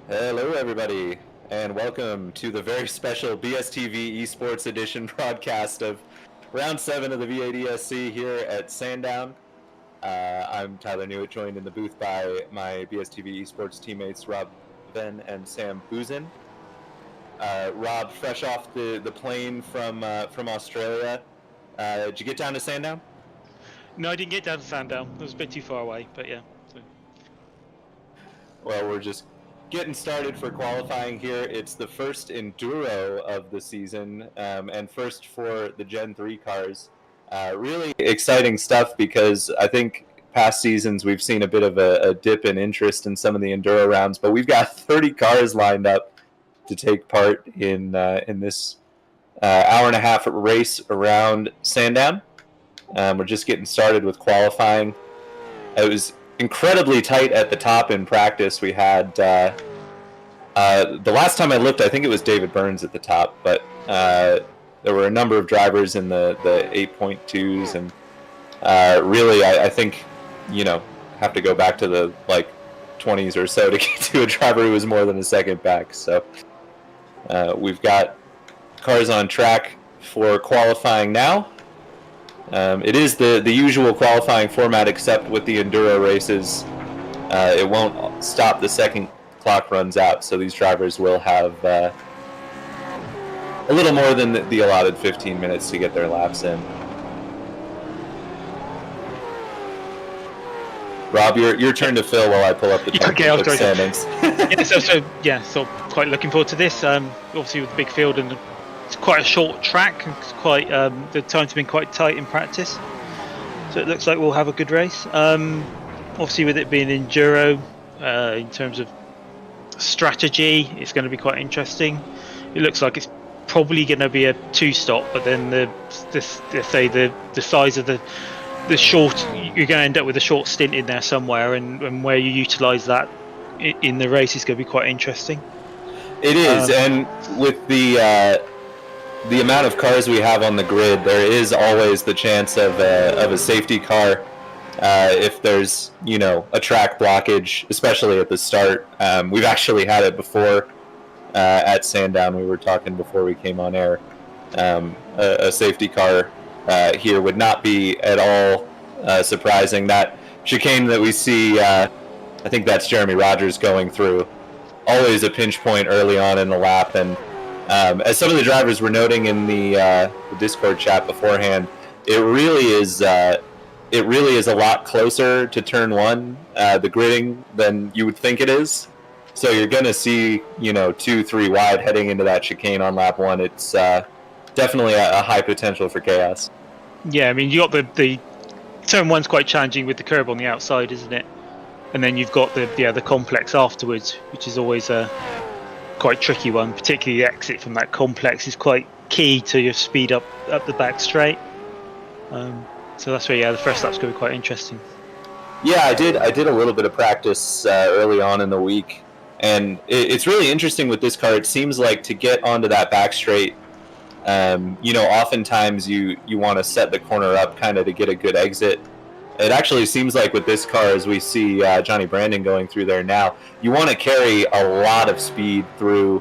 Hello, everybody, and welcome to the very special BSTV Esports Edition broadcast of Round 7 of the V8ESC here at Sandown. I'm Tyler Newitt, joined in the booth by my BSTV Esports teammates Rob Venn and Sam Boozin. Rob, fresh off the plane from Australia. Did you get down to Sandown? No, I didn't get down to Sandown. It was a bit too far away, but yeah. Well, we're just getting started for qualifying here. It's the first enduro of the season, and first for the Gen 3 cars. Really exciting stuff because I think past seasons we've seen a bit of a dip in interest in some of the enduro rounds, but we've got 30 cars lined up to take part in this hour and a half race around Sandown. We're just getting started with qualifying. It was incredibly tight at the top in practice. We had the last time I looked, I think it was David Burns at the top, but there were a number of drivers in the 8.2s, and really I think have to go back to the 20s or so to get to a driver who was more than a second back. So we've got cars on track for qualifying now. It is the usual qualifying format, except with the enduro races, it won't stop the second clock runs out, so these drivers will have a little more than the allotted 15 minutes to get their laps in. Rob, your turn to fill while I pull up the standings. So quite looking forward to this. Obviously with the big field, and it's quite a short track. It's quite the times have been quite tight in practice, so it looks like we'll have a good race. Obviously, with it being enduro, in terms of strategy, it's going to be quite interesting. It looks like it's probably going to be a two-stop, but then the size of the short, you're going to end up with a short stint in there somewhere, and where you utilise that in the race is going to be quite interesting. It is, and with the amount of cars we have on the grid, there is always the chance of a safety car if there's a track blockage, especially at the start. We've actually had it before at Sandown. We were talking before we came on air. A safety car here would not be at all surprising. That chicane that we see, I think that's Jeremy Rogers going through. Always a pinch point early on in the lap, and as some of the drivers were noting in the Discord chat beforehand, it really is a lot closer to turn one, the gridding, than you would think it is. So you're going to see 2-3 wide heading into that chicane on lap one. It's definitely a high potential for chaos. Yeah, I mean, you got the turn one's quite challenging with the curb on the outside, isn't it? And then you've got the complex afterwards, which is always a quite tricky one. Particularly the exit from that complex is quite key to your speed up the back straight. So that's where the first lap's going to be quite interesting. Yeah, I did a little bit of practice early on in the week, and it's really interesting with this car. It seems like to get onto that back straight, oftentimes you want to set the corner up kind of to get a good exit. It actually seems like with this car, as we see Johnny Brandon going through there now, you want to carry a lot of speed through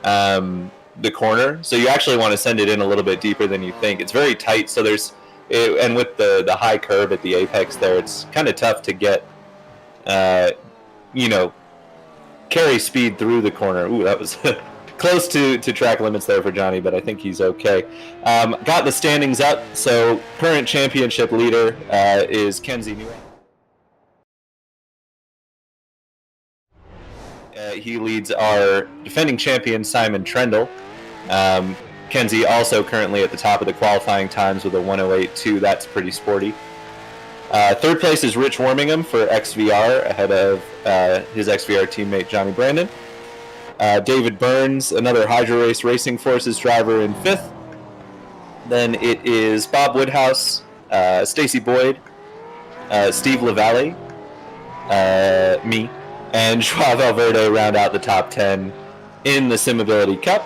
the corner. So you actually want to send it in a little bit deeper than you think. It's very tight, so and with the high curve at the apex there, it's kind of tough to get, carry speed through the corner. Ooh, that was close to track limits there for Johnny, but I think he's okay. Got the standings up. So current championship leader is Kenzie Newell. He leads our defending champion Simon Trendle. Kenzie also currently at the top of the qualifying times with a 108.2. That's pretty sporty. Third place is Rich Wormingham for XVR, ahead of his XVR teammate Johnny Brandon. David Burns, another Hydro Race Racing Forces driver, in fifth. Then it is Bob Woodhouse, Stacy Boyd, Steve LaValle, me, and Joao Valverde round out the top 10 in the Simability Cup.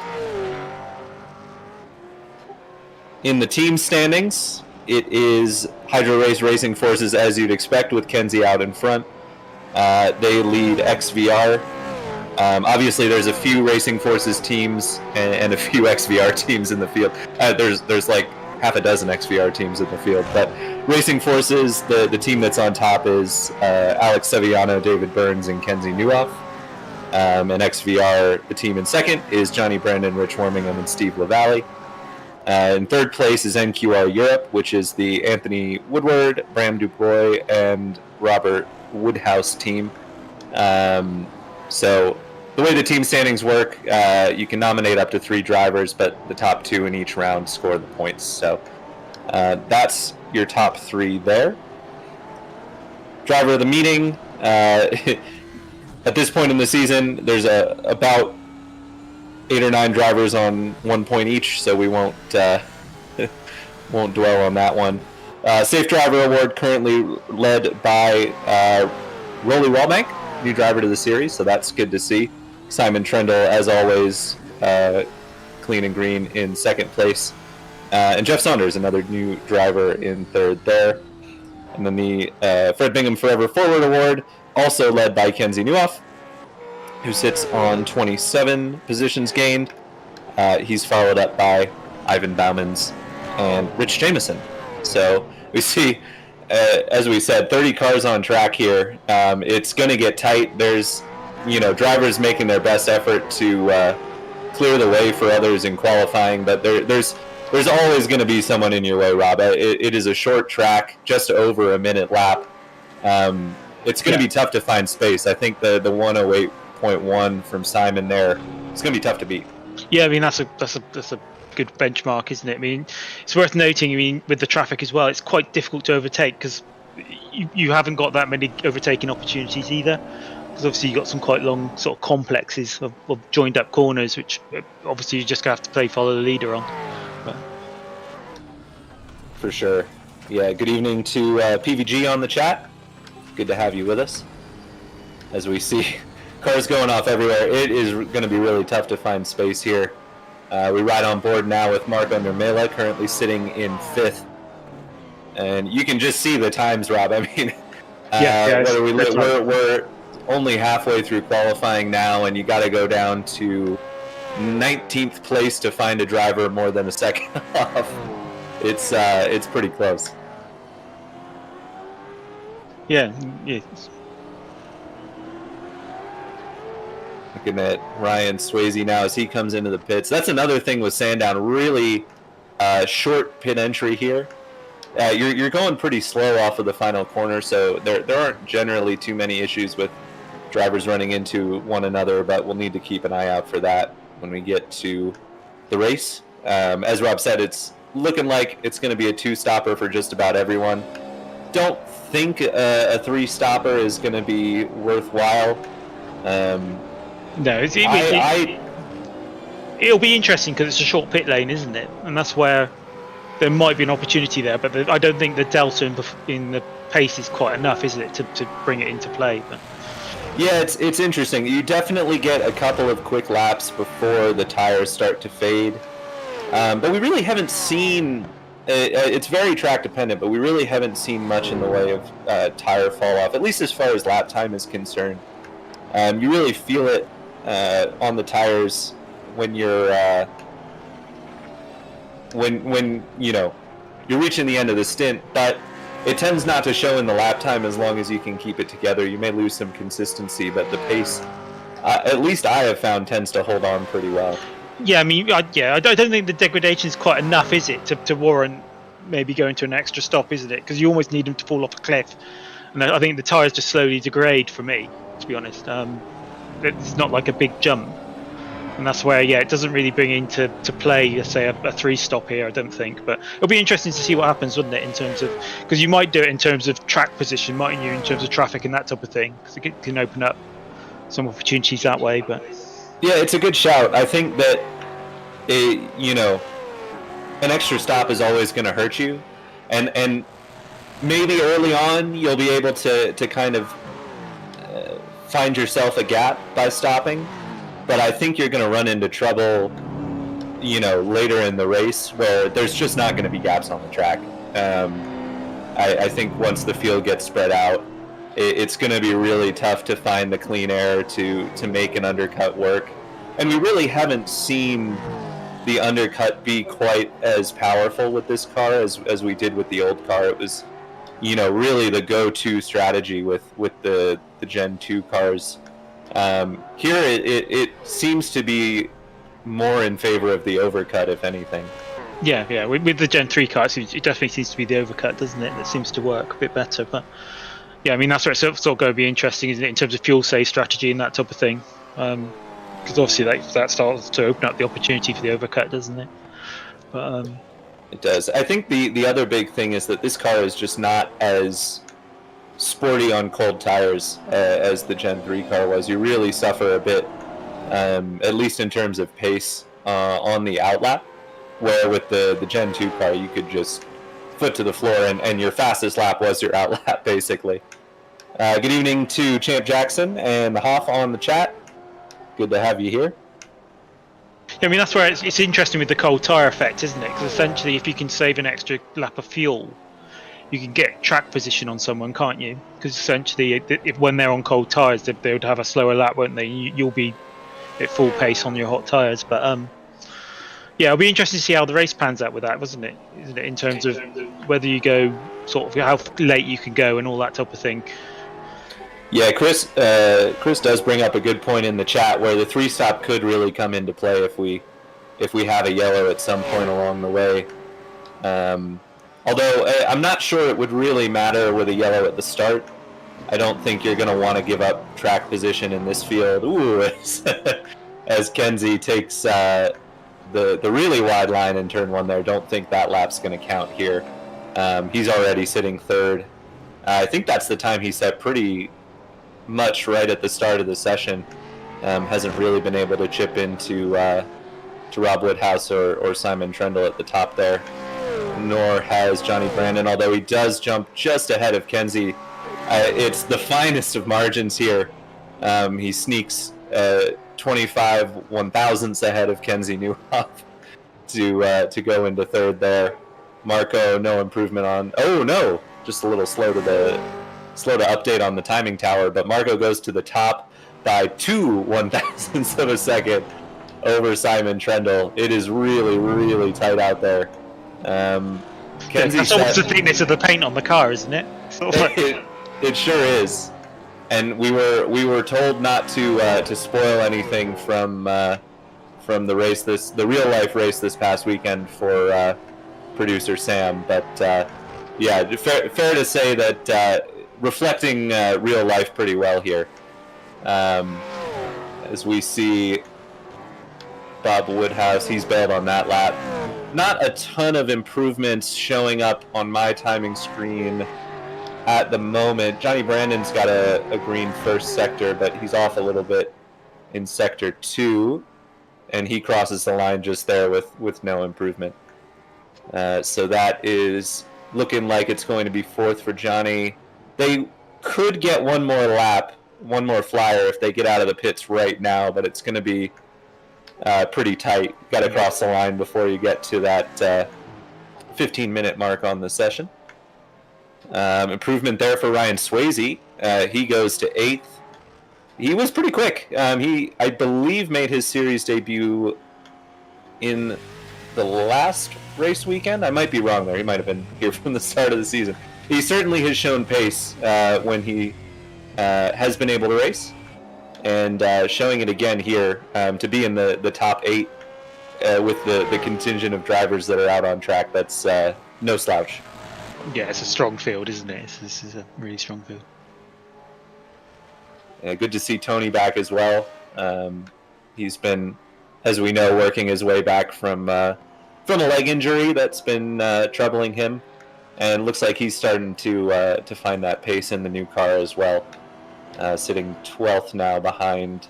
In the team standings, it is Hydro Race Racing Forces, as you'd expect, with Kenzie out in front. They lead XVR Obviously, there's a few Racing Forces teams and a few XVR teams in the field. There's like half a dozen XVR teams in the field, but Racing Forces, the team that's on top is Alex Sevillano, David Burns, and Kenzie Newhoff. And XVR, the team in second is Johnny Brandon, Rich Wormingham, and Steve LaValle. In third place is NQR Europe, which is the Anthony Woodward, Bram Dubois, and Robert Woodhouse team. So the way the team standings work, you can nominate up to 3 drivers, but the top 2 in each round score the points. So that's your top 3 there. Driver of the meeting. At this point in the season, there's about 8 or 9 drivers on 1 point each, so we won't dwell on that one. Safe Driver Award currently led by Rolly Wallbank, new driver to the series, so that's good to see. Simon Trendle, as always, clean and green in second place. And Jeff Saunders, another new driver, in third there. And then the Fred Bingham Forever Forward Award, also led by Kenzie Newhoff, who sits on 27 positions gained. He's followed up by Ivan Baumans and Rich Jameson. So we see, as we said, 30 cars on track here. It's going to get tight. There's, drivers making their best effort to clear the way for others in qualifying, but there's always going to be someone in your way, Rob. It is a short track, just over a minute lap. It's going to be tough to find space. I think the 108.1 from Simon there, it's going to be tough to beat. Yeah, I mean that's a good benchmark, isn't it? I mean, it's worth noting. I mean, with the traffic as well, it's quite difficult to overtake because you haven't got that many overtaking opportunities either. Because obviously you've got some quite long sort of complexes of joined up corners, which obviously you just have to follow the leader on. But. For sure. Yeah. Good evening to PVG on the chat. Good to have you with us. As we see cars going off everywhere, it is going to be really tough to find space here. We ride on board now with Mark Undermela, currently sitting in 5th. And you can just see the times, Rob. I mean, we're only halfway through qualifying now, and you got to go down to 19th place to find a driver more than a second off. It's pretty close. Yeah. Looking at Ryan Swayze now as he comes into the pits. That's another thing with Sandown. Really short pit entry here. You're going pretty slow off of the final corner, so there aren't generally too many issues with drivers running into one another, but we'll need to keep an eye out for that when we get to the race. As Rob said, it's looking like it's going to be a 2-stopper for just about everyone. Don't think a 3-stopper is going to be worthwhile. No, it'll be interesting because it's a short pit lane, isn't it? And that's where there might be an opportunity there, but I don't think the delta in the pace is quite enough, is it, to bring it into play? But. Yeah, it's interesting. You definitely get a couple of quick laps before the tires start to fade. But we really haven't seen... it's very track dependent, but we really haven't seen much in the way of tire fall off, at least as far as lap time is concerned. You really feel it on the tires when you're when you're reaching the end of the stint, but it tends not to show in the lap time as long as you can keep it together. You may lose some consistency, but the pace, at least I have found, tends to hold on pretty well. Yeah, I mean, I don't think the degradation is quite enough, is it, to warrant maybe going to an extra stop, isn't it? Because you almost need them to fall off a cliff, and I think the tyres just slowly degrade for me, to be honest. It's not like a big jump, and that's where it doesn't really bring into play, let's say, a 3-stop here, I don't think. But it'll be interesting to see what happens, wouldn't it, in terms of, because you might do it in terms of track position, mightn't you, in terms of traffic and that type of thing, because it can open up some opportunities that way. But yeah, it's a good shout. I think that an extra stop is always going to hurt you, and maybe early on you'll be able to kind of find yourself a gap by stopping, but I think you're going to run into trouble, later in the race where there's just not going to be gaps on the track. I think once the field gets spread out, it's going to be really tough to find the clean air to make an undercut work. And we really haven't seen the undercut be quite as powerful with this car as we did with the old car. It was, really the go-to strategy with the Gen 2 cars. Here it seems to be more in favor of the overcut, if anything. Yeah. With the Gen 3 cars, it definitely seems to be the overcut, doesn't it? That seems to work a bit better. But yeah, I mean, that's where it's sort of going to be interesting, isn't it, in terms of fuel save strategy and that type of thing. Because obviously that starts to open up the opportunity for the overcut, doesn't it? But it does. I think the other big thing is that this car is just not as sporty on cold tires as the Gen 3 car was. You really suffer a bit, at least in terms of pace, on the outlap, where with the Gen 2 car you could just foot to the floor and your fastest lap was your outlap, basically. Good evening to Champ Jackson and Hoff on the chat. Good to have you here. I mean, that's where it's interesting with the cold tyre effect, isn't it? Because essentially, if you can save an extra lap of fuel, you can get track position on someone, can't you? Because essentially, if when they're on cold tyres, they would have a slower lap, won't they? You'll be at full pace on your hot tyres. But yeah, it'll be interesting to see how the race pans out with that, wasn't it? Isn't it, in terms of whether you go sort of how late you can go and all that type of thing. Yeah, Chris does bring up a good point in the chat where the 3-stop could really come into play if we have a yellow at some point along the way. Although I'm not sure it would really matter with a yellow at the start. I don't think you're going to want to give up track position in this field. Ooh, as Kenzie takes the really wide line in turn 1 there. Don't think that lap's going to count here. He's already sitting third. I think that's the time he set pretty much right at the start of the session. Hasn't really been able to chip into to Rob Woodhouse or Simon Trendle at the top there, nor has Johnny Brandon, although he does jump just ahead of Kenzie. It's the finest of margins here. He sneaks 25 1,000ths ahead of Kenzie Newhoff to go into third there. Marco, no improvement on. Oh no, just a little slow to update on the timing tower, but Marco goes to the top by 2 1,000ths of a second over Simon Trendle. It is really, really tight out there. Kenzie that's almost the thickness of the paint on the car, isn't it? It sure is. And we were told not to spoil anything from the race, the real life race this past weekend for producer Sam. But yeah, fair to say that reflecting real life pretty well here, as we see Bob Woodhouse. He's bailed on that lap. Not a ton of improvements showing up on my timing screen at the moment. Johnny Brandon's got a green first sector, but he's off a little bit in sector 2, and he crosses the line just there with no improvement. So that is looking like it's going to be fourth for Johnny. They could get one more lap, one more flyer if they get out of the pits right now, but it's going to be pretty tight. Got to cross the line before you get to that 15-minute mark on the session. Improvement there for Ryan Swayze. He goes to 8th. He was pretty quick. He, I believe, made his series debut in the last race weekend. I might be wrong there. He might have been here from the start of the season. He certainly has shown pace when he has been able to race, and showing it again here to be in the top 8 with the contingent of drivers that are out on track. That's no slouch. Yeah, it's a strong field, isn't it? This is a really strong field. Yeah, good to see Tony back as well. He's been, as we know, working his way back from a leg injury that's been troubling him, and looks like he's starting to find that pace in the new car as well. Sitting 12th now behind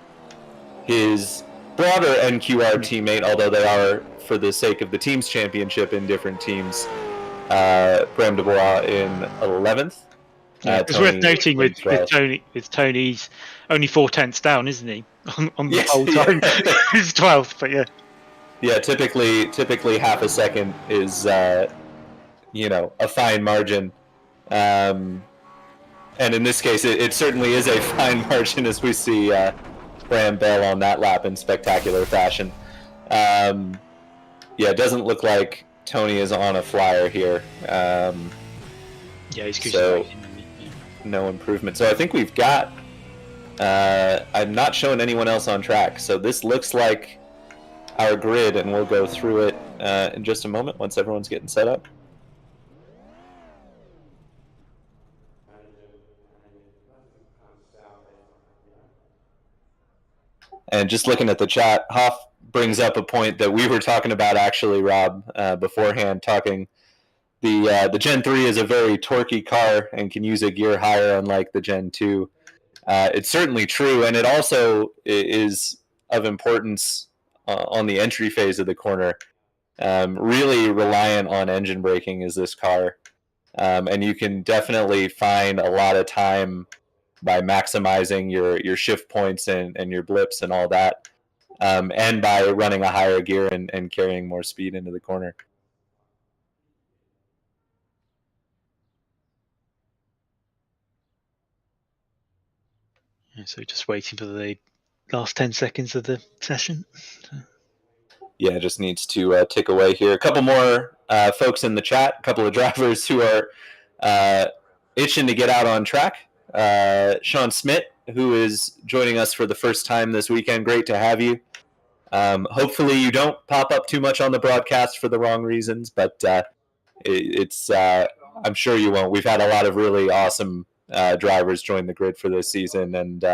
his broader NQR teammate, although they are, for the sake of the team's championship, in different teams. Bram Dubois in 11th. It's worth noting with Tony's only 4/10 down, isn't he? On the whole time. He's 12th, but yeah. Yeah, typically half a second is a fine margin. And in this case, it certainly is a fine margin as we see Bram bail on that lap in spectacular fashion. Yeah, it doesn't look like Tony is on a flyer here. Yeah, he's so no improvement. So I think we've got... I'm not showing anyone else on track, so this looks like our grid, and we'll go through it in just a moment once everyone's getting set up. And just looking at the chat, Hoff brings up a point that we were talking about actually, Rob, beforehand, talking the Gen 3 is a very torquey car and can use a gear higher, unlike the Gen 2. It's certainly true, and it also is of importance on the entry phase of the corner. Really reliant on engine braking is this car, and you can definitely find a lot of time by maximizing your shift points and your blips and all that, and by running a higher gear and carrying more speed into the corner. So just waiting for the last 10 seconds of the session. Yeah, it just needs to tick away here. A couple more folks in the chat, a couple of drivers who are itching to get out on track. Sean Smith, who is joining us for the first time this weekend. Great to have you. Hopefully you don't pop up too much on the broadcast for the wrong reasons, but it's I'm sure you won't. We've had a lot of really awesome drivers join the grid for this season, and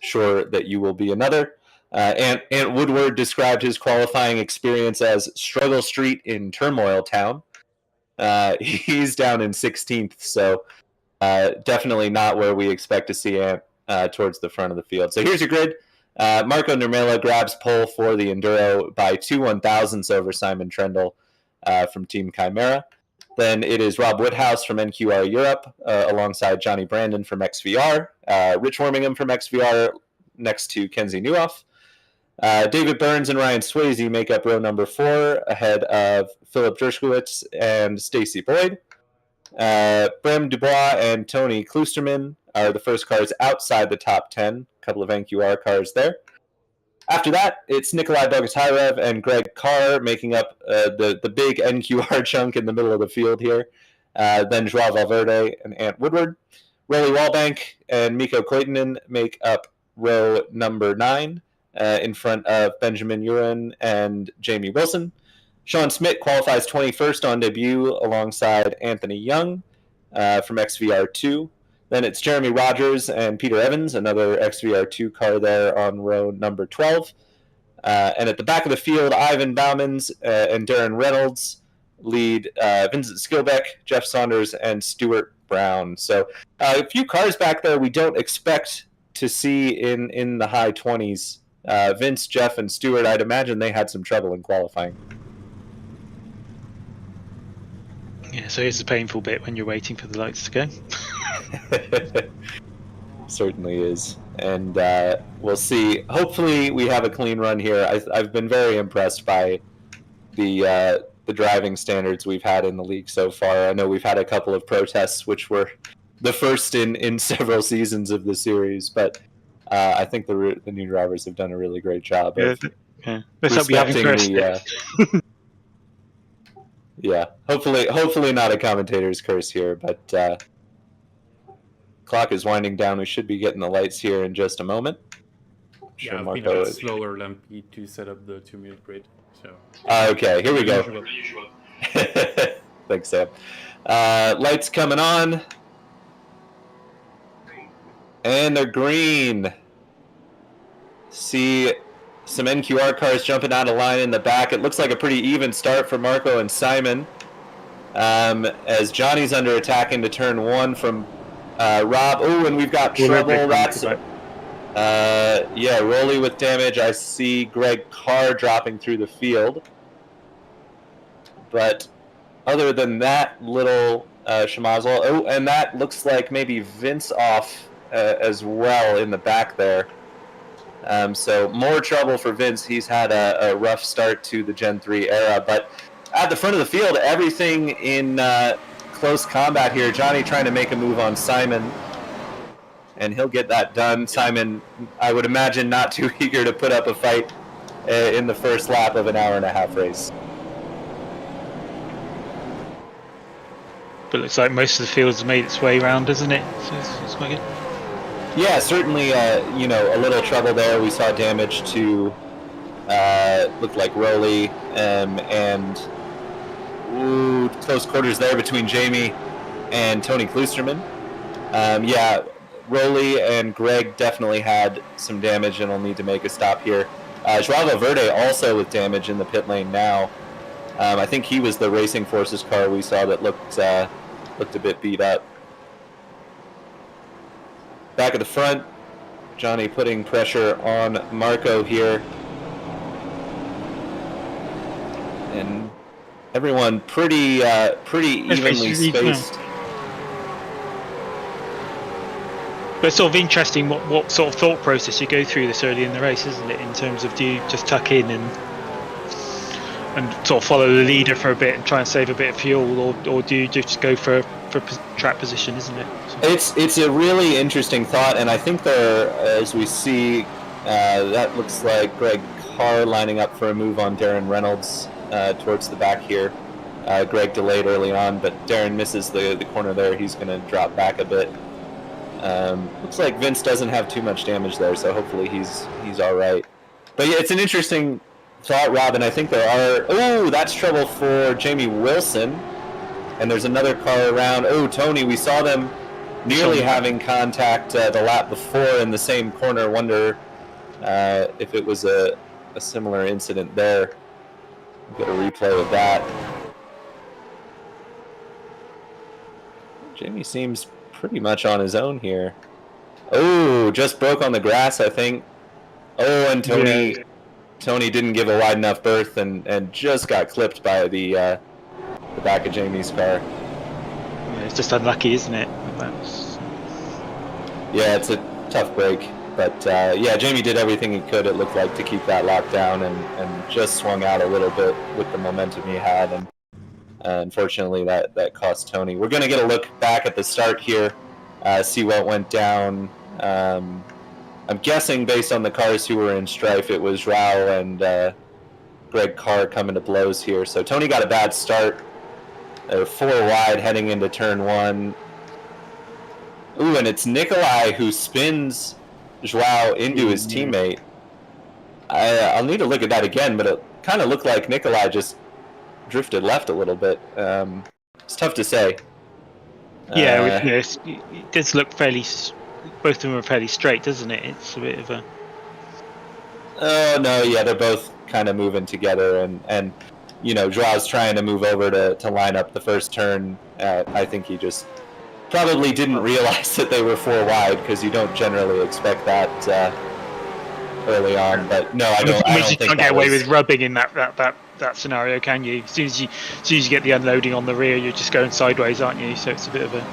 sure that you will be another. Ant Woodward described his qualifying experience as struggle street in turmoil town. He's down in 16th, so definitely not where we expect to see Ant towards the front of the field. So here's your grid. Marco Nurmela grabs pole for the Enduro by 2 1,000ths over Simon Trendle from Team Chimera. Then it is Rob Woodhouse from NQR Europe alongside Johnny Brandon from XVR, Rich Wormingham from XVR next to Kenzie Newhoff. David Burns and Ryan Swayze make up row number 4 ahead of Philip Dershkowitz and Stacy Boyd. Bram Dubois and Tony Klusterman are the first cars outside the top 10. A couple of NQR cars there. After that, it's Nikolai Bogatyrev and Greg Carr making up the big NQR chunk in the middle of the field here. Then Joao Valverde and Ant Woodward. Riley Wallbank and Mikko Koitinen make up row number 9 in front of Benjamin Urin and Jamie Wilson. Sean Smith qualifies 21st on debut alongside Anthony Young from XVR2. Then it's Jeremy Rogers and Peter Evans, another XVR2 car there on row number 12. And at the back of the field, Ivan Baumans and Darren Reynolds lead Vincent Skilbeck, Jeff Saunders, and Stuart Brown. So a few cars back there we don't expect to see in the high 20s. Vince, Jeff, and Stuart, I'd imagine they had some trouble in qualifying. Yeah, so here's the painful bit when you're waiting for the lights to go. Certainly is. And we'll see. Hopefully we have a clean run here. I've been very impressed by the driving standards we've had in the league so far. I know we've had a couple of protests, which were the first in several seasons of the series, but I think the new drivers have done a really great job of respecting the... Yeah, hopefully not a commentator's curse here, but clock is winding down. We should be getting the lights here in just a moment. Yeah, I've been a bit slower than Pete to set up the 2-minute grid. So. Okay, here we go. Thanks, Sam. Lights coming on. And they're green. See some NQR cars jumping out of line in the back. It looks like a pretty even start for Marco and Simon. As Johnny's under attack into turn 1 from Rob. Oh, and we've got trouble. That's Rolly with damage. I see Greg Carr dropping through the field. But other than that little schmozzle. Oh, and that looks like maybe Vince off as well in the back there. So more trouble for Vince. He's had a rough start to the Gen 3 era. But at the front of the field, everything in close combat here. Johnny trying to make a move on Simon. and he'll get that done. Simon, I would imagine, not too eager to put up a fight in the first lap of an hour-and-a-half race. But it looks like most of the field has made its way around, isn't it? So it's quite good. Yeah, certainly, you know, a little trouble there. We saw damage to, looked like Rowley, and close quarters there between Jamie and Tony Kloosterman. Yeah, Rowley and Greg definitely had some damage and will need to make a stop here. Joao Valverde also with damage in the pit lane now. I think he was the Racing Forces car we saw that looked a bit beat up. Back at the front, Johnny putting pressure on Marco here. And everyone pretty evenly spaced. But it's sort of interesting what sort of thought process you go through this early in the race, isn't it? In terms of, do you just tuck in and sort of follow the leader for a bit and try and save a bit of fuel, or do you just go for track position, isn't it? So. It's a really interesting thought, and I think there, as we see, that looks like Greg Carr lining up for a move on Darren Reynolds towards the back here. Greg delayed early on, but Darren misses the corner there. He's going to drop back a bit. Looks like Vince doesn't have too much damage there, so hopefully he's all right. But yeah, it's an interesting thought, Rob, and I think there are... Oh, that's trouble for Jamie Wilson. And there's another car around. Oh, Tony, we saw them nearly having contact the lap before in the same corner. Wonder if it was a similar incident there. We'll get a replay of that. Jamie seems pretty much on his own here. Oh, just broke on the grass, I think. Oh, and Tony didn't give a wide enough berth and just got clipped by the back of Jamie's car. Yeah, it's just unlucky, isn't it? Yeah, it's a tough break. But yeah, Jamie did everything he could, it looked like, to keep that locked down and just swung out a little bit with the momentum he had. And unfortunately, that cost Tony. We're going to get a look back at the start here, see what went down. I'm guessing, based on the cars who were in strife, it was Rao and Greg Carr coming to blows here. So Tony got a bad start. They're 4 wide heading into turn 1. Ooh, and it's Nikolai who spins Joao into his teammate. I'll need to look at that again, but it kind of looked like Nikolai just drifted left a little bit. It's tough to say. Yeah, it does look fairly... Both of them are fairly straight, doesn't it? It's a bit of a... Oh, no, yeah, they're both kind of moving together, and you know, Joao's trying to move over to line up the first turn. I think he just probably didn't realize that they were 4 wide, because you don't generally expect that early on. But no, I don't think you can't get away with rubbing in that scenario, can you? As soon as you get the unloading on the rear, you're just going sideways, aren't you? So it's a bit of a...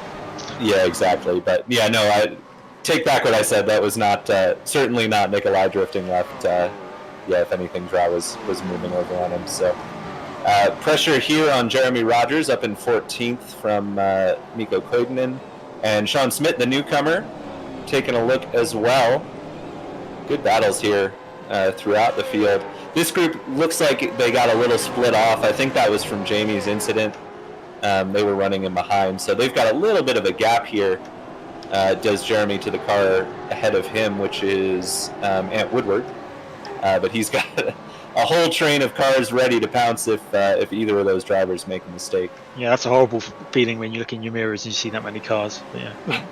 Yeah, exactly. But yeah, no, I take back what I said. That was not certainly not Nikolai drifting left. Yeah, if anything, Joao was moving over on him. So pressure here on Jeremy Rogers up in 14th from Mikko Koivunen, and Sean Smith, the newcomer, taking a look as well. Good battles here throughout the field. This group looks like they got a little split off. I think that was from Jamie's incident. They were running in behind, so they've got a little bit of a gap here. Does Jeremy to the car ahead of him, which is Ant Woodward. But he's got a whole train of cars ready to pounce if either of those drivers make a mistake. Yeah, that's a horrible feeling when you look in your mirrors and you see that many cars. But yeah.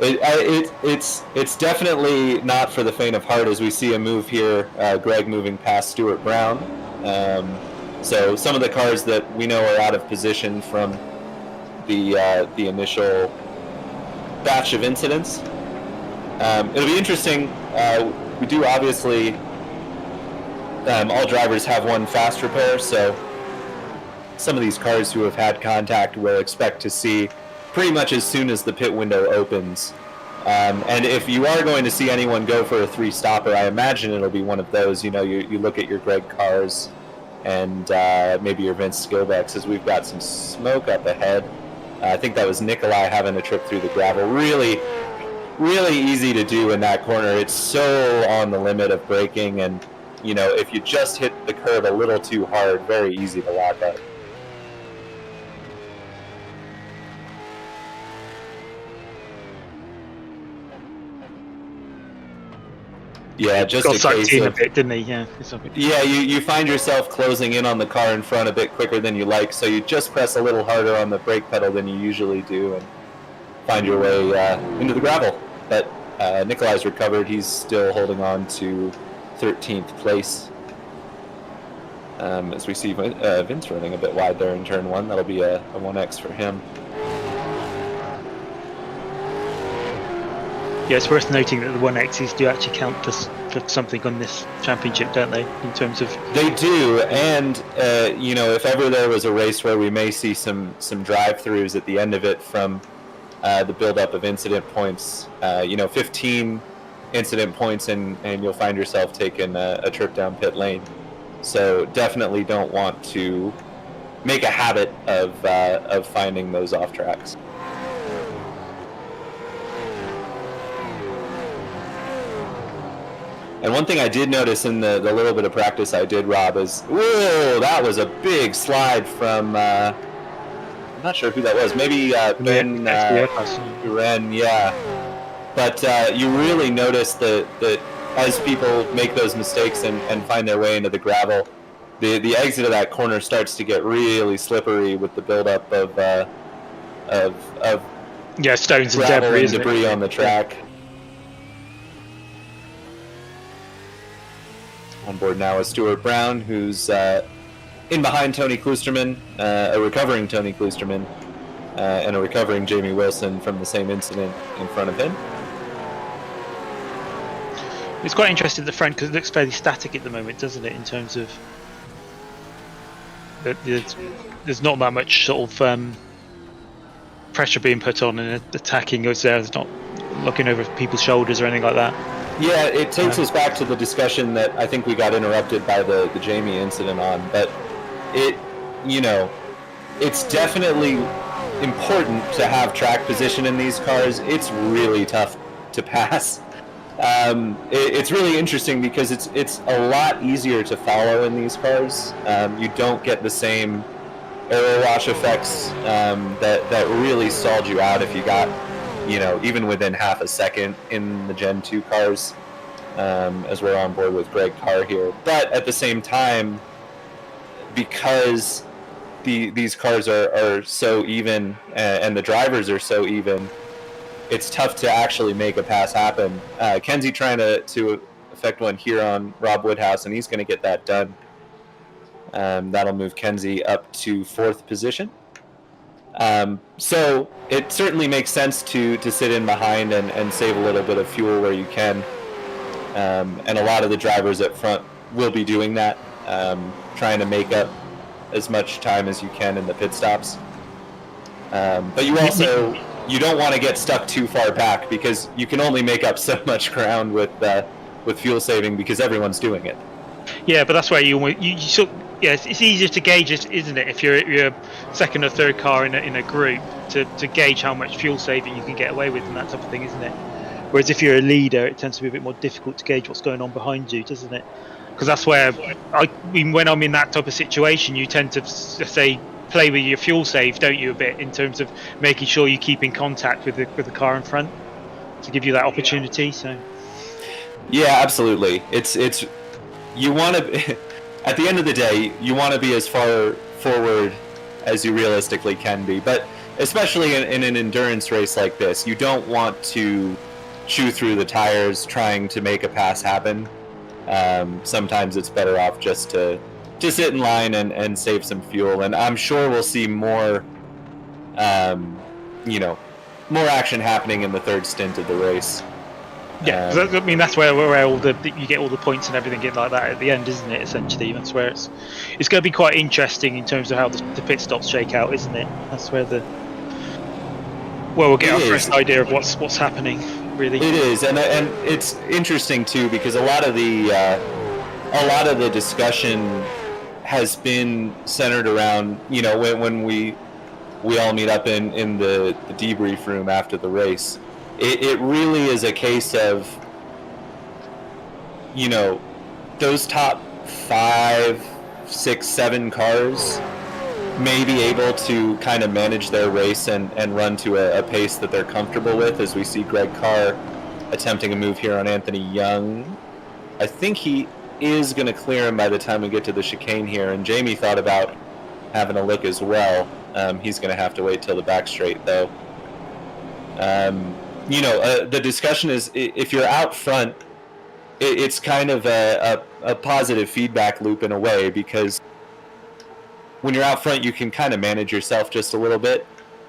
It's definitely not for the faint of heart, as we see a move here. Greg moving past Stuart Brown. So some of the cars that we know are out of position from the initial batch of incidents. It'll be interesting. We do obviously, all drivers have one fast repair, so some of these cars who have had contact will expect to see pretty much as soon as the pit window opens. And if you are going to see anyone go for a 3-stopper, I imagine it'll be one of those. You know, you look at your Greg Cars and maybe your Vince Skilbecks, as we've got some smoke up ahead. I think that was Nikolai having a trip through the gravel. Really really easy to do in that corner. It's so on the limit of braking, and if you just hit the curb a little too hard, very easy to lock up. Yeah, just got a sucked case in of, a bit, didn't he? Yeah. Yeah, you find yourself closing in on the car in front a bit quicker than you like, so you just press a little harder on the brake pedal than you usually do, and find your way into the gravel. But Nikolai's recovered. He's still holding on to 13th place. As we see Vince running a bit wide there in turn 1. That'll be a 1X for him. Yeah, it's worth noting that the 1Xs do actually count for something on this championship, don't they? In terms of they do, and if ever there was a race where we may see some drive-throughs at the end of it from the build-up of incident points, 15 incident points, and you'll find yourself taking a trip down pit lane. So definitely don't want to make a habit of finding those off tracks. And one thing I did notice in the little bit of practice I did, Rob, is, whoa, that was a big slide from, I'm not sure who that was, maybe Ben Ren, yeah. But you really notice that as people make those mistakes and find their way into the gravel, the exit of that corner starts to get really slippery with the buildup of stones and debris on the track. On board now is Stuart Brown, who's in behind Tony Kloosterman, a recovering Tony Kloosterman, and a recovering Jamie Wilson from the same incident in front of him. It's quite interesting at the front because it looks fairly static at the moment, doesn't it? In terms of there's not that much sort of pressure being put on and attacking goes there. It's not looking over people's shoulders or anything like that. Yeah, it takes us back to the discussion that I think we got interrupted by the Jamie incident on, but it's definitely important to have track position in these cars. It's really tough to pass. It's really interesting because it's a lot easier to follow in these cars. You don't get the same aero wash effects that really stalled you out if you got even within half a second in the Gen 2 cars, as we're on board with Greg Carr here. But at the same time, because these cars are so even and the drivers are so even, it's tough to actually make a pass happen. Kenzie trying to effect one here on Rob Woodhouse, and he's going to get that done. That'll move Kenzie up to 4th position. So it certainly makes sense to sit in behind and save a little bit of fuel where you can. And a lot of the drivers up front will be doing that, trying to make up as much time as you can in the pit stops. But you don't want to get stuck too far back because you can only make up so much ground with fuel saving because everyone's doing it. Yeah, but that's where you sort. Yeah, it's easier to gauge it, isn't it? If you're second or third car in a group, to gauge how much fuel saving you can get away with and that type of thing, isn't it? Whereas if you're a leader, it tends to be a bit more difficult to gauge what's going on behind you, doesn't it? Because that's where when I'm in that type of situation, you tend to say play with your fuel save, don't you? A bit in terms of making sure you keep in contact with the car in front to give you that opportunity. So yeah, absolutely. It's you want to. At the end of the day, you want to be as far forward as you realistically can be. But especially in an endurance race like this, you don't want to chew through the tires trying to make a pass happen. Sometimes it's better off just to sit in line and save some fuel. And I'm sure we'll see more, more action happening in the third stint of the race. Yeah, that's where you get all the points and everything like that at the end, isn't it? Essentially, that's where it's going to be quite interesting in terms of how the pit stops shake out, isn't it? That's where we'll get our first idea of what's happening. Really, it is, and it's interesting too because a lot of the discussion has been centered around when we all meet up in the debrief room after the race. it really is a case of, you know, those top 5, 6, 7 cars may be able to kind of manage their race and run to a pace that they're comfortable with, as we see Greg Carr attempting a move here on Anthony Young. I think he is going to clear him by the time we get to the chicane here, and Jamie thought about having a look as well. He's going to have to wait till the back straight, though. You know, the discussion is, if you're out front, it's kind of a positive feedback loop in a way, because when you're out front, you can kind of manage yourself just a little bit.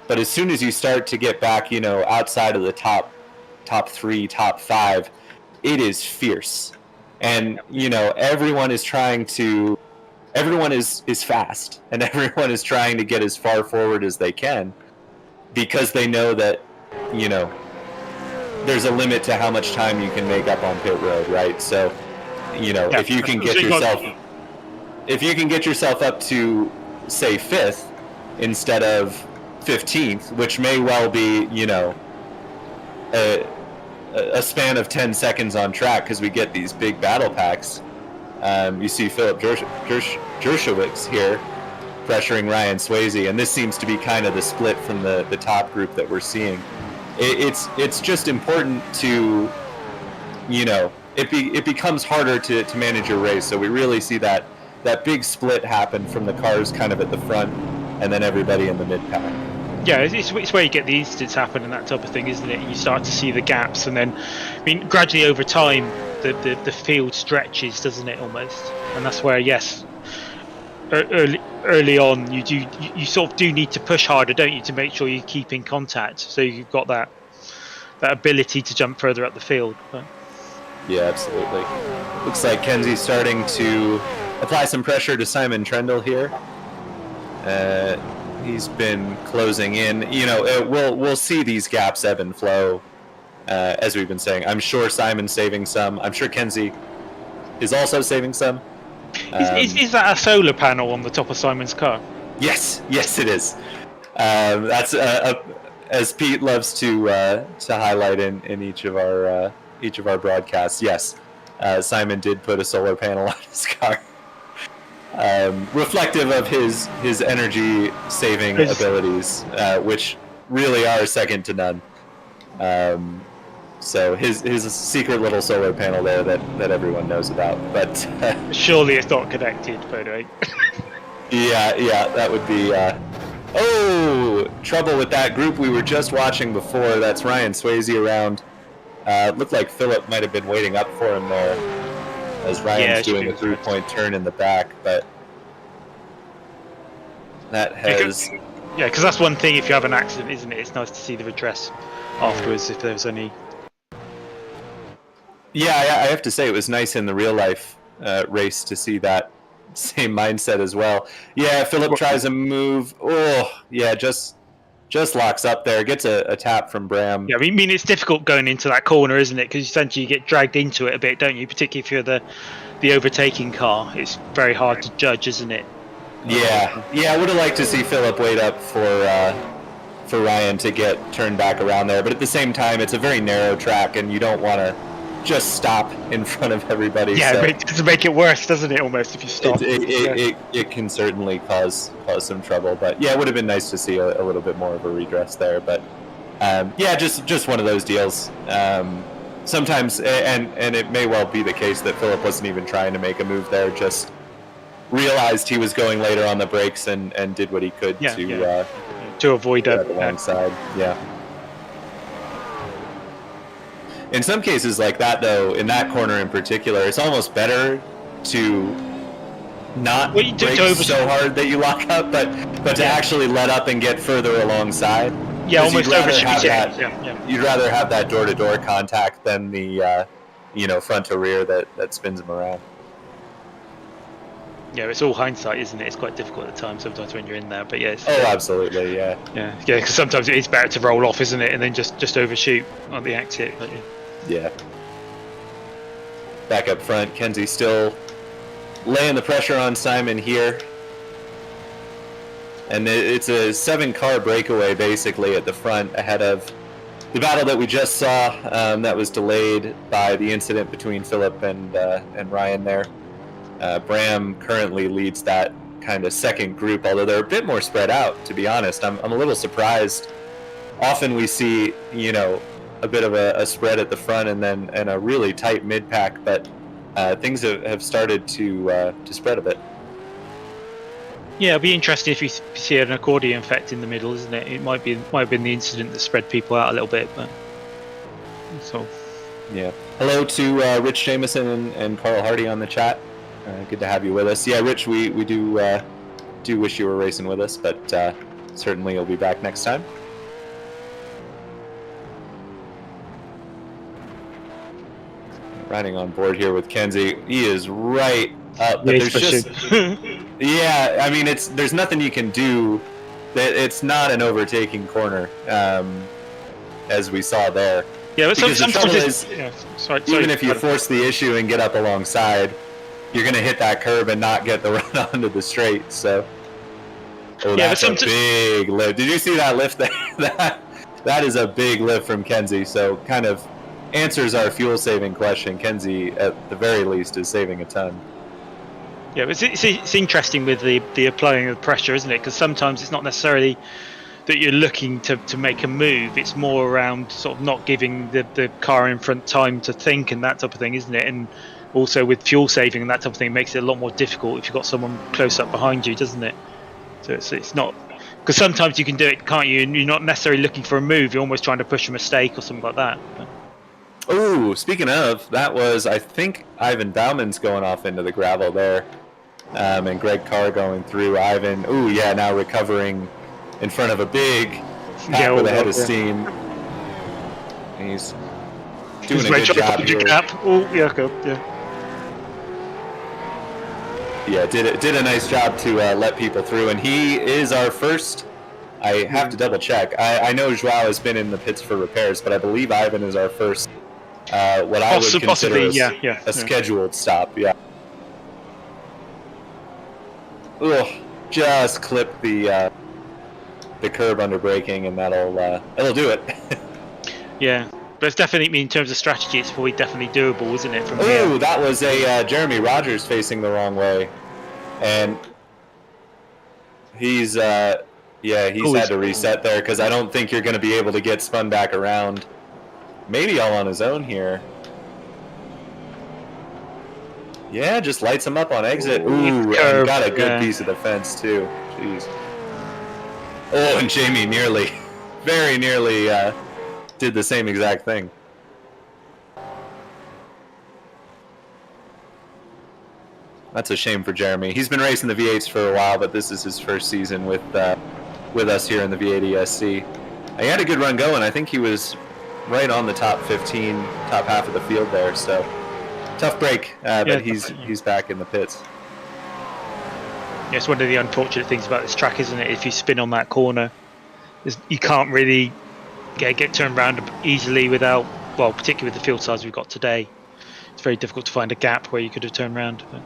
But as soon as you start to get back, you know, outside of the top 3, top 5, it is fierce. And, you know, everyone is fast, and everyone is trying to get as far forward as they can, because they know that, you know, there's a limit to how much time you can make up on pit road, right? So, you know, if you can get yourself up to, say, 5th instead of 15th, which may well be, you know, a span of 10 seconds on track, because we get these big battle packs. You see Philip Dershowitz here pressuring Ryan Swayze, and this seems to be kind of the split from the top group that we're seeing. It's just important to, you know, it becomes harder to manage your race. So we really see that big split happen from the cars kind of at the front, and then everybody in the mid pack. Yeah, it's where you get the incidents happen and that type of thing, isn't it? And you start to see the gaps, and then, I mean, gradually over time, the field stretches, doesn't it, almost? And that's where, yes, early on, you sort of do need to push harder, don't you, to make sure you keep in contact, so you've got that ability to jump further up the field. But... yeah, absolutely. Looks like Kenzie's starting to apply some pressure to Simon Trendle here. He's been closing in. You know, we'll see these gaps ebb and flow, as we've been saying. I'm sure Simon's saving some. I'm sure Kenzie is also saving some. Is that a solar panel on the top of Simon's car? Yes, it is. That's as Pete loves to highlight in each of our broadcasts. Yes, Simon did put a solar panel on his car. Reflective of his energy saving abilities, which really are second to none. So his secret little solar panel there that everyone knows about, but surely it's not connected, by the way. yeah, that would be trouble with that group we were just watching before. That's Ryan Swayze around. Looked like Philip might have been waiting up for him there, as Ryan's doing a 3-point turn in the back, but that has... yeah, because that's one thing if you have an accident, isn't it? It's nice to see the redress afterwards if there's any... Yeah, I have to say it was nice in the real-life race to see that same mindset as well. Yeah, Philip tries a move. Oh, yeah, just locks up there. Gets a tap from Bram. Yeah, I mean it's difficult going into that corner, isn't it? Because essentially you get dragged into it a bit, don't you? Particularly if you're the overtaking car. It's very hard to judge, isn't it? Yeah. I would have liked to see Philip wait up for Ryan to get turned back around there. But at the same time, it's a very narrow track, and you don't want to just stop in front of everybody. Yeah, so it does make it worse, doesn't it, almost, if you stop? It can certainly cause some trouble. But yeah, it would have been nice to see a little bit more of a redress there. But yeah, just one of those deals. Sometimes, and it may well be the case that Philip wasn't even trying to make a move there, just realized he was going later on the brakes and did what he could to avoid the wrong side. Yeah. In some cases like that, though, in that corner in particular, it's almost better to not brake so hard that you lock up, but to actually let up and get further alongside. Yeah, almost overshoot it. You'd rather have that door-to-door contact than the front to rear that spins them around. Yeah, it's all hindsight, isn't it? It's quite difficult at the time sometimes when you're in there, but yeah. Absolutely, yeah. Yeah, because sometimes it is better to roll off, isn't it, and then just overshoot on the exit. But yeah. Back up front, Kenzie still laying the pressure on Simon here. And it's a 7-car breakaway basically at the front ahead of the battle that we just saw that was delayed by the incident between Philip and Ryan there. Bram currently leads that kind of second group, although they're a bit more spread out, to be honest. I'm a little surprised. Often we see, a bit of a spread at the front and a really tight mid-pack, but things have started to spread a bit. Yeah, it'll be interesting if you see an accordion effect in the middle, isn't it? It might have been the incident that spread people out a little bit, but so. Yeah. Hello to Rich Jameson and Carl Hardy on the chat. Good to have you with us. Yeah, Rich, we do wish you were racing with us, but certainly you'll be back next time. Riding on board here with Kenzie. He is right up. But there's just yeah, I mean there's nothing you can do. It's not an overtaking corner, as we saw there. Yeah, but sometimes even if you force the issue and get up alongside, you're going to hit that curb and not get the run onto the straight. So, that's a big lift. Did you see that lift there? that is a big lift from Kenzie. So, kind of answers our fuel saving question. Kenzie, at the very least, is saving a ton. Yeah, it's interesting with the applying of pressure, isn't it? Because sometimes it's not necessarily that you're looking to make a move. It's more around sort of not giving the car in front time to think and that type of thing, isn't it? And also with fuel saving and that type of thing, it makes it a lot more difficult if you've got someone close up behind you, doesn't it? So it's not, because sometimes you can do it, can't you? And you're not necessarily looking for a move. You're almost trying to push a mistake or something like that. Oh, speaking of, that was, I think, Ivan Bauman's going off into the gravel there. And Greg Carr going through. Ivan, now recovering in front of a big pack with a head of steam. He's doing a good job here. Oh, yeah, good, yeah. Yeah, did a nice job to let people through, and he is our first. I have to double check. I know Joao has been in the pits for repairs, but I believe Ivan is our first. What I would consider a scheduled stop. Yeah. Ugh, just clip the curb under braking, and that'll do it. Yeah, but it's definitely, in terms of strategy, it's probably definitely doable, isn't it? From here. Oh, that was a Jeremy Rogers facing the wrong way, and he's had to reset there because I don't think you're going to be able to get spun back around. Maybe all on his own here. Yeah, just lights him up on exit. Ooh, and got a good piece of the fence too. Jeez. Oh, and Jamie very nearly did the same exact thing. That's a shame for Jeremy. He's been racing the V8s for a while, but this is his first season with us here in the V8ESC. He had a good run going. I think he was right on the top 15, top half of the field there. So tough break, but he's back in the pits. Yeah, it's one of the unfortunate things about this track, isn't it? If you spin on that corner, you can't really get turned around easily without, well, particularly with the field size we've got today. It's very difficult to find a gap where you could have turned around. But.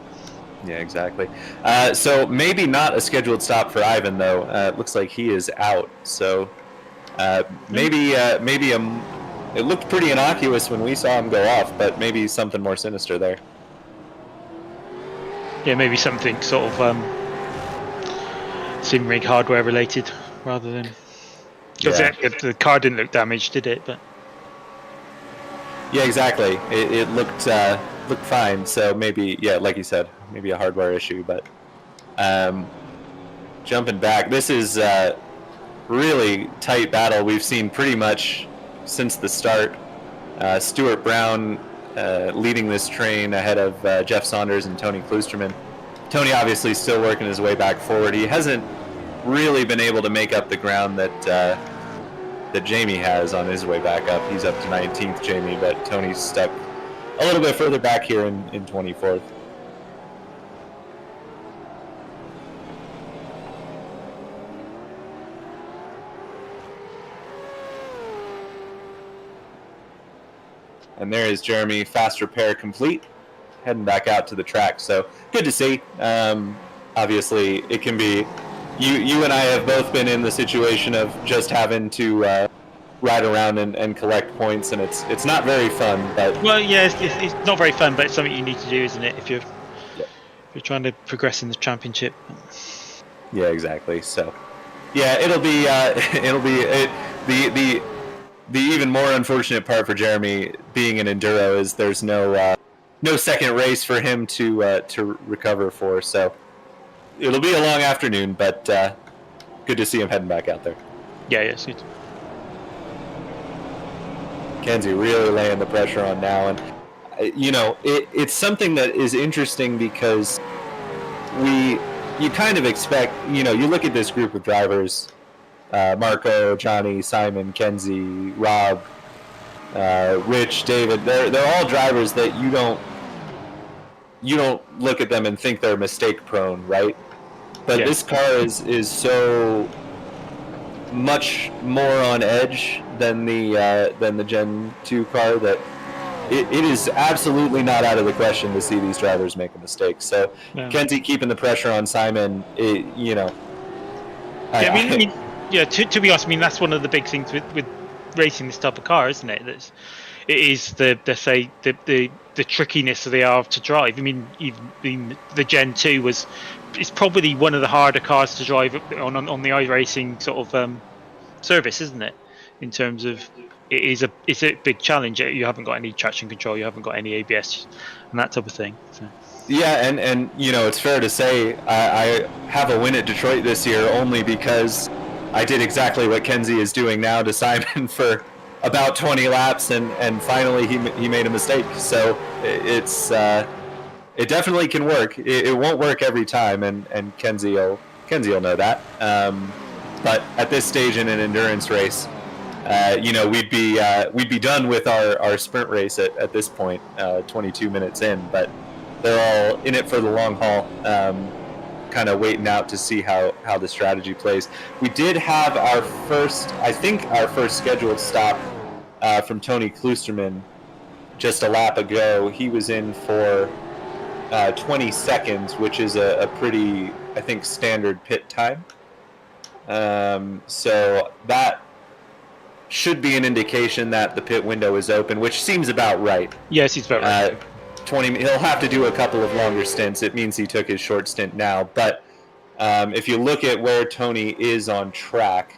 Yeah, exactly. So maybe not a scheduled stop for Ivan, though. It looks like he is out. So maybe it looked pretty innocuous when we saw him go off, but maybe something more sinister there. Yeah, maybe something sort of sim rig hardware related rather than because the car didn't look damaged, did it? But yeah, exactly. It looked fine. So maybe, like you said, maybe a hardware issue. But jumping back, this is a really tight battle we've seen pretty much since the start. Stuart Brown leading this train ahead of Jeff Saunders and Tony Kloosterman. Tony obviously still working his way back forward. He hasn't really been able to make up the ground that Jamie has on his way back up. He's up to 19th, Jamie, but Tony's stuck a little bit further back here in 24th. And there is Jeremy, fast repair complete, heading back out to the track. So good to see. Obviously, it can be. You and I have both been in the situation of just having to ride around and collect points, and it's not very fun. But well, yeah, it's not very fun, but it's something you need to do, isn't it? If you're trying to progress in the championship. Yeah, exactly. So, yeah, it'll be the even more unfortunate part for Jeremy being an enduro is there's no second race for him to recover for. So it'll be a long afternoon, but good to see him heading back out there. Yeah, it's good. Kenzie really laying the pressure on now, and it's something that is interesting because you kind of expect, you look at this group of drivers, Marco, Johnny, Simon, Kenzie, Rob, Rich, David, they're all drivers that you don't look at them and think they're mistake prone, right? But this car is so much more on edge than the Gen 2 car that it is absolutely not out of the question to see these drivers make a mistake. So Kenzie keeping the pressure on Simon, to be honest, I mean that's one of the big things with racing this type of car, isn't it? It is the trickiness of the R to drive. I mean, even the Gen 2 it's probably one of the harder cars to drive on the iRacing sort of service, isn't it? In terms of it's a big challenge. You haven't got any traction control, you haven't got any ABS, and that type of thing. So. Yeah, and it's fair to say I have a win at Detroit this year only because I did exactly what Kenzie is doing now to Simon for about 20 laps, and finally he made a mistake. So it definitely can work. It won't work every time, and Kenzie will know that. But at this stage in an endurance race, we'd be done with our sprint race at this point, 22 minutes in. But they're all in it for the long haul, kind of waiting out to see how the strategy plays. We did have our first scheduled stop from Tony Kloosterman just a lap ago. He was in for 20 seconds, which is a pretty, I think, standard pit time. So that should be an indication that the pit window is open, which seems about right. Yes, he's about right. 20. He'll have to do a couple of longer stints. It means he took his short stint now. But if you look at where Tony is on track,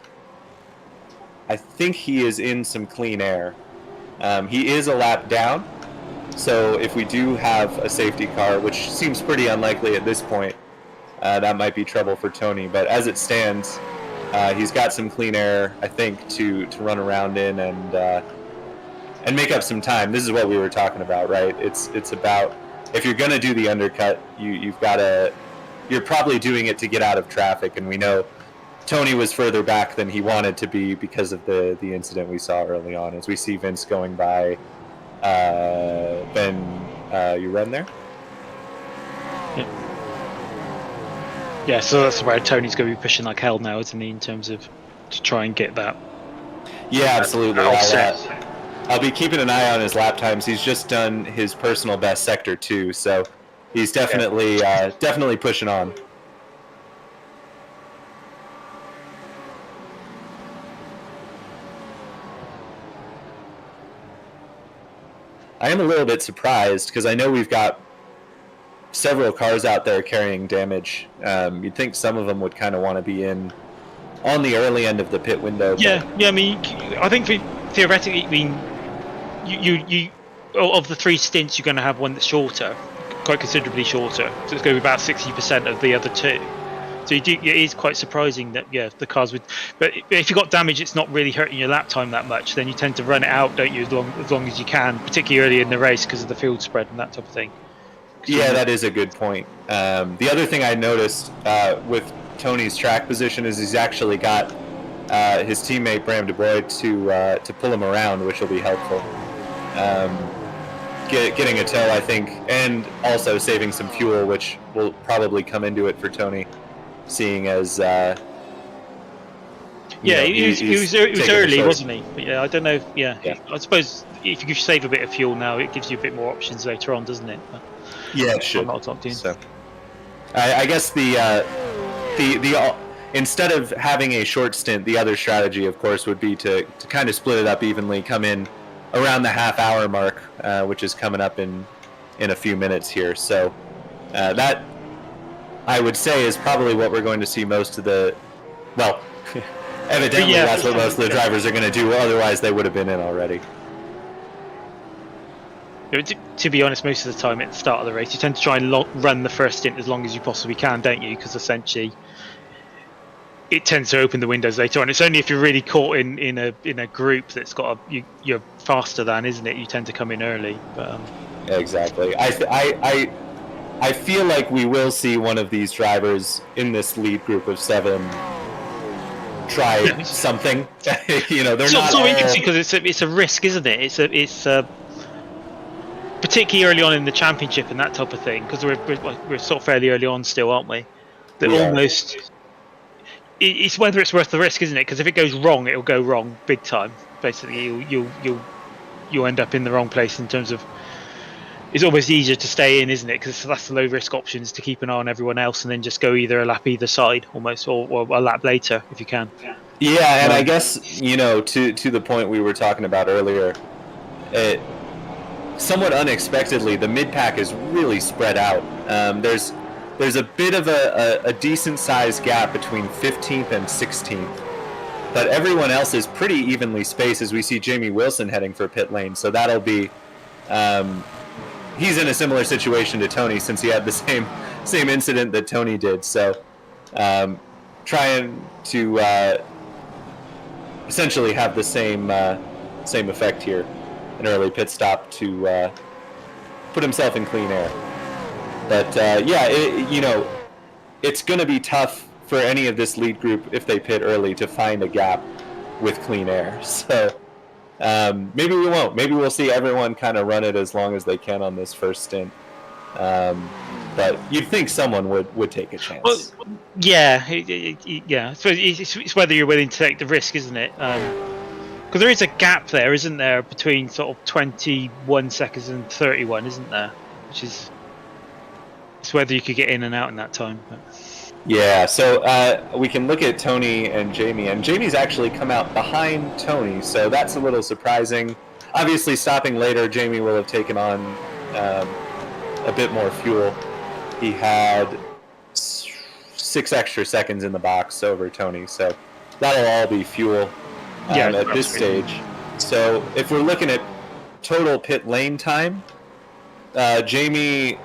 I think he is in some clean air. He is a lap down. So if we do have a safety car, which seems pretty unlikely at this point, that might be trouble for Tony. But as it stands, he's got some clean air, I think, to run around in and make up some time. This is what we were talking about, right? It's about, if you're going to do the undercut, you're probably doing it to get out of traffic, and we know Tony was further back than he wanted to be because of the incident we saw early on. As we see Vince going by, Ben, you run there? Yeah, so that's where Tony's going to be pushing like hell now, isn't he, in terms of to try and get that. Yeah, absolutely. I'll be keeping an eye on his lap times. He's just done his personal best sector 2, so he's definitely pushing on. I am a little bit surprised because I know we've got several cars out there carrying damage. You'd think some of them would kind of want to be in on the early end of the pit window. Yeah. I mean, I think theoretically, I mean, you of the 3 stints, you're going to have one that's shorter, quite considerably shorter. So it's going to be about 60% of the other 2. So it is quite surprising that the cars would. But if you got damage, it's not really hurting your lap time that much. Then you tend to run it out, don't you, as long as you can, particularly early in the race because of the field spread and that type of thing. Yeah, that is a good point. The other thing I noticed with Tony's track position is he's actually got his teammate Bram DeBoy to pull him around, which will be helpful. Getting a tow, I think, and also saving some fuel, which will probably come into it for Tony, seeing as he was early, wasn't he? But I don't know. I suppose if you save a bit of fuel now, it gives you a bit more options later on, doesn't it? But yeah, it should. Not top team. So, I guess the instead of having a short stint, the other strategy, of course, would be to kind of split it up evenly, come in around the half-hour mark, which is coming up in a few minutes here. So that, I would say, is probably what we're going to see most of the, well, evidently that's what most of the drivers are going to do, otherwise they would have been in already. To be honest, most of the time at the start of the race, you tend to try and run the first stint as long as you possibly can, don't you? Because essentially, it tends to open the windows later on. It's only if you're really caught in a group that's got you're faster than, isn't it? You tend to come in early. But exactly. I feel like we will see one of these drivers in this lead group of 7 try something. You know, they're not. It's so interesting because it's a risk, isn't it? It's particularly early on in the championship and that type of thing, because we're sort of fairly early on still, aren't we? That almost. It's whether it's worth the risk, isn't it? Because if it goes wrong, it'll go wrong big time. Basically, you'll end up in the wrong place in terms of. It's almost easier to stay in, isn't it? Because that's the low risk option, is to keep an eye on everyone else and then just go either a lap either side, almost, or a lap later if you can. Yeah, and I guess, you know, to the point we were talking about earlier, somewhat unexpectedly, the mid pack is really spread out. There's a bit of a decent sized gap between 15th and 16th, but everyone else is pretty evenly spaced, as we see Jamie Wilson heading for pit lane. So that'll be, he's in a similar situation to Tony, since he had the same incident that Tony did. So trying to essentially have the same effect here, an early pit stop to put himself in clean air. But yeah, you know, it's going to be tough for any of this lead group, if they pit early, to find a gap with clean air. So maybe we won't. Maybe we'll see everyone kind of run it as long as they can on this first stint. But you'd think someone would take a chance. Well, yeah. So it's whether you're willing to take the risk, isn't it? Because there is a gap there, isn't there, between sort of 21 seconds and 31, isn't there? Which is, it's whether you could get in and out in that time. But. Yeah, so we can look at Tony and Jamie, and Jamie's actually come out behind Tony, so that's a little surprising. Obviously, stopping later, Jamie will have taken on a bit more fuel. He had 6 extra seconds in the box over Tony, so that'll all be fuel at this stage. So if we're looking at total pit lane time, Jamie's,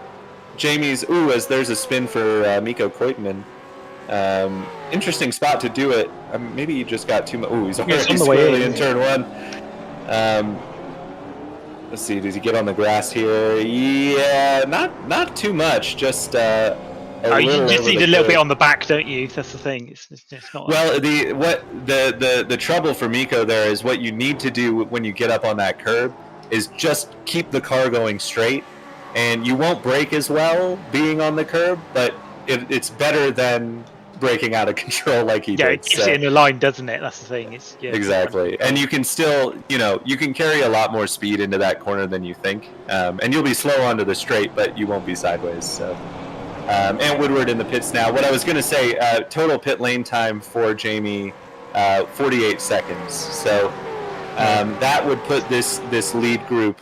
as there's a spin for Mikko Koitinen. Interesting spot to do it. Maybe he just got too much. He's already squarely in turn 1. Let's see, does he get on the grass here? Yeah, not too much, just you just need a little bit on the back, don't you? That's the thing. It's not. Well, the trouble for Mikko there is, what you need to do when you get up on that curb is just keep the car going straight, and you won't brake as well being on the curb, but it's better than braking out of control like he did. Yeah, it keeps it in the line, doesn't it? That's the thing. Exactly. And you can still, you can carry a lot more speed into that corner than you think. And you'll be slow onto the straight, but you won't be sideways. So, and Woodward in the pits now. What I was going to say, total pit lane time for Jamie, 48 seconds. So that would put this lead group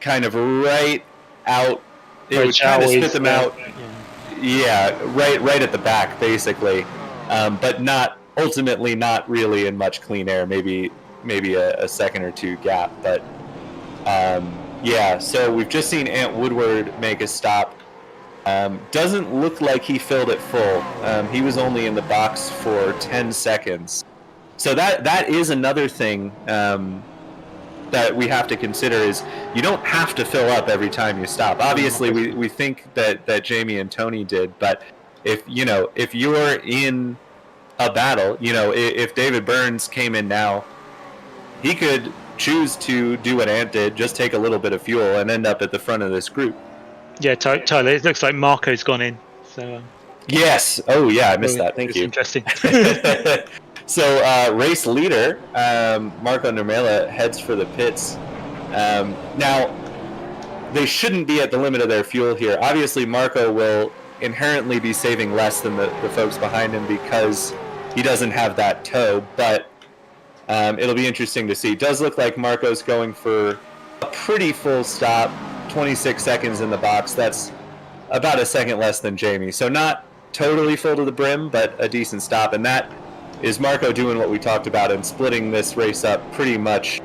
kind of right out. It would kind of spit them out. Yeah, right at the back, basically, but ultimately not really in much clean air. Maybe a second or two gap, but yeah. So we've just seen Ant Woodward make a stop. Doesn't look like he filled it full. He was only in the box for 10 seconds. So that is another thing that we have to consider, is you don't have to fill up every time you stop. Obviously, we think that Jamie and Tony did, but if you're in a battle, if David Burns came in now, he could choose to do what Ant did, just take a little bit of fuel and end up at the front of this group. Yeah, Tyler, it looks like Marco's gone in. So yes. Oh yeah, I missed that. Thank you. Interesting. So race leader Marco Nurmela heads for the pits. Now they shouldn't be at the limit of their fuel here. Obviously Marco will inherently be saving less than the folks behind him because he doesn't have that toe, but it'll be interesting to see. It does look like Marco's going for a pretty full stop, 26 seconds in the box. That's about a second less than Jamie. So not totally full to the brim, but a decent stop. And that is Marco doing what we talked about and splitting this race up pretty much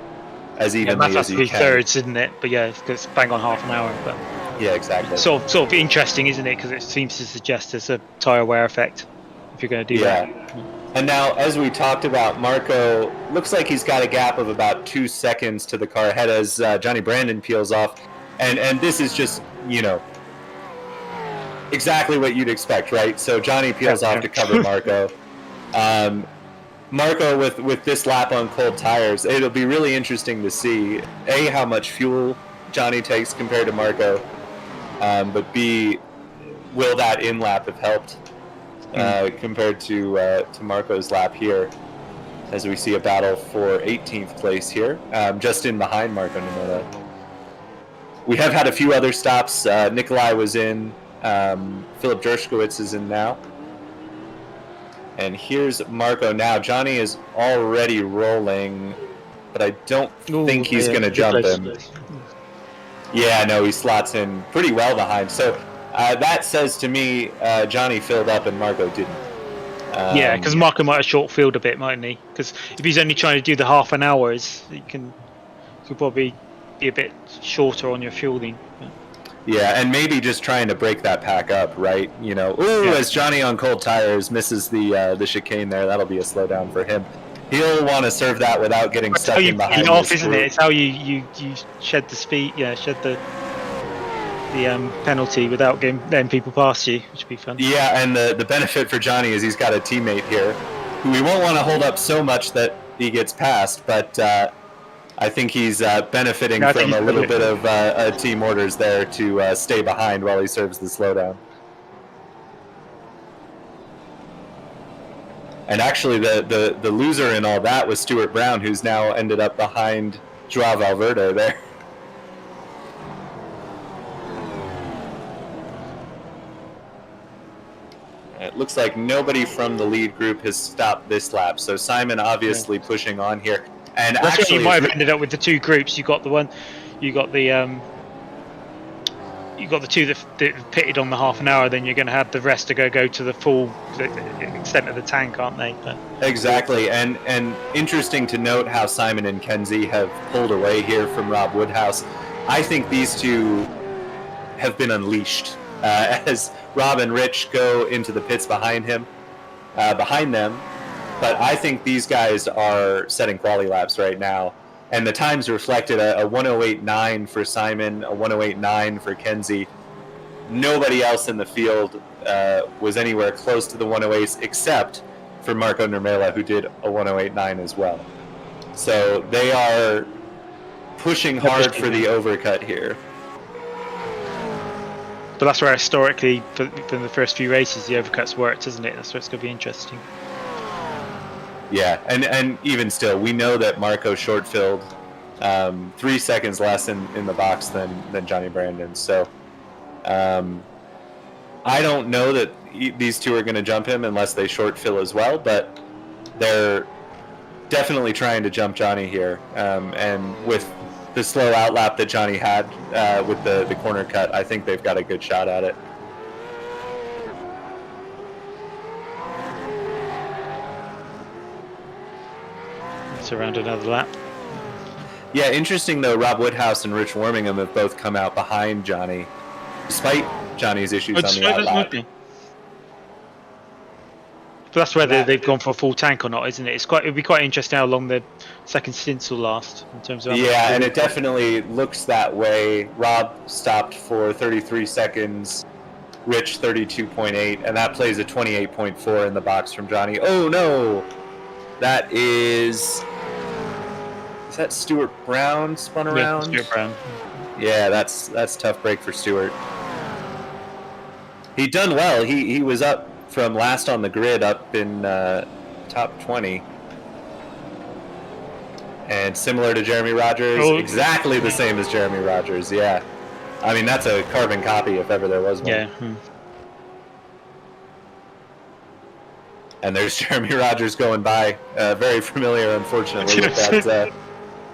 as evenly as he can. Thirds, isn't it? But yeah, it's bang on half an hour. But yeah, exactly. Sort of interesting, isn't it? Because it seems to suggest there's a tyre wear effect if you're going to do that. And now, as we talked about, Marco looks like he's got a gap of about 2 seconds to the car ahead as Johnny Brandon peels off. And this is just, exactly what you'd expect, right? So Johnny peels off to cover Marco. Marco with this lap on cold tires, it'll be really interesting to see, A, how much fuel Johnny takes compared to Marco, but B, will that in-lap have helped compared to Marco's lap here, as we see a battle for 18th place here, just in behind Marco Nomota. We have had a few other stops. Nikolai was in, Philip Dershkowitz is in now. And here's Marco now. Johnny is already rolling, but I don't think he's going to jump him. Yeah, no, he slots in pretty well behind. So that says to me Johnny filled up and Marco didn't. Yeah, because Marco might have short filled a bit, mightn't he? Because if he's only trying to do the half an hour, you can probably be a bit shorter on your fueling. Yeah, and maybe just trying to break that pack up, right? As Johnny on cold tires misses the chicane there, that'll be a slowdown for him. He'll want to serve that without getting stuck in behind. It's how you off, isn't it? It's how you shed the speed, shed the penalty without letting people pass you, which would be fun. Yeah, and the benefit for Johnny is he's got a teammate here who we won't want to hold up so much that he gets past, but I think he's benefiting from a little bit of team orders there to stay behind while he serves the slowdown. And actually, the loser in all that was Stuart Brown, who's now ended up behind Joao Valverde there. It looks like nobody from the lead group has stopped this lap, so Simon obviously pushing on here. And that's actually, you might have ended up with the two groups. You got the two that pitted on the half an hour. Then you're going to have the rest to go to the full extent of the tank, aren't they? But exactly, and interesting to note how Simon and Kenzie have pulled away here from Rob Woodhouse. I think these two have been unleashed as Rob and Rich go into the pits behind them. But I think these guys are setting quality laps right now. And the times reflected a 108.9 for Simon, a 108.9 for Kenzie. Nobody else in the field was anywhere close to the 108s except for Marco Nurmela, who did a 108.9 as well. So they are pushing hard for the overcut here. But that's where historically, for the first few races, the overcuts worked, isn't it? That's where it's going to be interesting. Yeah, and even still, we know that Marco short-filled 3 seconds less in the box than Johnny Brandon. So I don't know that these two are going to jump him unless they short-fill as well, but they're definitely trying to jump Johnny here. And with the slow outlap that Johnny had with the corner cut, I think they've got a good shot at it. Around another lap. Yeah, interesting though, Rob Woodhouse and Rich Wormingham have both come out behind Johnny, despite Johnny's issues on the outlap. But that's whether they've gone for a full tank or not, isn't it? It'd be quite interesting how long the second stints will last in terms of. Yeah, and it definitely looks that way. Rob stopped for 33 seconds, Rich 32.8, and that plays a 28.4 in the box from Johnny. Oh no, that is. Is that Stuart Brown spun around? Yeah, Stuart Brown. Yeah, that's tough break for Stuart. He'd done well. He was up from last on the grid, up in top 20. And similar to Jeremy Rogers, exactly the same as Jeremy Rogers, yeah. I mean, that's a carbon copy if ever there was one. Yeah. And there's Jeremy Rogers going by. Very familiar, unfortunately, with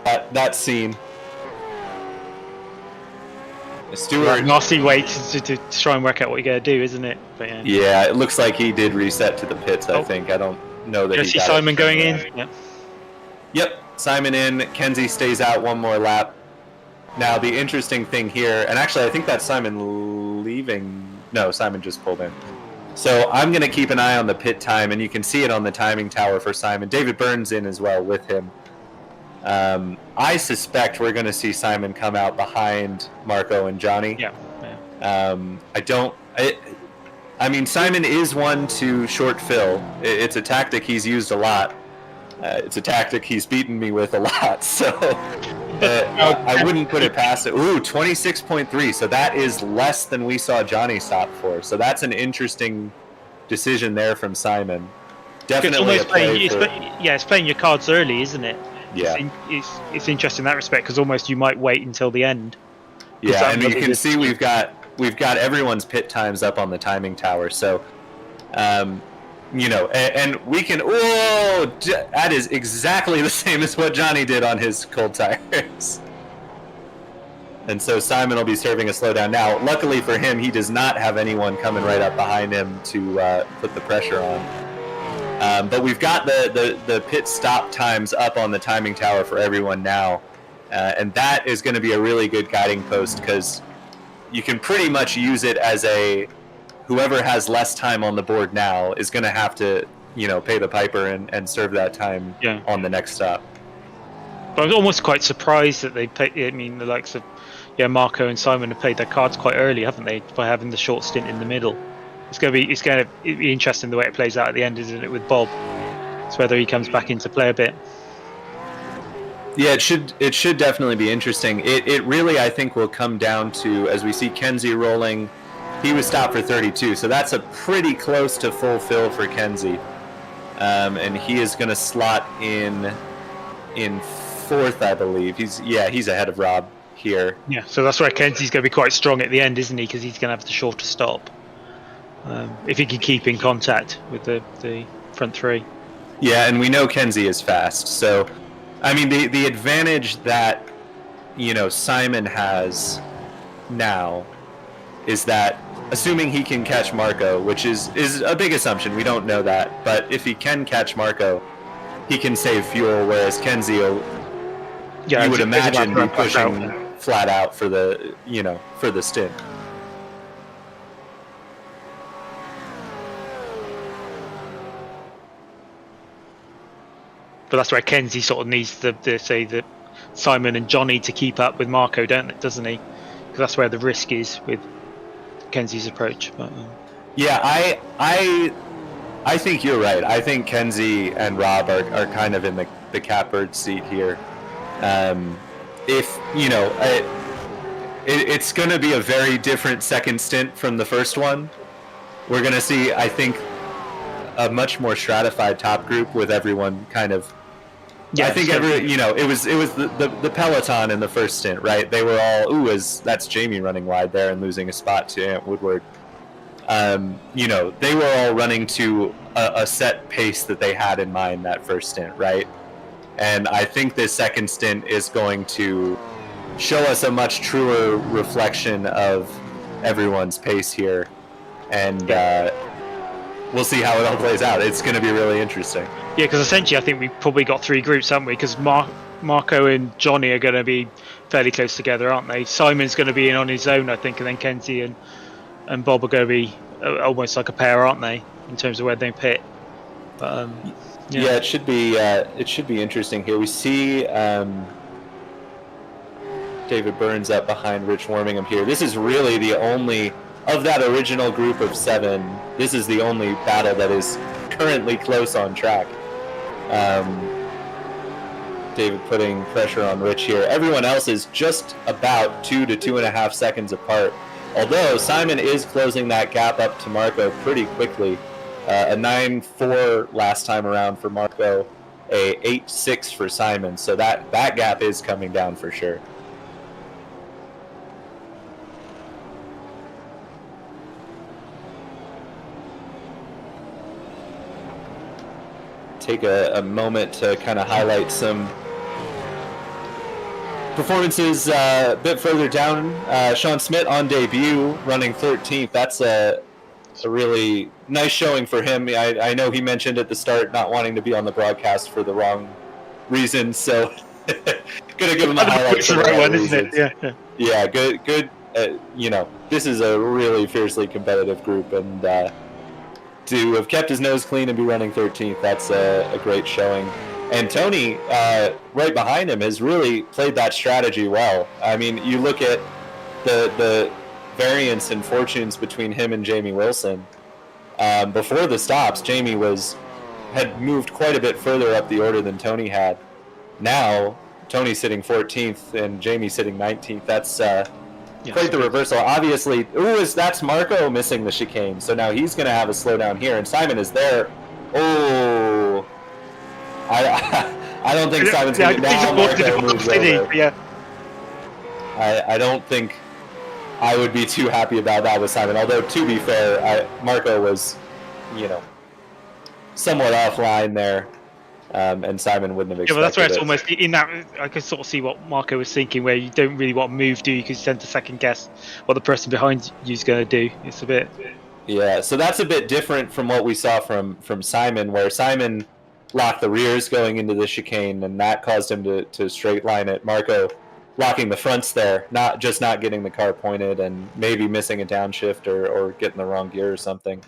that scene. Stewart. Nasty wait to try and work out what you're going to do, isn't it? But, yeah, it looks like he did reset to the pits, I think. I don't know that he see got Simon it. going in? Yeah. Yep, Simon in. Kenzie stays out one more lap. Now, the interesting thing here, and actually I think that's Simon leaving. No, Simon just pulled in. So I'm going to keep an eye on the pit time, and you can see it on the timing tower for Simon. David Burns in as well with him. I suspect we're going to see Simon come out behind Marco and Johnny. Yeah. I mean, Simon is one to short fill. It's a tactic he's used a lot. It's a tactic he's beaten me with a lot. So I wouldn't put it past it. Ooh, 26.3. So that is less than we saw Johnny stop for. So that's an interesting decision there from Simon. Definitely it's playing your cards early, isn't it? Yeah. It's interesting in that respect because almost you might wait until the end. Yeah, and you can see we've got everyone's pit times up on the timing tower. So, you know, and we can. Oh, that is exactly the same as what Johnny did on his cold tires. And so Simon will be serving a slowdown now. Luckily for him, he does not have anyone coming right up behind him to put the pressure on. But we've got the pit stop times up on the timing tower for everyone now. And that is going to be a really good guiding post because you can pretty much use it as whoever has less time on the board now is going to have to, you know, pay the piper and serve that time on the next stop. But I was almost quite surprised that they pay. I mean, the likes of Marco and Simon have played their cards quite early, haven't they, by having the short stint in the middle. It's going to be interesting the way it plays out at the end, isn't it, with Bob? It's whether he comes back into play a bit. Yeah, it should definitely be interesting. It really, I think, will come down to, as we see Kenzie rolling, he was stopped for 32, so that's a pretty close to full fill for Kenzie. And he is going to slot in fourth, I believe. He's ahead of Rob here. Yeah, so that's where Kenzie's going to be quite strong at the end, isn't he? Because he's going to have the shorter stop. If he can keep in contact with the front three. Yeah, and we know Kenzie is fast. So, I mean, the advantage that, you know, Simon has now is that, assuming he can catch Marco, which is a big assumption, we don't know that, but if he can catch Marco, he can save fuel, whereas Kenzie will, you would imagine, be pushing flat out for the stint. But that's where Kenzie sort of needs the Simon and Johnny to keep up with Marco, doesn't he? Because that's where the risk is with Kenzie's approach. But, yeah, I think you're right. I think Kenzie and Rob are kind of in the catbird seat here. If you know, it's going to be a very different second stint from the first one. We're going to see, I think, a much more stratified top group with everyone kind of. Yeah, I think it was the peloton in the first stint, right? They were all that's Jamie running wide there and losing a spot to Ant Woodward. They were all running to a set pace that they had in mind that first stint, right? And I think this second stint is going to show us a much truer reflection of everyone's pace here, and we'll see how it all plays out. It's going to be really interesting. Yeah, because essentially I think we've probably got three groups, haven't we? Because Marco and Johnny are going to be fairly close together, aren't they? Simon's going to be in on his own, I think, and then Kenzie and Bob are going to be almost like a pair, aren't they, in terms of where they pit? But, it should be interesting here. We see David Burns up behind Rich Wormingham here. This is really the only, of that original group of 7, this is the only battle that is currently close on track. David putting pressure on Rich here. Everyone else is just about 2 to 2.5 seconds apart. Although Simon is closing that gap up to Marco pretty quickly. A 9.4 last time around for Marco, a 8.6 for Simon. So that gap is coming down for sure. take a moment to kind of highlight some performances a bit further down. Sean Smith on debut, running 13th. That's a really nice showing for him. I know he mentioned at the start not wanting to be on the broadcast for the wrong reasons, so gonna give him a highlight for the right one, isn't it? Yeah, good. This is a really fiercely competitive group, and to have kept his nose clean and be running 13th, that's a great showing. And Tony, right behind him, has really played that strategy well. I mean, you look at the variance in fortunes between him and Jamie Wilson. Before the stops, Jamie had moved quite a bit further up the order than Tony had. Now, Tony's sitting 14th and Jamie's sitting 19th. That's quite the reversal. Obviously, that's Marco missing the chicane, so now he's going to have a slowdown here, and Simon is there. Oh, I don't think Simon's going to now. Marco moves over. Yeah. I don't think I would be too happy about that with Simon. Although, to be fair, Marco was, somewhat offline there, and Simon wouldn't have expected it. Yeah, well, that's where it's almost in that. I could sort of see what Marco was thinking, where you don't really want to move, do you? Because you tend to second guess what the person behind you is going to do. It's a bit. Yeah, so that's a bit different from what we saw from Simon, where Simon locked the rears going into the chicane, and that caused him to straight line it. Marco locking the fronts there, not getting the car pointed and maybe missing a downshift or getting the wrong gear or something.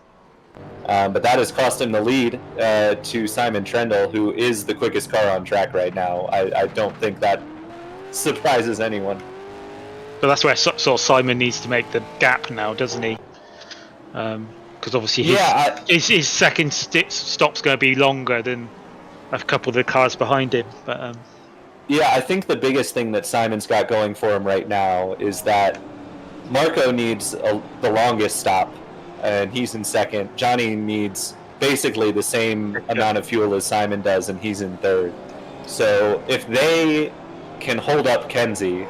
But that has cost him the lead to Simon Trendle, who is the quickest car on track right now. I don't think that surprises anyone. But that's where sort of Simon needs to make the gap now, doesn't he? Because obviously his second stop's going to be longer than a couple of the cars behind him. But yeah, I think the biggest thing that Simon's got going for him right now is that Marco needs the longest stop, and he's in second. Johnny needs basically the same amount of fuel as Simon does, and he's in third. So if they can hold up Kenzie,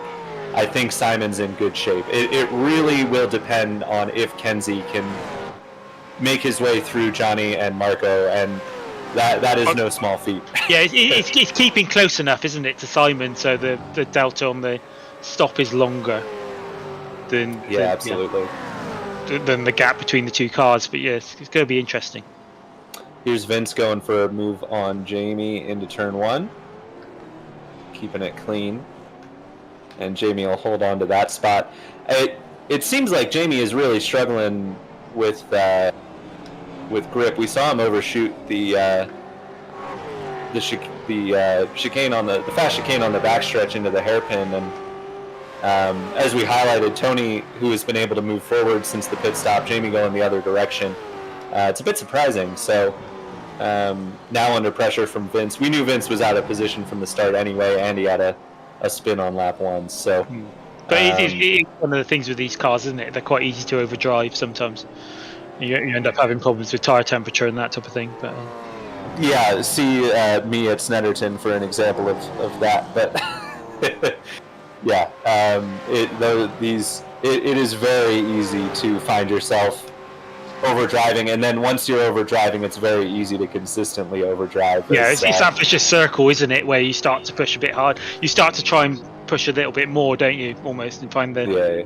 I think Simon's in good shape. It really will depend on if Kenzie can make his way through Johnny and Marco, and that is no small feat. Yeah, it's keeping close enough, isn't it, to Simon, so the delta on the stop is longer than absolutely. Than the gap between the two cars. But yeah, it's going to be interesting. Here's Vince going for a move on Jamie into turn one, keeping it clean, and Jamie will hold on to that spot. It seems like Jamie is really struggling with grip. We saw him overshoot the chicane on the fast chicane on the backstretch into the hairpin, and as we highlighted, Tony, who has been able to move forward since the pit stop, Jamie going the other direction. It's a bit surprising. So now under pressure from Vince. We knew Vince was out of position from the start anyway, and he had a spin on lap one. So, but it's one of the things with these cars, isn't it? They're quite easy to overdrive sometimes. You end up having problems with tyre temperature and that type of thing. But yeah, see me at Snetterton for an example of that. But yeah, it is very easy to find yourself overdriving, and then once you're overdriving, it's very easy to consistently overdrive. Yeah, it's that vicious circle, isn't it, where you start to push a bit hard. You start to try and push a little bit more, don't you, almost, and find the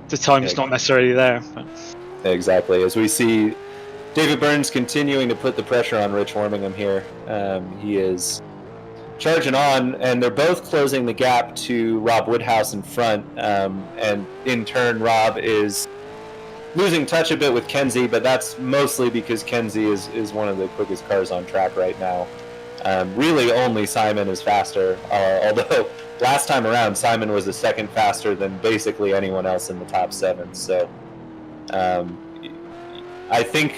time's not necessarily there. But. Exactly. As we see David Burns continuing to put the pressure on Rich Wormingham here. He is charging on, and they're both closing the gap to Rob Woodhouse in front, and in turn Rob is losing touch a bit with Kenzie, but that's mostly because Kenzie is one of the quickest cars on track right now. Really only Simon is faster, although last time around Simon was a second faster than basically anyone else in the top seven. So I think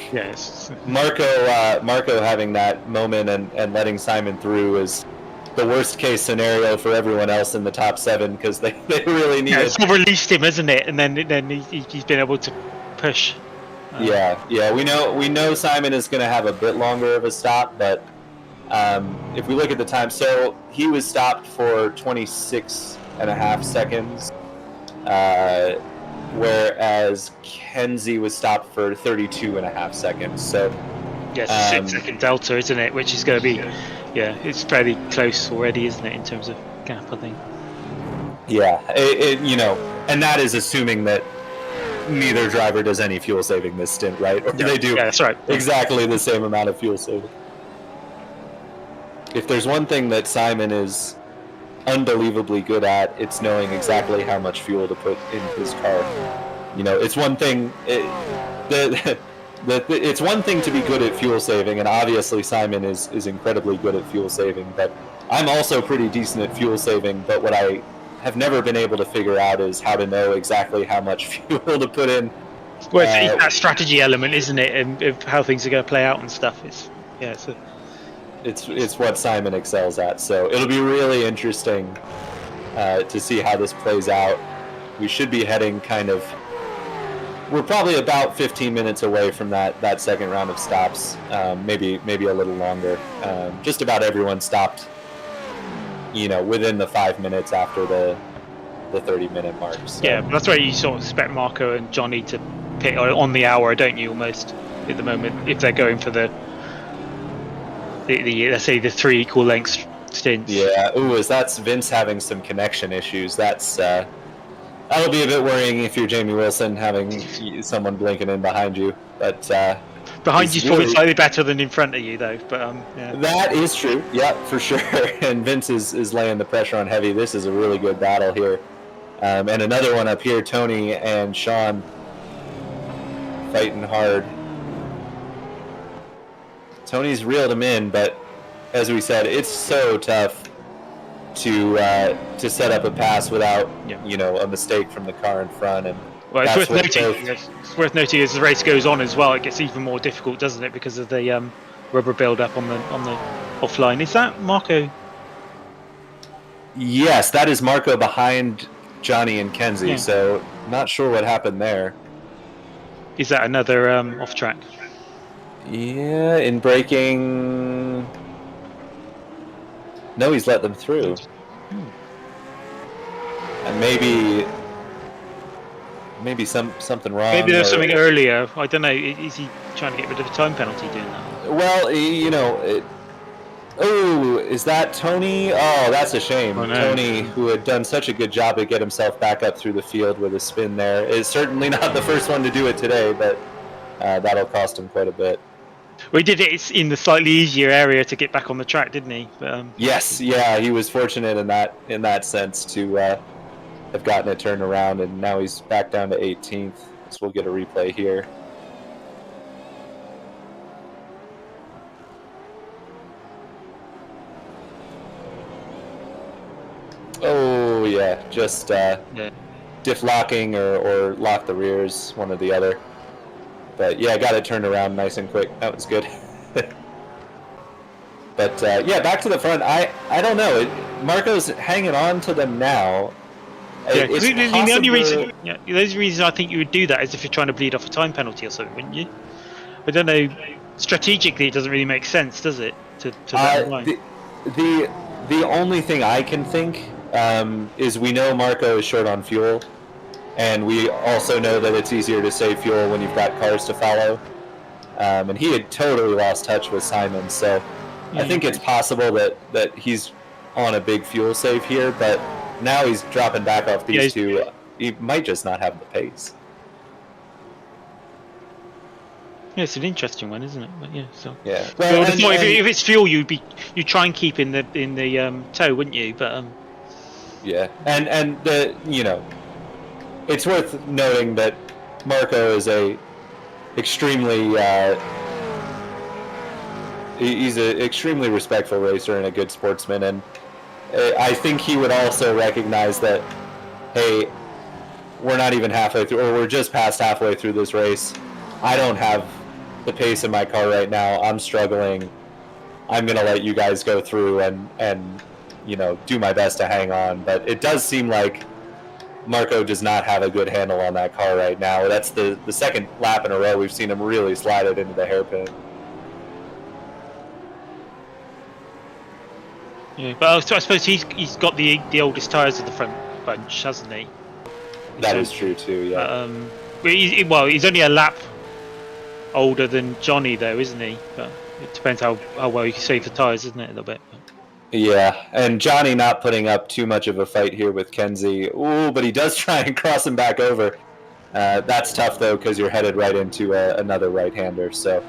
Marco having that moment and letting Simon through is the worst case scenario for everyone else in the top seven, because they really need it. It's released him, isn't it? And then he's been able to push. Yeah. We know Simon is going to have a bit longer of a stop, but if we look at the time, so he was stopped for 26.5 seconds, whereas Kenzie was stopped for 32.5 seconds. So Yeah, it's a 6-second delta, isn't it? Which is going to be, yeah, it's fairly close already, isn't it, in terms of gap, I think. Yeah, you know, and that is assuming that neither driver does any fuel saving this stint, right? Or they do that's right. exactly the same amount of fuel saving. If there's one thing that Simon is unbelievably good at, it's knowing exactly how much fuel to put in his car. You know, it's one thing. It's one thing to be good at fuel saving, and obviously Simon is incredibly good at fuel saving. But I'm also pretty decent at fuel saving. But what I have never been able to figure out is how to know exactly how much fuel to put in. Well, it's that strategy element, isn't it, and of how things are going to play out and stuff. It's what Simon excels at. So it'll be really interesting to see how this plays out. We should be heading we're probably about 15 minutes away from that second round of stops, maybe a little longer. Just about everyone stopped, you know, within the 5 minutes after the 30-minute mark. So. Yeah, but that's where you sort of expect Marco and Johnny to pit on the hour, don't you, almost, at the moment, if they're going for the let's say the 3 equal length stints. Yeah, that's Vince having some connection issues. That'll be a bit worrying if you're Jamie Wilson, having someone blinking in behind you. But behind you's probably slightly better than in front of you, though. But yeah. That is true. Yeah, for sure. And Vince is laying the pressure on heavy. This is a really good battle here. And another one up here, Tony and Sean fighting hard. Tony's reeled him in, but as we said, it's so tough to set up a pass without you know, a mistake from the car in front. And well, it's worth noting as the race goes on as well, it gets even more difficult, doesn't it, because of the rubber build up on the offline. Is that Marco? Yes, that is Marco behind Johnny and Kenzie. So not sure what happened there. Is that another off track? Yeah, in braking. No, he's let them through. And maybe something wrong. Maybe there's something earlier. I don't know. Is he trying to get rid of a time penalty doing that? Well, you know. Is that Tony? Oh, that's a shame. Oh, no. Tony, who had done such a good job to get himself back up through the field with a spin there, is certainly not the first one to do it today, but that'll cost him quite a bit. Well, he did it in the slightly easier area to get back on the track, didn't he? But, yes, yeah, he was fortunate in that sense to have gotten it turned around, and now he's back down to 18th. So we'll get a replay here. Oh yeah, just diff locking or lock the rears, one or the other. But yeah, got it turned around nice and quick. That was good. But yeah, back to the front. I don't know. Marco's hanging on to them now. Yeah, the only reason I think you would do that is if you're trying to bleed off a time penalty or something, wouldn't you? I don't know. Strategically, it doesn't really make sense, does it? To that line. The only thing I can think is we know Marco is short on fuel. And we also know that it's easier to save fuel when you've got cars to follow. And he had totally lost touch with Simon, so I think it's possible that he's on a big fuel save here, but now he's dropping back off these two. He might just not have the pace. Yeah, it's an interesting one, isn't it? But yeah, so yeah. Well, if it's fuel, you'd try and keep in the tow, wouldn't you? But yeah, and the it's worth noting that Marco is he's an extremely respectful racer and a good sportsman, and I think he would also recognize that, hey, we're not even halfway through, or we're just past halfway through this race. I don't have the pace in my car right now. I'm struggling. I'm gonna let you guys go through and do my best to hang on. But it does seem like Marco does not have a good handle on that car right now. That's the second lap in a row we've seen him really slide it into the hairpin. Yeah, but I suppose he's got the oldest tyres of the front bunch, hasn't he? That is true too. Yeah. He's only a lap older than Johnny, though, isn't he? But it depends how well you can save the tyres, isn't it, a little bit? Yeah, and Johnny not putting up too much of a fight here with Kenzie. Ooh, but he does try and cross him back over. That's tough, though, because you're headed right into another right-hander. So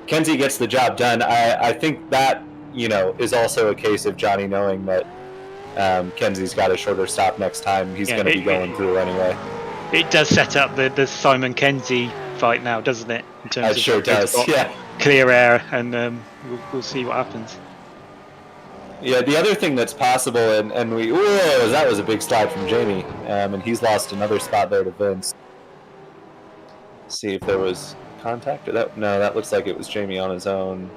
Kenzie gets the job done. I think that, is also a case of Johnny knowing that Kenzie's got a shorter stop next time. He's going to be going through anyway. It does set up the Simon Kenzie fight now, doesn't it? In terms it sure does, yeah. Clear air, and we'll see what happens. Yeah, the other thing that's possible, and that was a big slide from Jamie, and he's lost another spot there to Vince. See if there was contact or that. No, that looks like it was Jamie on his own.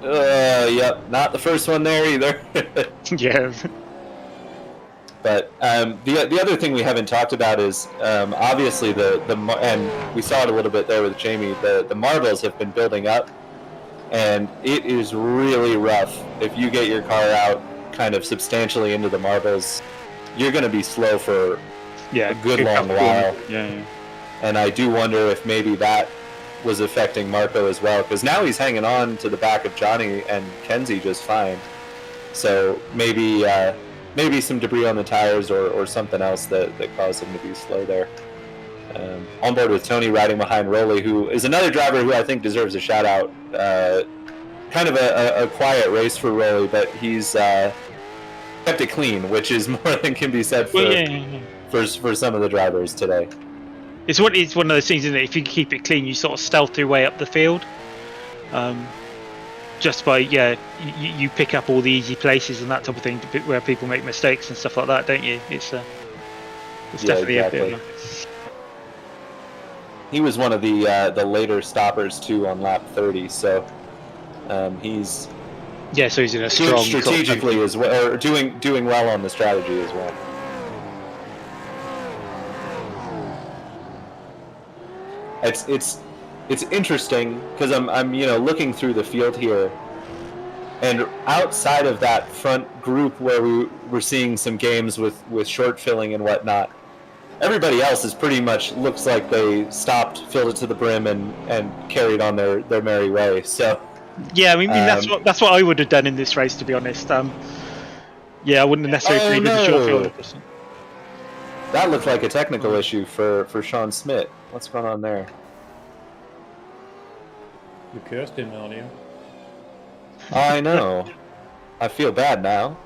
Yep, not the first one there either. Yeah. But the other thing we haven't talked about is obviously and we saw it a little bit there with Jamie. The marbles have been building up, and it is really rough. If you get your car out kind of substantially into the marbles, you're going to be slow for a good long while. Yeah. And I do wonder if maybe that was affecting Marco as well, because now he's hanging on to the back of Johnny and Kenzie just fine. So maybe some debris on the tires or something else that caused him to be slow there. On board with Tony riding behind Rolly, who is another driver who I think deserves a shout out. Kind of a quiet race for Rolly, but he's kept it clean, which is more than can be said for some of the drivers today. It's one of those things, isn't it? If you keep it clean, you sort of stealth your way up the field. Just by you pick up all the easy places and that type of thing where people make mistakes and stuff like that, don't you? It's definitely exactly. a bit of He was one of the later stoppers too on lap 30, so he's so he's in a strong strategically as well, or doing well on the strategy as well. It's interesting because I'm looking through the field here, and outside of that front group where we were seeing some games with short filling and whatnot, everybody else is pretty much looks like they stopped, filled it to the brim, and carried on their merry way. So yeah, I mean that's what I would have done in this race, to be honest. I wouldn't have necessarily played with the short field. That looked like a technical issue for Sean Smith. What's going on there? You cursed him earlier. I know. I feel bad now.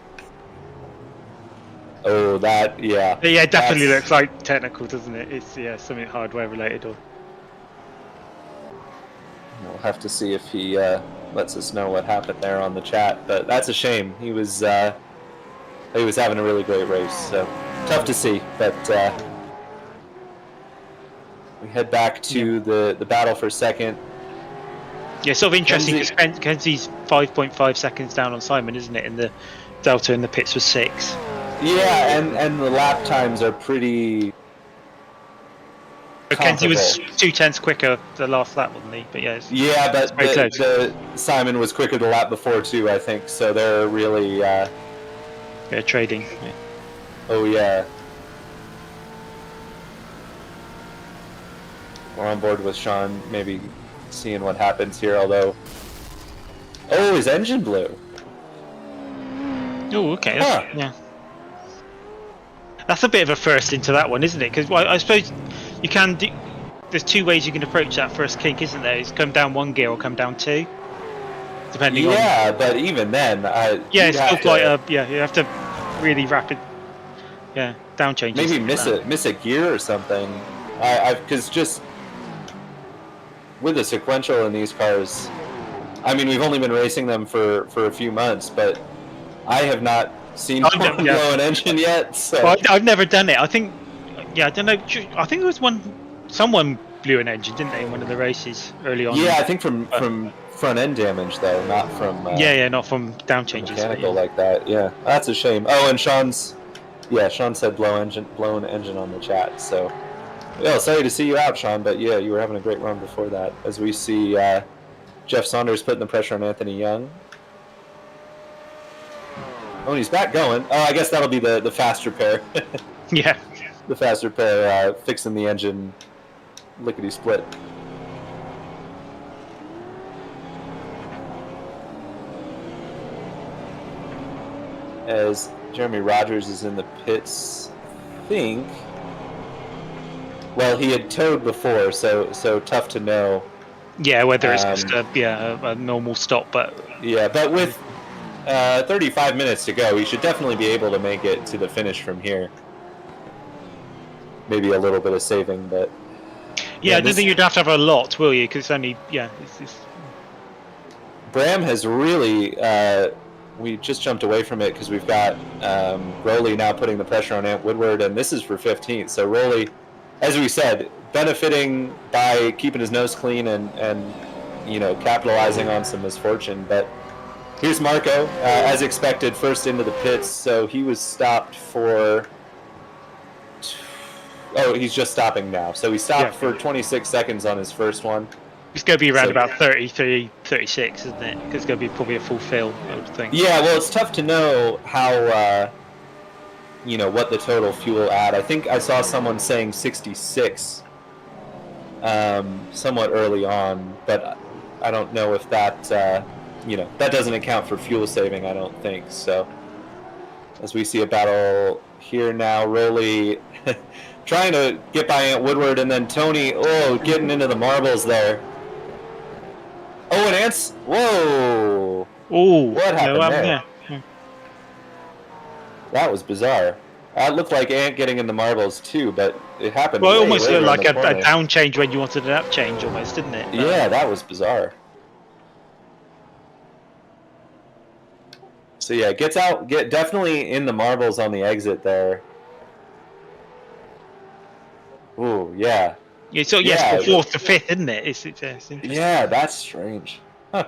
Oh, that, yeah. Yeah, it definitely looks like technical, doesn't it? It's something hardware related. Or we'll have to see if he lets us know what happened there on the chat. But that's a shame. He was having a really great race. So tough to see. But we head back to the battle for second. Yeah, sort of interesting because Kenzie's 5.5 seconds down on Simon, isn't it? And the delta in the pits was 6. Yeah, and the lap times are pretty. Kenzie was 2/10 quicker the last lap, wasn't he? But but the Simon was quicker the lap before too, I think. So they're really. Trading. Yeah. Oh yeah. We're on board with Sean, maybe seeing what happens here. Although, his engine blew. Oh, okay. Yeah. That's a bit of a first into that one, isn't it? Because I suppose you can do. There's 2 ways you can approach that first kink, isn't there? It's come down 1 gear or come down 2, depending on. Yeah, but even then, it's still quite you have to really rapid. Yeah, down changes. Maybe miss a gear or something. Because just with the sequential in these cars, I mean, we've only been racing them for a few months, but I have not seen one blow an engine yet. So I've never done it. I think, I don't know. I think there was someone blew an engine, didn't they, in one of the races early on? Yeah, I think from front end damage though, not from. Not from down changes. Mechanical like that. Yeah, that's a shame. Oh, and Sean said blown engine on the chat. So, sorry to see you out, Sean, but yeah, you were having a great run before that. As we see Jeff Saunders putting the pressure on Anthony Young. Oh, and he's back going. Oh, I guess that'll be the faster pair. Yeah. the faster pair fixing the engine lickety split. As Jeremy Rogers is in the pits, I think. Well, he had towed before, so tough to know. Yeah, whether it's just a normal stop, but yeah, but with 35 minutes to go, he should definitely be able to make it to the finish from here. Maybe a little bit of saving, but yeah, I don't think you'd have to have a lot, will you? Because it's only it's... Bram has really. We just jumped away from it because we've got Rowley now putting the pressure on Ant Woodward, and this is for 15th. So Rowley, as we said, benefiting by keeping his nose clean and capitalizing on some misfortune. But here's Marco, as expected, first into the pits. So he was stopped for. Oh, he's just stopping now. So he stopped for 26 seconds on his first one. It's going to be around about 33, 36, isn't it? Because it's going to be probably a full fill, I would think. Yeah, well, it's tough to know how, what the total fuel at. I think I saw someone saying 66 somewhat early on, but I don't know if that, that doesn't account for fuel saving, I don't think. So, as we see a battle here now, Rowley trying to get by Ant Woodward, and then Tony, getting into the marbles there. Oh, and Ant's... Whoa! Oh, what happened there? Yeah. That was bizarre. That looked like Ant getting in the marbles too, but it happened. Well, it almost looked like a down change when you wanted an up change, almost, didn't it? Yeah, that was bizarre. So yeah, gets out, definitely in the marbles on the exit there. Ooh, yeah. Yeah, so yes, from 4th to 5th, isn't it? It's interesting. Yeah, that's strange. Huh.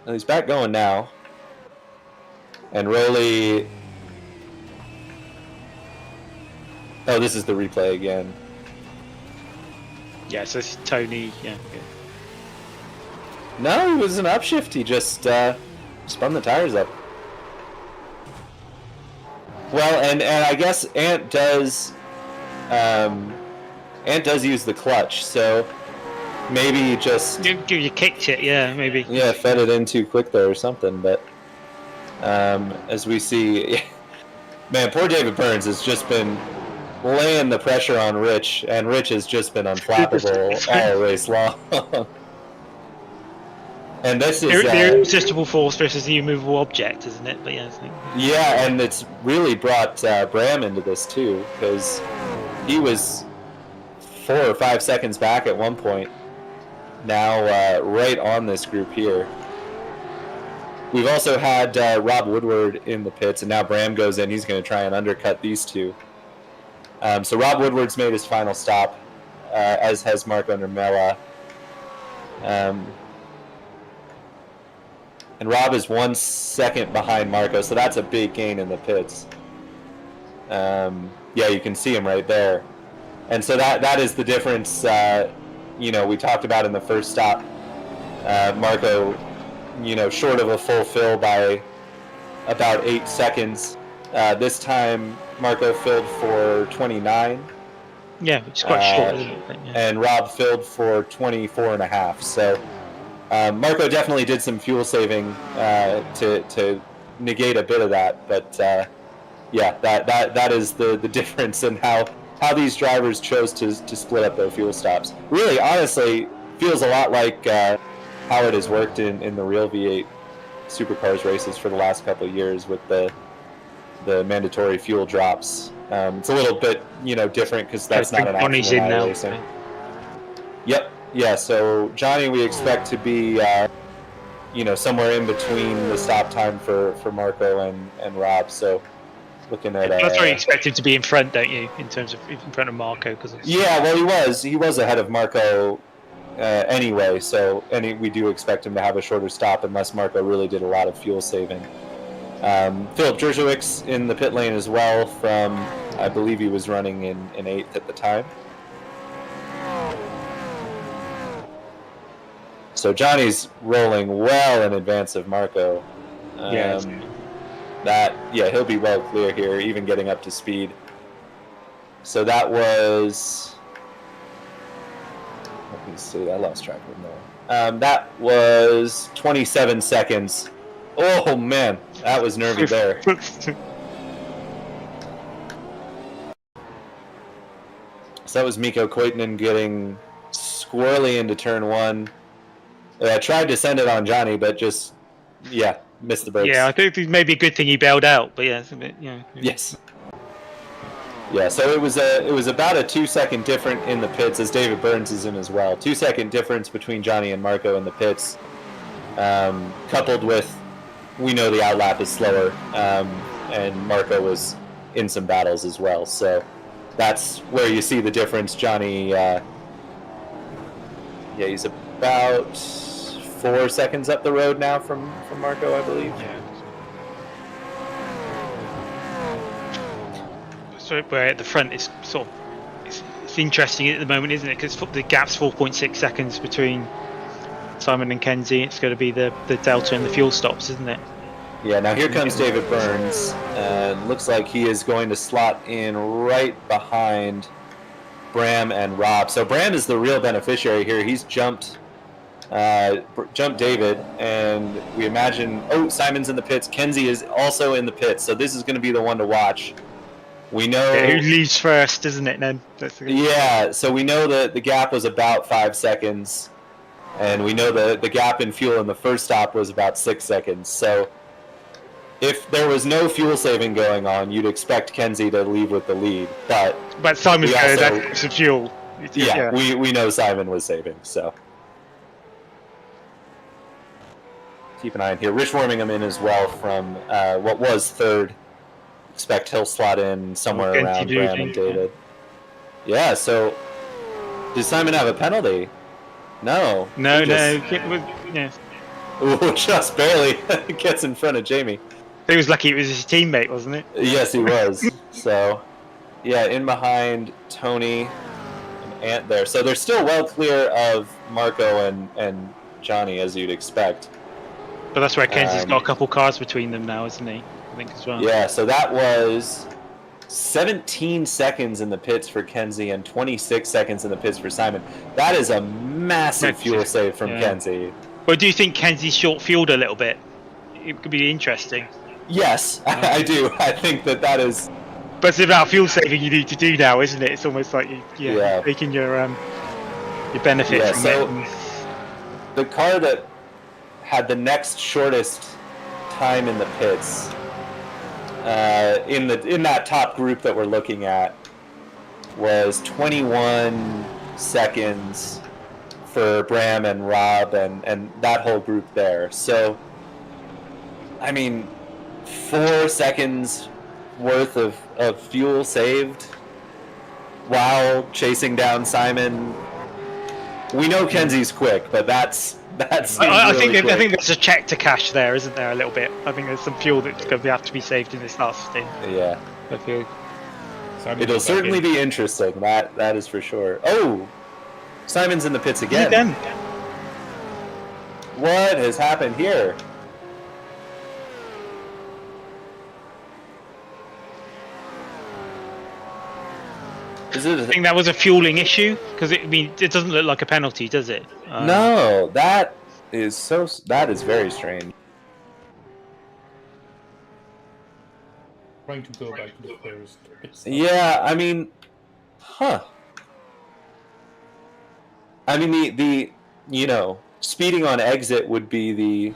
Well, he's back going now. And Rowley... Oh, this is the replay again. Yeah, so it's Tony, yeah. No, it was an upshift. He just spun the tires up. Well, and I guess Ant does use the clutch, so maybe just you kicked it, yeah, maybe. Yeah, fed it in too quick there or something. But as we see, man, poor David Burns has just been laying the pressure on Rich, and Rich has just been unflappable all race long. And this is the irresistible force versus the immovable object, isn't it? But yeah, and it's really brought Bram into this too, because he was 4 or 5 seconds back at one point. Now right on this group here. We've also had Rob Woodward in the pits, and now Bram goes in. He's going to try and undercut these two. So Rob Woodward's made his final stop, as has Marco Nermella. And Rob is 1 second behind Marco, so that's a big gain in the pits. Yeah, you can see him right there. And so that is the difference, we talked about in the first stop. Marco, short of a full fill by about 8 seconds. This time, Marco filled for 29. Yeah, which is quite short, isn't it? Yeah. And Rob filled for 24 and a half. So Marco definitely did some fuel saving to negate a bit of that. But yeah, that is the difference in how these drivers chose to split up their fuel stops. Really, honestly, feels a lot like how it has worked in the real V8 supercars races for the last couple of years with the mandatory fuel drops. It's a little bit different because that's not an option in racing. Yep. Yeah. So Johnny, we expect to be somewhere in between the stop time for Marco and Rob. So looking at that's where you expect him to be in front, don't you? In terms of in front of Marco, yeah. Well, he was ahead of Marco anyway. So we do expect him to have a shorter stop unless Marco really did a lot of fuel saving. Philip Jerzowick's in the pit lane as well from, I believe he was running in 8th at the time. So Johnny's rolling well in advance of Marco. yeah, he'll be well clear here, even getting up to speed. So that was, let me see, I lost track of them. That was 27 seconds. Oh man, that was nervy there. So that was Mikko Koitinen getting squirrely into turn 1. I tried to send it on Johnny, but just, yeah, missed the brakes. Yeah, I think maybe a good thing he bailed out, but yeah, it's a bit, yeah. Yes. Yeah, so it was about a 2-second difference in the pits, as David Burns is in as well. 2-second difference between Johnny and Marco in the pits, coupled with, we know the outlap is slower, and Marco was in some battles as well. So that's where you see the difference. Johnny, yeah, he's about 4 seconds up the road now from Marco, I believe. Yeah. So where at the front is sort of it's interesting at the moment, isn't it? Because the gap's 4.6 seconds between Simon and Kenzie. It's going to be the delta and the fuel stops, isn't it? Yeah. Now here comes David Burns, and looks like he is going to slot in right behind Bram and Rob. So Bram is the real beneficiary here. He's jumped David, and we imagine, oh, Simon's in the pits. Kenzie is also in the pits. So this is going to be the one to watch. We know who leaves first, isn't it? Then yeah, so we know that the gap was about 5 seconds, and we know the gap in fuel in the first stop was about 6 seconds. So if there was no fuel saving going on, you'd expect Kenzie to leave with the lead. But Simon's going that's some fuel. Yeah, we know Simon was saving. So keep an eye on here. Rich Wormingham in as well from what was third. Expect he'll slot in somewhere around Bram and David. Yeah, so did Simon have a penalty? No. No. Just barely gets in front of Jamie. He was lucky it was his teammate, wasn't it? Yes, he was. So, yeah, in behind Tony and Ant there. So they're still well clear of Marco and Johnny, as you'd expect. But that's where Kenzie's got a couple cars between them now, isn't he? I think as well. Yeah, so that was 17 seconds in the pits for Kenzie and 26 seconds in the pits for Simon. That is a massive fuel save from Kenzie. Well, do you think Kenzie's short-fueled a little bit? It could be interesting. Yes, I do. I think that is... But it's about fuel saving you need to do now, isn't it? It's almost like you're taking your benefit from it. The car that had the next shortest time in the pits, in that top group that we're looking at, was 21 seconds for Bram and Rob and that whole group there. So, I mean, 4 seconds worth of fuel saved while chasing down Simon. We know Kenzie's quick, but that's I think there's a check to cash there, isn't there? A little bit. I think there's some fuel that's going to have to be saved in this last stint. Yeah. I feel. It'll certainly be interesting. That is for sure. Oh, Simon's in the pits again. What has happened here? I think that was a fueling issue because it doesn't look like a penalty, does it? No, that is very strange. Trying to go back to the first. Yeah, I mean, I mean the speeding on exit would be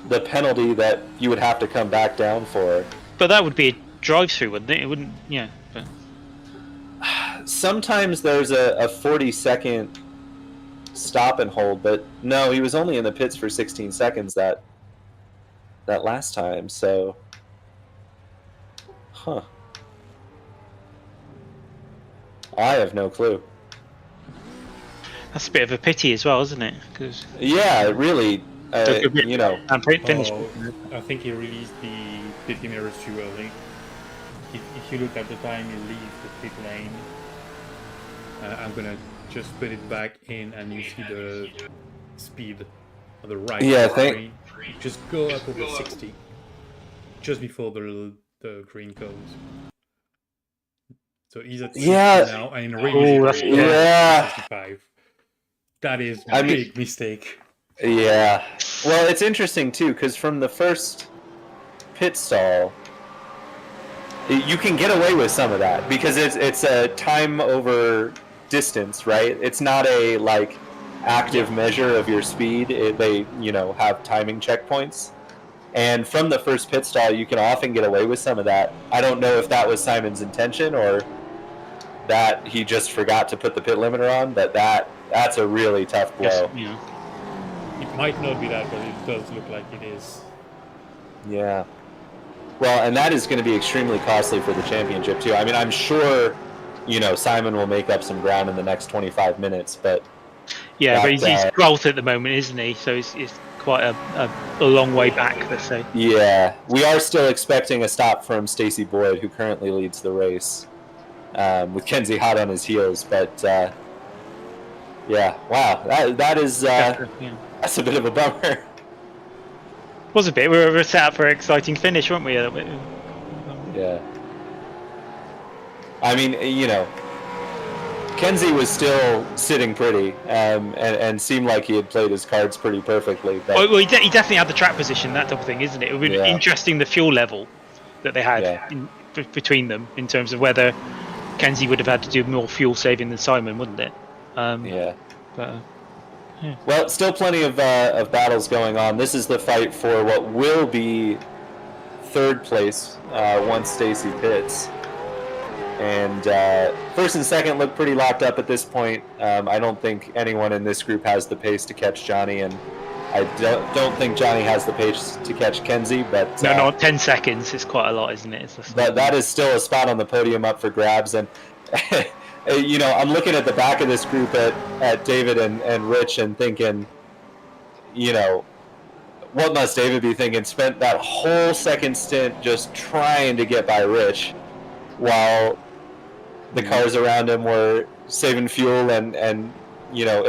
the penalty that you would have to come back down for. But that would be a drive-through, wouldn't it? It wouldn't. Yeah. But... Sometimes there's a 40-second stop and hold, but no, he was only in the pits for 16 seconds that last time, so I have no clue. That's a bit of a pity as well, isn't it? Cause yeah, it really, finish. I think he released the 50 meters too early. If you look at the time he leaves the pit lane, I'm gonna just put it back in, and you see the speed on the right. Yeah, just go up over 60. just before the green goes. So he's at 60 Yeah. now, and in Oh, regular that's green, Yeah. 65. That is I mean- big mistake. Yeah. Well, it's interesting too because from the first pit stall, you can get away with some of that because it's a time over distance, right? It's not a like active measure of your speed. They have timing checkpoints, and from the first pit stall, you can often get away with some of that. I don't know if that was Simon's intention or that he just forgot to put the pit limiter on, but that's a really tough blow. Yeah. It might not be that, but it does look like it is. Yeah. Well, and that is going to be extremely costly for the championship too. I mean, I'm sure, Simon will make up some ground in the next 25 minutes, but Yeah, but he's 12th at the moment, isn't he? So it's quite a long way back, let's say. yeah, we are still expecting a stop from Stacey Boyd, who currently leads the race, with Kenzie hot on his heels. But yeah, wow, that is that's a bit of a bummer. Was a bit. We were set up for an exciting finish, weren't we? Yeah. I mean, Kenzie was still sitting pretty, and seemed like he had played his cards pretty perfectly. But well, he definitely had the track position, that type of thing, isn't it? It would be interesting the fuel level that they had between them in terms of whether Kenzie would have had to do more fuel saving than Simon, wouldn't it? Yeah. But, well, still plenty of battles going on. This is the fight for what will be third place once Stacey pits. And first and second look pretty locked up at this point. I don't think anyone in this group has the pace to catch Johnny, and I don't think Johnny has the pace to catch Kenzie. But no, 10 seconds is quite a lot, isn't it? But that is still a spot on the podium up for grabs. And I'm looking at the back of this group at David and Rich and thinking, what must David be thinking? Spent that whole second stint just trying to get by Rich, while the cars around him were saving fuel and in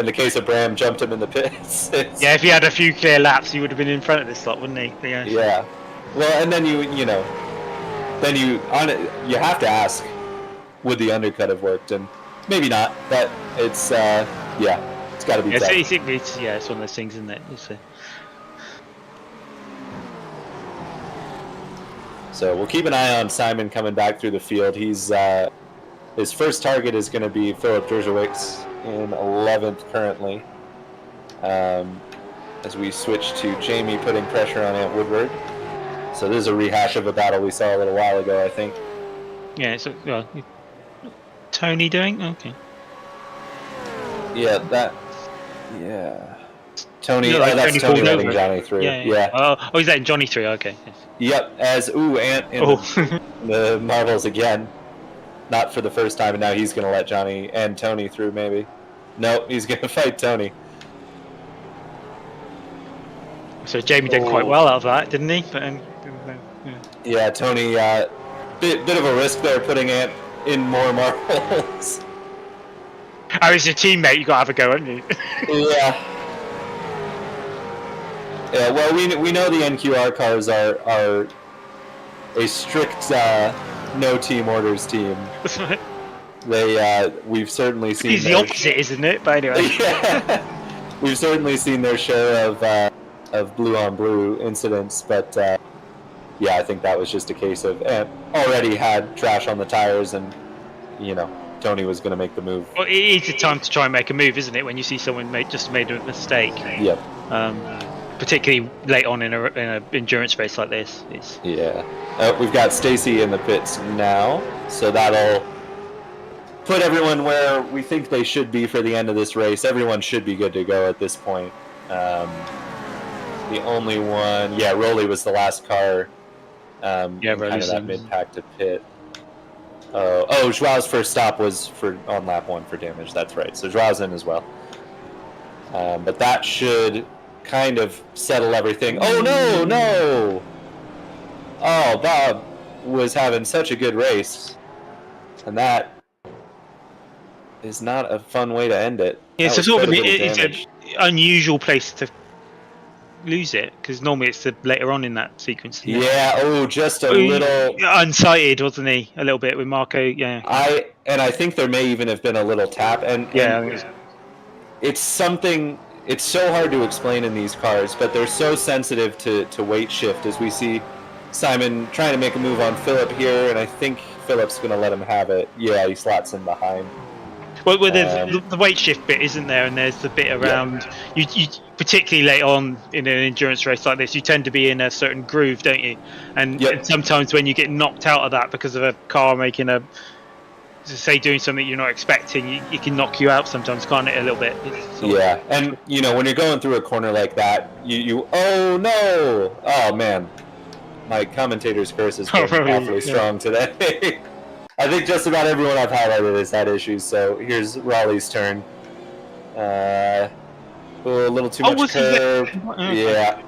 the case of Bram, jumped him in the pits. Yeah, if he had a few clear laps, he would have been in front of this lot, wouldn't he? Yeah. Well, and then you have to ask, would the undercut have worked? And maybe not, but it's it's got to be tough. It's one of those things, isn't it? So we'll keep an eye on Simon coming back through the field. He's his first target is going to be Philip Dershowitz in 11th currently. As we switch to Jamie putting pressure on Ant Woodward. So this is a rehash of a battle we saw a little while ago, I think. Yeah, so Tony doing? Okay. Yeah, Tony, that's Tony letting Johnny through. Yeah. Oh, he's letting Johnny through, okay. Yep, as Ant in the marbles again. Not for the first time, and now he's going to let Johnny and Tony through, maybe. No, he's going to fight Tony. So Jamie did quite well out of that, didn't he? But, yeah, Tony, bit of a risk there, putting Ant in more marbles. Oh, he's your teammate, you got to have a go, haven't you? Yeah. Yeah, well, we know the NQR cars are a strict no team orders team. We've certainly seen. He's the opposite, isn't it? But anyway. Yeah. We've certainly seen their share of blue on blue incidents, but I think that was just a case of already had trash on the tires, and Tony was going to make the move. Well, it is a time to try and make a move, isn't it? When you see someone just made a mistake. Yep. Particularly late on in an endurance race like this. We've got Stacey in the pits now, so that'll put everyone where we think they should be for the end of this race. Everyone should be good to go at this point. The only one, Rowley was the last car. Kind of that mid-pack to pit. Joao's first stop was on lap 1 for damage. That's right. So Joao's in as well. But that should kind of settle everything. Oh no! Oh, Bob was having such a good race, and that is not a fun way to end it. Yeah, it's a sort of it's an unusual place to lose it? Because normally it's later on in that sequence. Isn't it? Yeah. Oh, just a Oh, little. unsighted, wasn't he? A little bit with Marco. Yeah. I think there may even have been a little tap, and Yeah. I think it's something. It's so hard to explain in these cars, but they're so sensitive to weight shift. As we see Simon trying to make a move on Philip here, and I think Philip's going to let him have it. Yeah, he slots in behind. Well, there's the weight shift bit, isn't there? And there's the bit around you particularly late on in an endurance race like this, you tend to be in a certain groove, don't you? And sometimes when you get knocked out of that because of a car making say doing something you're not expecting, it can knock you out sometimes, can't it? A little bit. Yeah, and when you're going through a corner like that, you oh no, oh man, my commentator's curse is awfully strong today. I think just about everyone I've highlighted has had issues, so here's Raleigh's turn. A little too much curve. Yeah.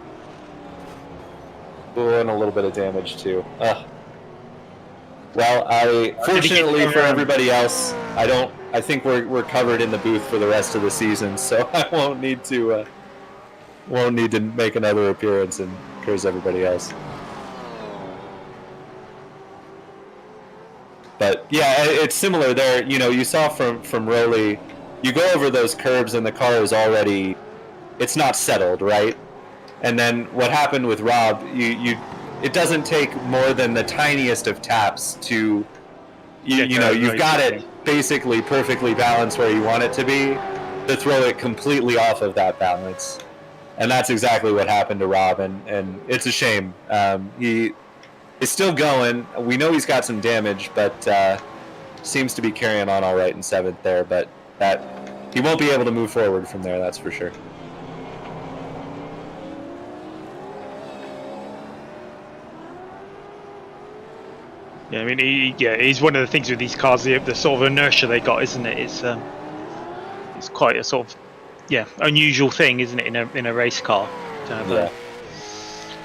And a little bit of damage too. Well, fortunately for everybody else, I think we're covered in the booth for the rest of the season, so I won't need to make another appearance and curse everybody else. But yeah, it's similar there. You saw from Rowley, you go over those curbs and the car is already, it's not settled, right? And then what happened with Rob, it doesn't take more than the tiniest of taps to, you've got it basically perfectly balanced where you want it to be, to throw it completely off of that balance. And that's exactly what happened to Rob, and it's a shame. He is still going. We know he's got some damage, but seems to be carrying on all right in 7th there, but he won't be able to move forward from there, that's for sure. Yeah, I mean, he's one of the things with these cars, the sort of inertia they got, isn't it? It's quite a sort of unusual thing, isn't it, in a race car to have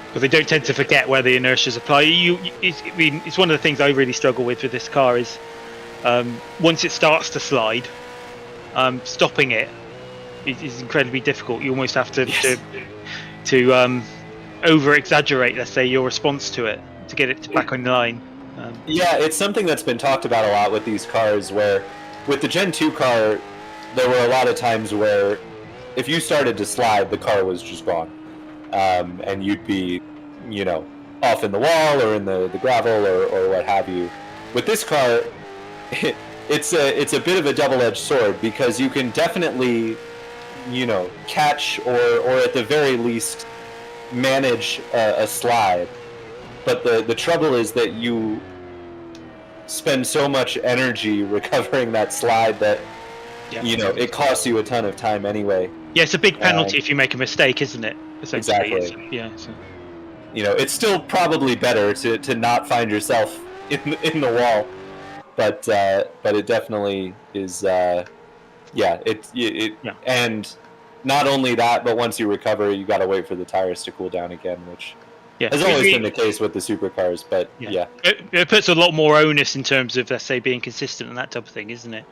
because they don't tend to forget where the inertias apply. It's one of the things I really struggle with this car is once it starts to slide, stopping it is incredibly difficult. You almost have to over exaggerate, let's say, your response to it to get it back on the line. Yeah, it's something that's been talked about a lot with these cars, where with the Gen 2 car, there were a lot of times where if you started to slide, the car was just gone. And you'd be, off in the wall or in the gravel or what have you. With this car, it's a bit of a double-edged sword, because you can definitely, catch or at the very least manage a slide. But the trouble is that you spend so much energy recovering that slide that it costs you a ton of time anyway. Yeah, it's a big penalty if you make a mistake, isn't it? Exactly. So. It's still probably better to not find yourself in the wall, but it definitely is. And not only that, but once you recover, you got to wait for the tires to cool down again, which has always been the case with the supercars. But it puts a lot more onus in terms of, let's say, being consistent and that type of thing, isn't it?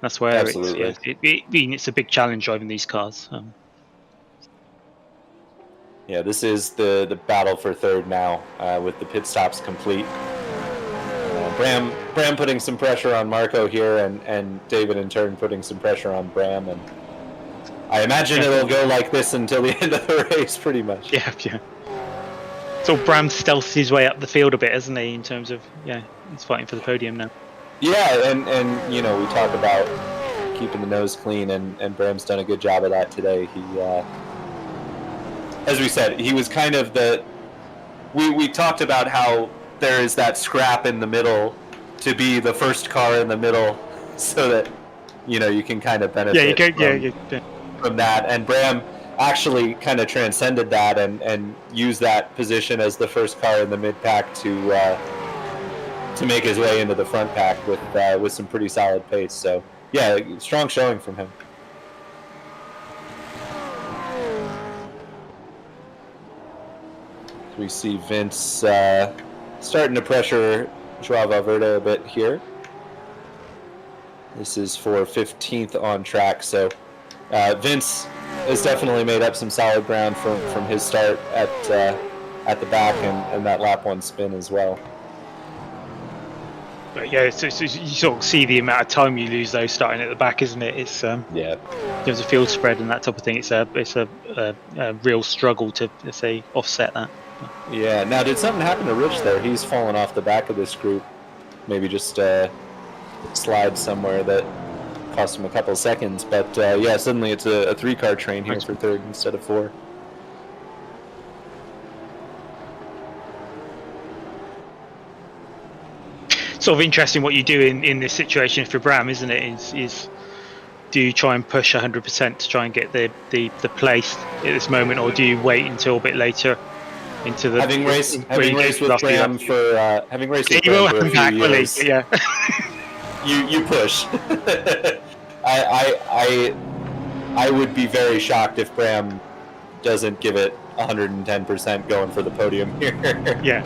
That's where it's a big challenge driving these cars. This is the battle for 3rd now, with the pit stops complete. Bram putting some pressure on Marco here, and David in turn putting some pressure on Bram, and I imagine it'll go like this until the end of the race, pretty much. Yeah. So Bram stealths his way up the field a bit, isn't he? In terms of he's fighting for the podium now. Yeah, and we talk about keeping the nose clean, and Bram's done a good job of that today. He, as we said, he was kind of we talked about how there is that scrap in the middle to be the first car in the middle, so that you can kind of benefit from that. And Bram actually kind of transcended that and used that position as the first car in the mid pack to make his way into the front pack with some pretty solid pace. So strong showing from him. We see Vince starting to pressure Joao Valverde a bit here. This is for 15th on track, so Vince has definitely made up some solid ground from his start at the back and that lap 1 spin as well. But yeah, so you sort of see the amount of time you lose though starting at the back, isn't it? It's Yeah. There's a field spread and that type of thing. It's a real struggle to, let's say, offset that. Yeah. Now, did something happen to Rich there? He's fallen off the back of this group. Maybe just slide somewhere that cost him a couple seconds. But yeah, suddenly it's a 3-car train here for 3rd instead of 4. Sort of interesting what you do in this situation for Bram, isn't it? Is do you try and push 100% to try and get the place at this moment, or do you wait until a bit later into the having raced with Bram for having raced with Bram for a few years? Yeah. you push. I would be very shocked if Bram doesn't give it 110% going for the podium here. Yeah.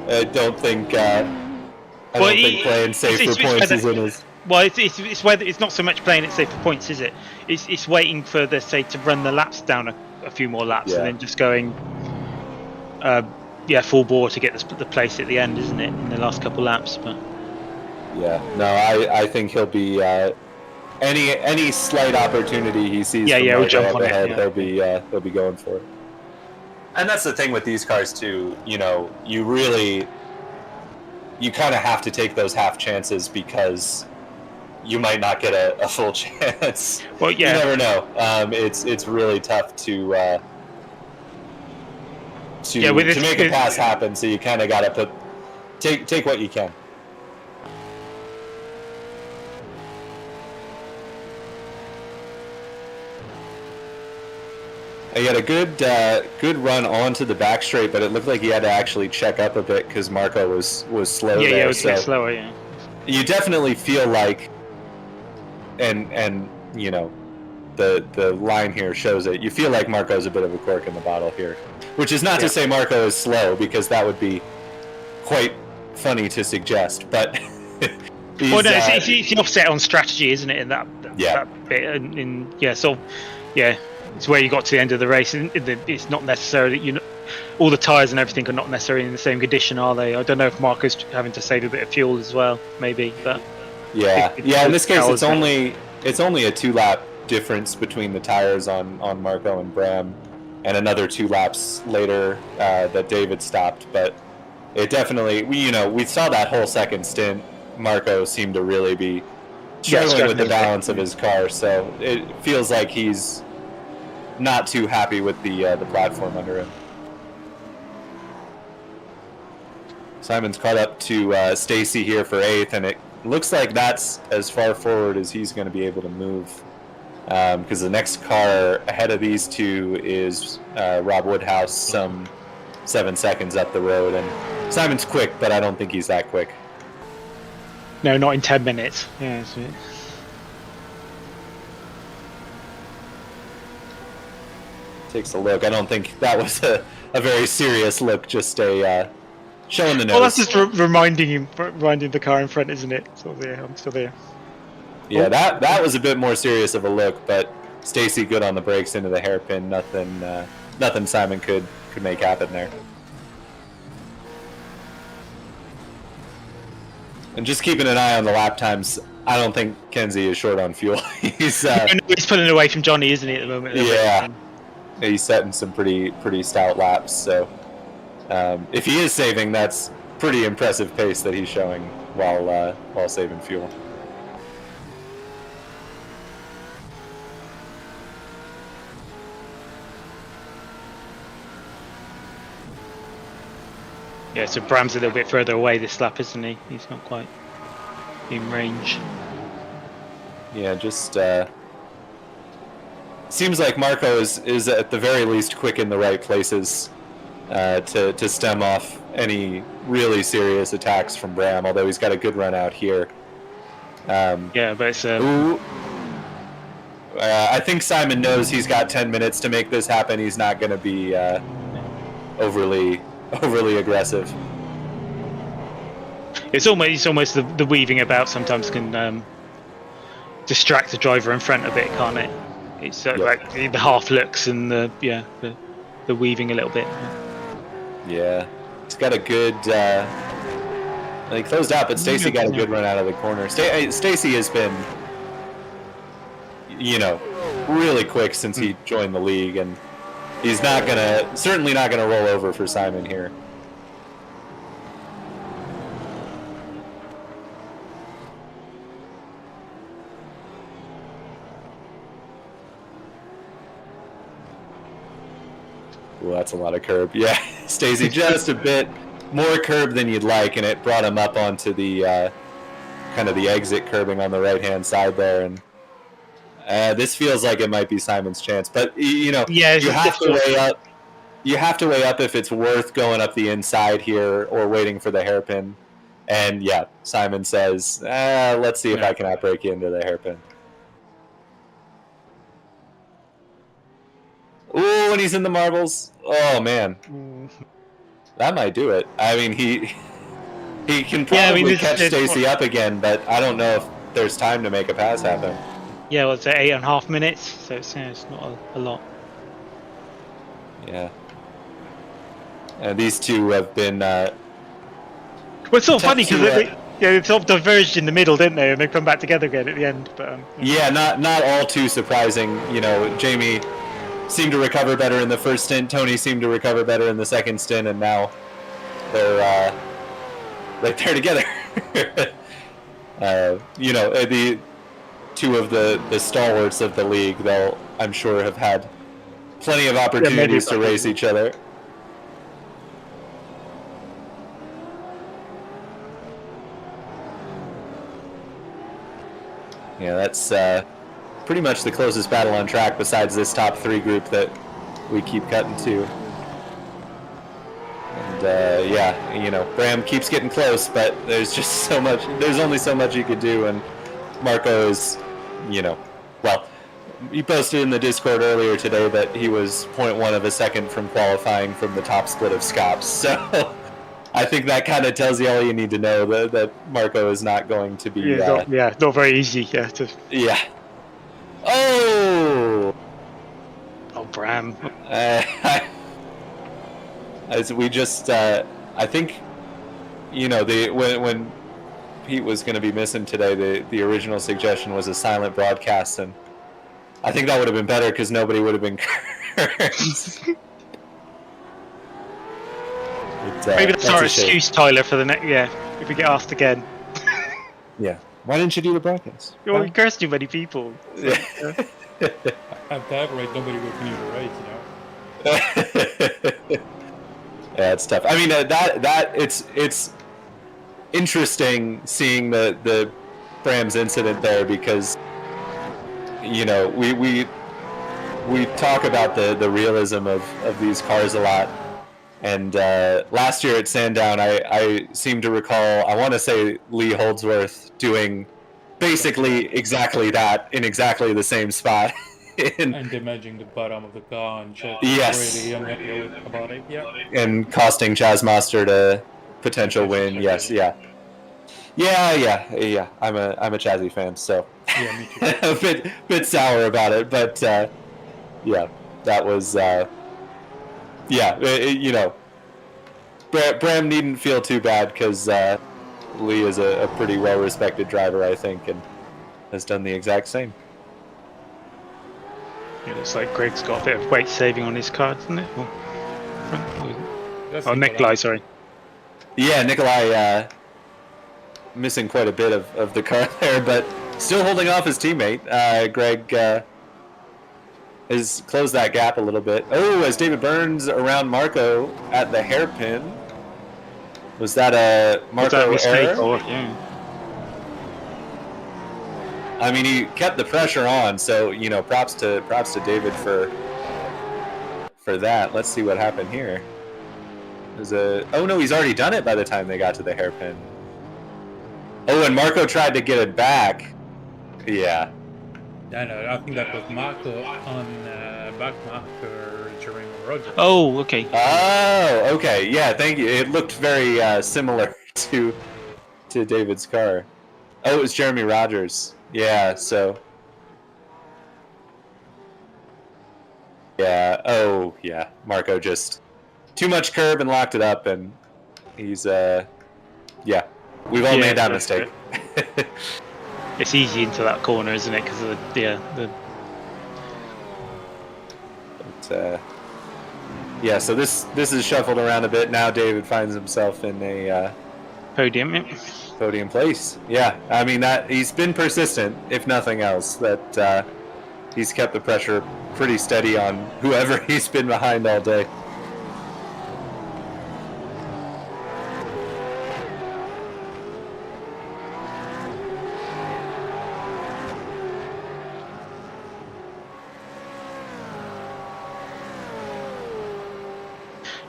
I don't think playing safe for points is in his. Well, it's whether it's not so much playing it safe for points, is it? It's waiting for the to run the laps down a few more laps and then just going, full bore to get the place at the end, isn't it? In the last couple laps, but yeah, no, I think he'll be any slight opportunity he sees. We'll jump on ahead, it. They'll be going for it. And that's the thing with these cars too. You know, you kind of have to take those half chances because you might not get a full chance. Well, yeah. You never know. It's really tough to make a pass happen. So you kind of got to take what you can. He had a good run onto the back straight, but it looked like he had to actually check up a bit because Marco was slow. Yeah, there, it was a bit slower. Yeah. You definitely feel like, and you know, the line here shows it. You feel like Marco's a bit of a cork in the bottle here, which is not to say Marco is slow, because that would be quite funny to suggest. But it's the offset on strategy, isn't it? In that bit, it's where you got to the end of the race, and it's not necessarily all the tyres and everything are not necessarily in the same condition, are they? I don't know if Marco's having to save a bit of fuel as well, maybe. But in this case, it's only a 2-lap difference between the tires on Marco and Bram, and another 2 laps later that David stopped. But it definitely, we saw that whole second stint. Marco seemed to really be struggling with the balance of his car, so it feels like he's not too happy with the platform under him. Simon's caught up to Stacy here for 8th, and it looks like that's as far forward as he's going to be able to move, because the next car ahead of these two is Rob Woodhouse, some 7 seconds up the road, and Simon's quick, but I don't think he's that quick. No, not in 10 minutes. Yeah. Takes a look. I don't think that was a very serious look, just a showing the nose. Well, that's just reminding the car in front, isn't it? So there, I'm still there. Yeah, that was a bit more serious of a look, but Stacy good on the brakes into the hairpin. Nothing Simon could make happen there. And just keeping an eye on the lap times. I don't think Kenzie is short on fuel. He's pulling away from Johnny, isn't he, at the moment? Yeah. He's setting some pretty stout laps, so if he is saving, that's pretty impressive pace that he's showing while saving fuel. Yeah, so Bram's a little bit further away this lap, isn't he? He's not quite in range. Yeah, just seems like Marco is at the very least quick in the right places to stem off any really serious attacks from Bram, although he's got a good run out here. But it's I think Simon knows he's got 10 minutes to make this happen. He's not going to be overly aggressive. It's almost the weaving about sometimes can distract the driver in front a bit, can't it? It's like the half looks and the weaving a little bit. Yeah, he's got a good. He closed out, but Stacy got a good run out of the corner. Stacy has been, really quick since he joined the league, and he's certainly not gonna roll over for Simon here. Well, that's a lot of curb. Yeah, Stacy, just a bit more curb than you'd like, and it brought him up onto the kind of the exit curbing on the right-hand side there, and this feels like it might be Simon's chance. But you have to weigh up. You have to weigh up if it's worth going up the inside here or waiting for the hairpin. And yeah, Simon says, "Let's see if I can outbreak you into the hairpin." Ooh, and he's in the marbles. Oh man, that might do it. I mean, he can probably catch Stacy up again, but I don't know if there's time to make a pass happen. Yeah, well, it's 8.5 minutes, so it's not a lot. Yeah. And these two have been. Well, it's sort of funny because they sort of diverged in the middle, didn't they? And they come back together again at the end. But yeah, not all too surprising. Jamie seemed to recover better in the first stint. Tony seemed to recover better in the second stint, and now they're right there together. The two of the stalwarts of the league, they'll, I'm sure, have had plenty of opportunities to race each other. Yeah, that's pretty much the closest battle on track besides this top three group that we keep cutting to. And Bram keeps getting close, but there's just so much. There's only so much you could do, and Marco is, well, he posted in the Discord earlier today that he was 0.1 of a second from qualifying from the top split of Scops. So I think that kind of tells you all you need to know that Marco is not going to be. Not very easy. Yeah. Oh, Bram. As we just, I think, when Pete was going to be missing today, the original suggestion was a silent broadcast, and I think that would have been better because nobody would have been cursed. Maybe that's our excuse, Tyler, for the next. Yeah, if we get asked again. Yeah. Why didn't you do the broadcast? You cursed too many people. So, At that rate, nobody would continue to race, Yeah, it's tough. I mean, it's interesting seeing the Brams incident there because we talk about the realism of these cars a lot. And last year at Sandown, I seem to recall, I want to say Lee Holdsworth doing basically exactly that in exactly the same spot. And damaging the bottom of the car and just really unhappy about it. Yeah. And costing Chaz Mostert a potential win. Yes, yeah. I'm a Chazzy fan, so yeah, me too. a bit sour about it, but that was Bram needn't feel too bad because Lee is a pretty well-respected driver, I think, and has done the exact same. It looks like Greg's got a bit of weight saving on his car, doesn't it? Nikolai, sorry. Yeah, Nikolai missing quite a bit of the car there, but still holding off his teammate. Greg has closed that gap a little bit. Oh, as David Burns around Marco at the hairpin. Was that a Marco error? Yeah. I mean, he kept the pressure on, so props to David for that. Let's see what happened here. Oh no, he's already done it by the time they got to the hairpin. Oh, and Marco tried to get it back. Yeah. No, I think that was Marco on back marker during Roger. Oh, okay. Oh, okay. Yeah, thank you. It looked very similar to David's car. Oh, it was Jeremy Rogers. Yeah, so Yeah. Oh, yeah. Marco just too much curb and locked it up, and he's yeah. We've all made that mistake. It's easy into that corner, isn't it? Because of the But, yeah. So this is shuffled around a bit now. David finds himself in a podium. Yeah. podium place. Yeah. I mean that he's been persistent, if nothing else. That he's kept the pressure pretty steady on whoever he's been behind all day.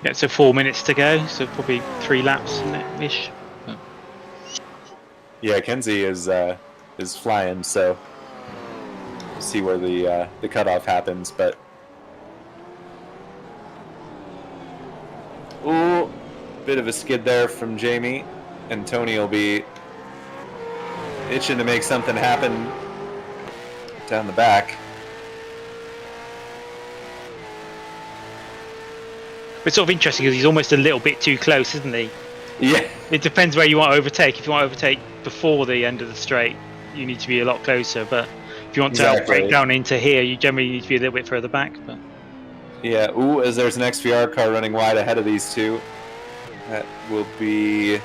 Yeah, so 4 minutes to go, so probably 3 laps ish. Yeah, Kenzie is flying, so we'll see where the cutoff happens. But ooh, bit of a skid there from Jamie, and Tony will be itching to make something happen down the back. It's sort of interesting because he's almost a little bit too close, isn't he? Yeah. It depends where you want to overtake. If you want to overtake before the end of the straight, you need to be a lot closer. But if you want to break down into here, you generally need to be a little bit further back. But yeah. Ooh, as there's an XVR car running wide ahead of these two. That will be.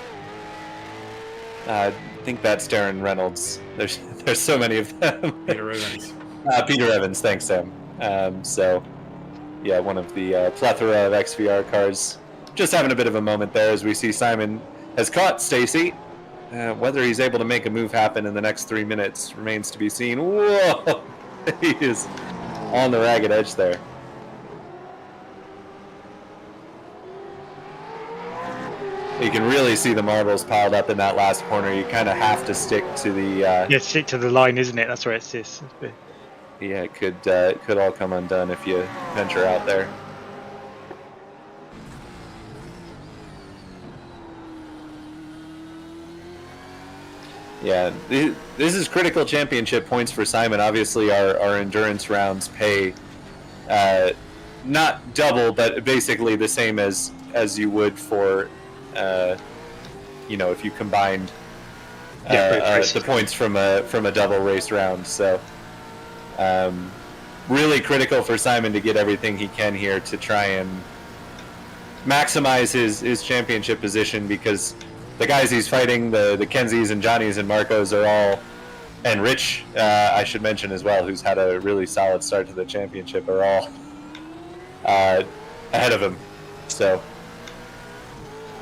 I think that's Darren Reynolds. There's so many of them. Peter Evans. Peter Evans. Thanks, Sam. So. Yeah, one of the plethora of XVR cars. Just having a bit of a moment there as we see Simon has caught Stacy. Whether he's able to make a move happen in the next 3 minutes remains to be seen. Whoa! He is on the ragged edge there. You can really see the marbles piled up in that last corner. You kind of have to stick to the... yeah, stick to the line, isn't it? That's where it sits. Yeah, it could all come undone if you venture out there. Yeah, this is critical championship points for Simon. Obviously, our endurance rounds pay not double, but basically the same as you would for, if you combined the points from a double race round. So. Really critical for Simon to get everything he can here to try and maximize his championship position, because the guys he's fighting, the Kenzies and Johnnies and Marcos are all, and Rich, I should mention as well, who's had a really solid start to the championship, are all ahead of him. So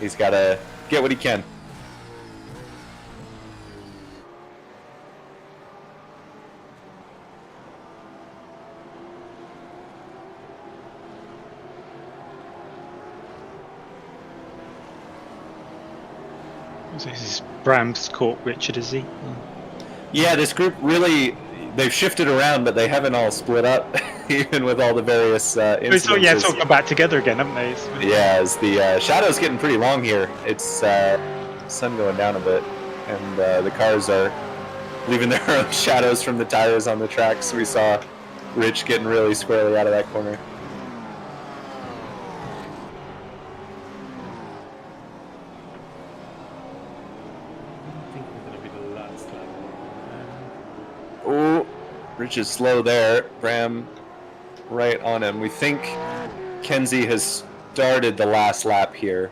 he's got to get what he can. This is Bram's caught Richard, is he? Yeah, this group really, they've shifted around, but they haven't all split up, even with all the various incidences. Yeah, it's all come back together again, haven't they? Yeah, as the shadow's getting pretty long here. It's sun going down a bit, and the cars are leaving their own shadows from the tires on the tracks. We saw Rich getting really squarely out of that corner. Oh, Rich is slow there. Bram right on him. We think Kenzie has started the last lap here.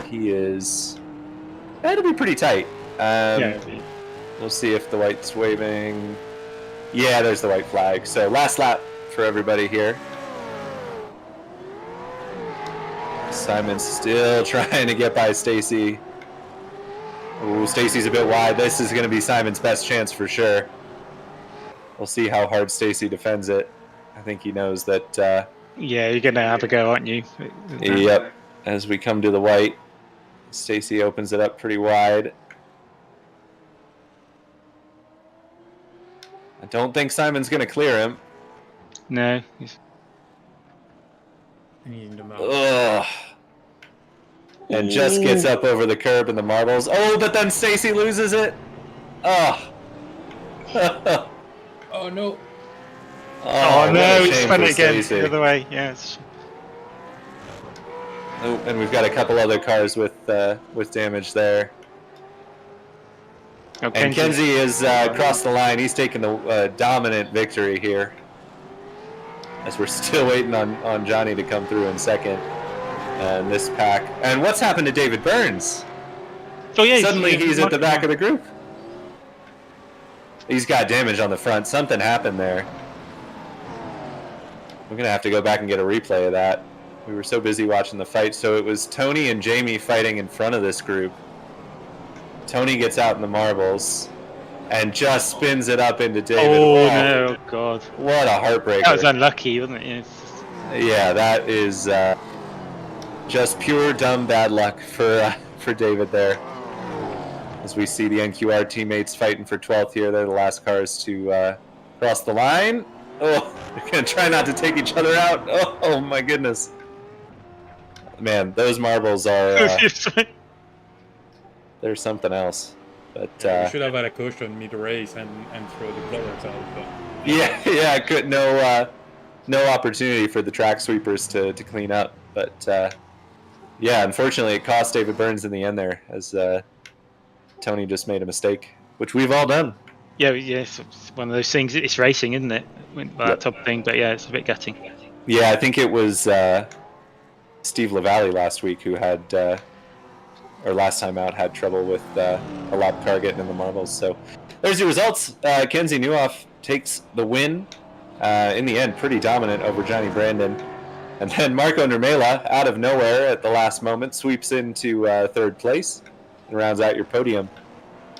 He is... That'll be pretty tight. Yeah. We'll see if the white's waving. Yeah, there's the white flag. So last lap for everybody here. Simon's still trying to get by Stacy. Ooh, Stacy's a bit wide. This is going to be Simon's best chance for sure. We'll see how hard Stacy defends it. I think he knows that... yeah, you're going to have a go, aren't you? Yep. As we come to the white, Stacy opens it up pretty wide. I don't think Simon's going to clear him. No. Ugh. And just gets up over the curb and the marbles. Oh, but then Stacy loses it. Oh. Oh no. Oh, what no, a he shame spun for it again Stacey. the other way. Yes. Oh, and we've got a couple other cars with damage there. Oh, And Kenzie has crossed the line. He's taken the dominant victory here. As we're still waiting on Johnny to come through in second. And this pack. And what's happened to David Burns? Oh, yeah. Suddenly he's at the back of the group. He's got damage on the front. Something happened there. We're going to have to go back and get a replay of that. We were so busy watching the fight. So it was Tony and Jamie fighting in front of this group. Tony gets out in the marbles and just spins it up into David. Oh, no, God. What a heartbreaker. That was unlucky, wasn't it? Yeah, that is just pure dumb bad luck for David there. As we see the NQR teammates fighting for 12th here. They're the last cars to cross the line. Oh, they're going to try not to take each other out. Oh my goodness. Man, those marbles are... they're something else. But we should have had a caution mid-race and throw the blowers out. But... Yeah, no opportunity for the track sweepers to clean up. But yeah, unfortunately, it cost David Burns in the end there, as Tony just made a mistake, which we've all done. Yeah, it's one of those things. It's racing, isn't it? That type of thing. But yeah, it's a bit gutting. Yeah, I think it was Steve LaValle last week who had, or last time out, had trouble with a lap car getting in the marbles. So there's your results. Kenzie Neuhoff takes the win. In the end, pretty dominant over Johnny Brandon. And then Marco Nurmela, out of nowhere at the last moment, sweeps into third place and rounds out your podium.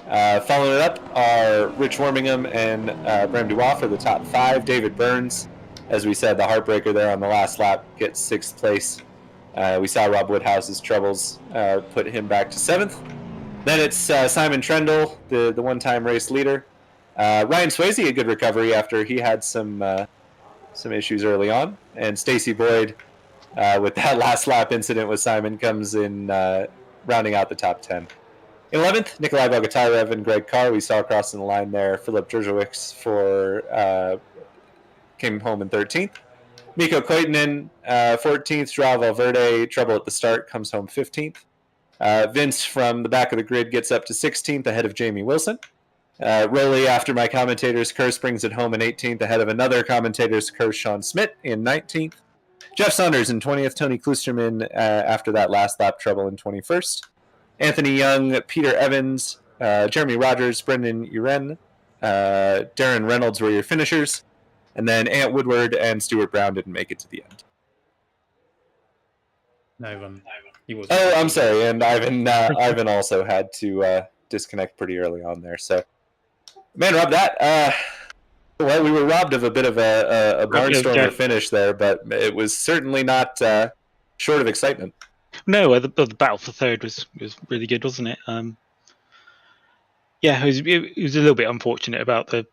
Following it up are Rich Wormingham and Bram Dubois for the top 5. David Burns, as we said, the heartbreaker there on the last lap, gets 6th place. We saw Rob Woodhouse's troubles put him back to 7th. Then it's Simon Trendle, the one-time race leader. Ryan Swayze, a good recovery after he had some issues early on. And Stacey Boyd, with that last lap incident with Simon, comes in rounding out the top 10. 11th, Nikolai Bogotyrev and Greg Carr. We saw crossing the line there. Philip Drzewicz came home in 13th. Mikko Koitinen, 14th. Joao Valverde, trouble at the start, comes home 15th. Vince from the back of the grid gets up to 16th ahead of Jamie Wilson. Rowley, after my commentator's curse, brings it home in 18th ahead of another commentator's curse, Sean Smith, in 19th. Jeff Saunders in 20th. Tony Klusterman after that last lap trouble in 21st. Anthony Young, Peter Evans, Jeremy Rogers, Brendan Uren, Darren Reynolds were your finishers. And then Ant Woodward and Stuart Brown didn't make it to the end. Ivan. He was. Oh, I'm sorry. And Ivan also had to disconnect pretty early on there. So, man, Rob, well, we were robbed of a bit of a barnstormer finish there, but it was certainly not short of excitement. No, the battle for third was really good, wasn't it? Yeah, it was a little bit unfortunate about the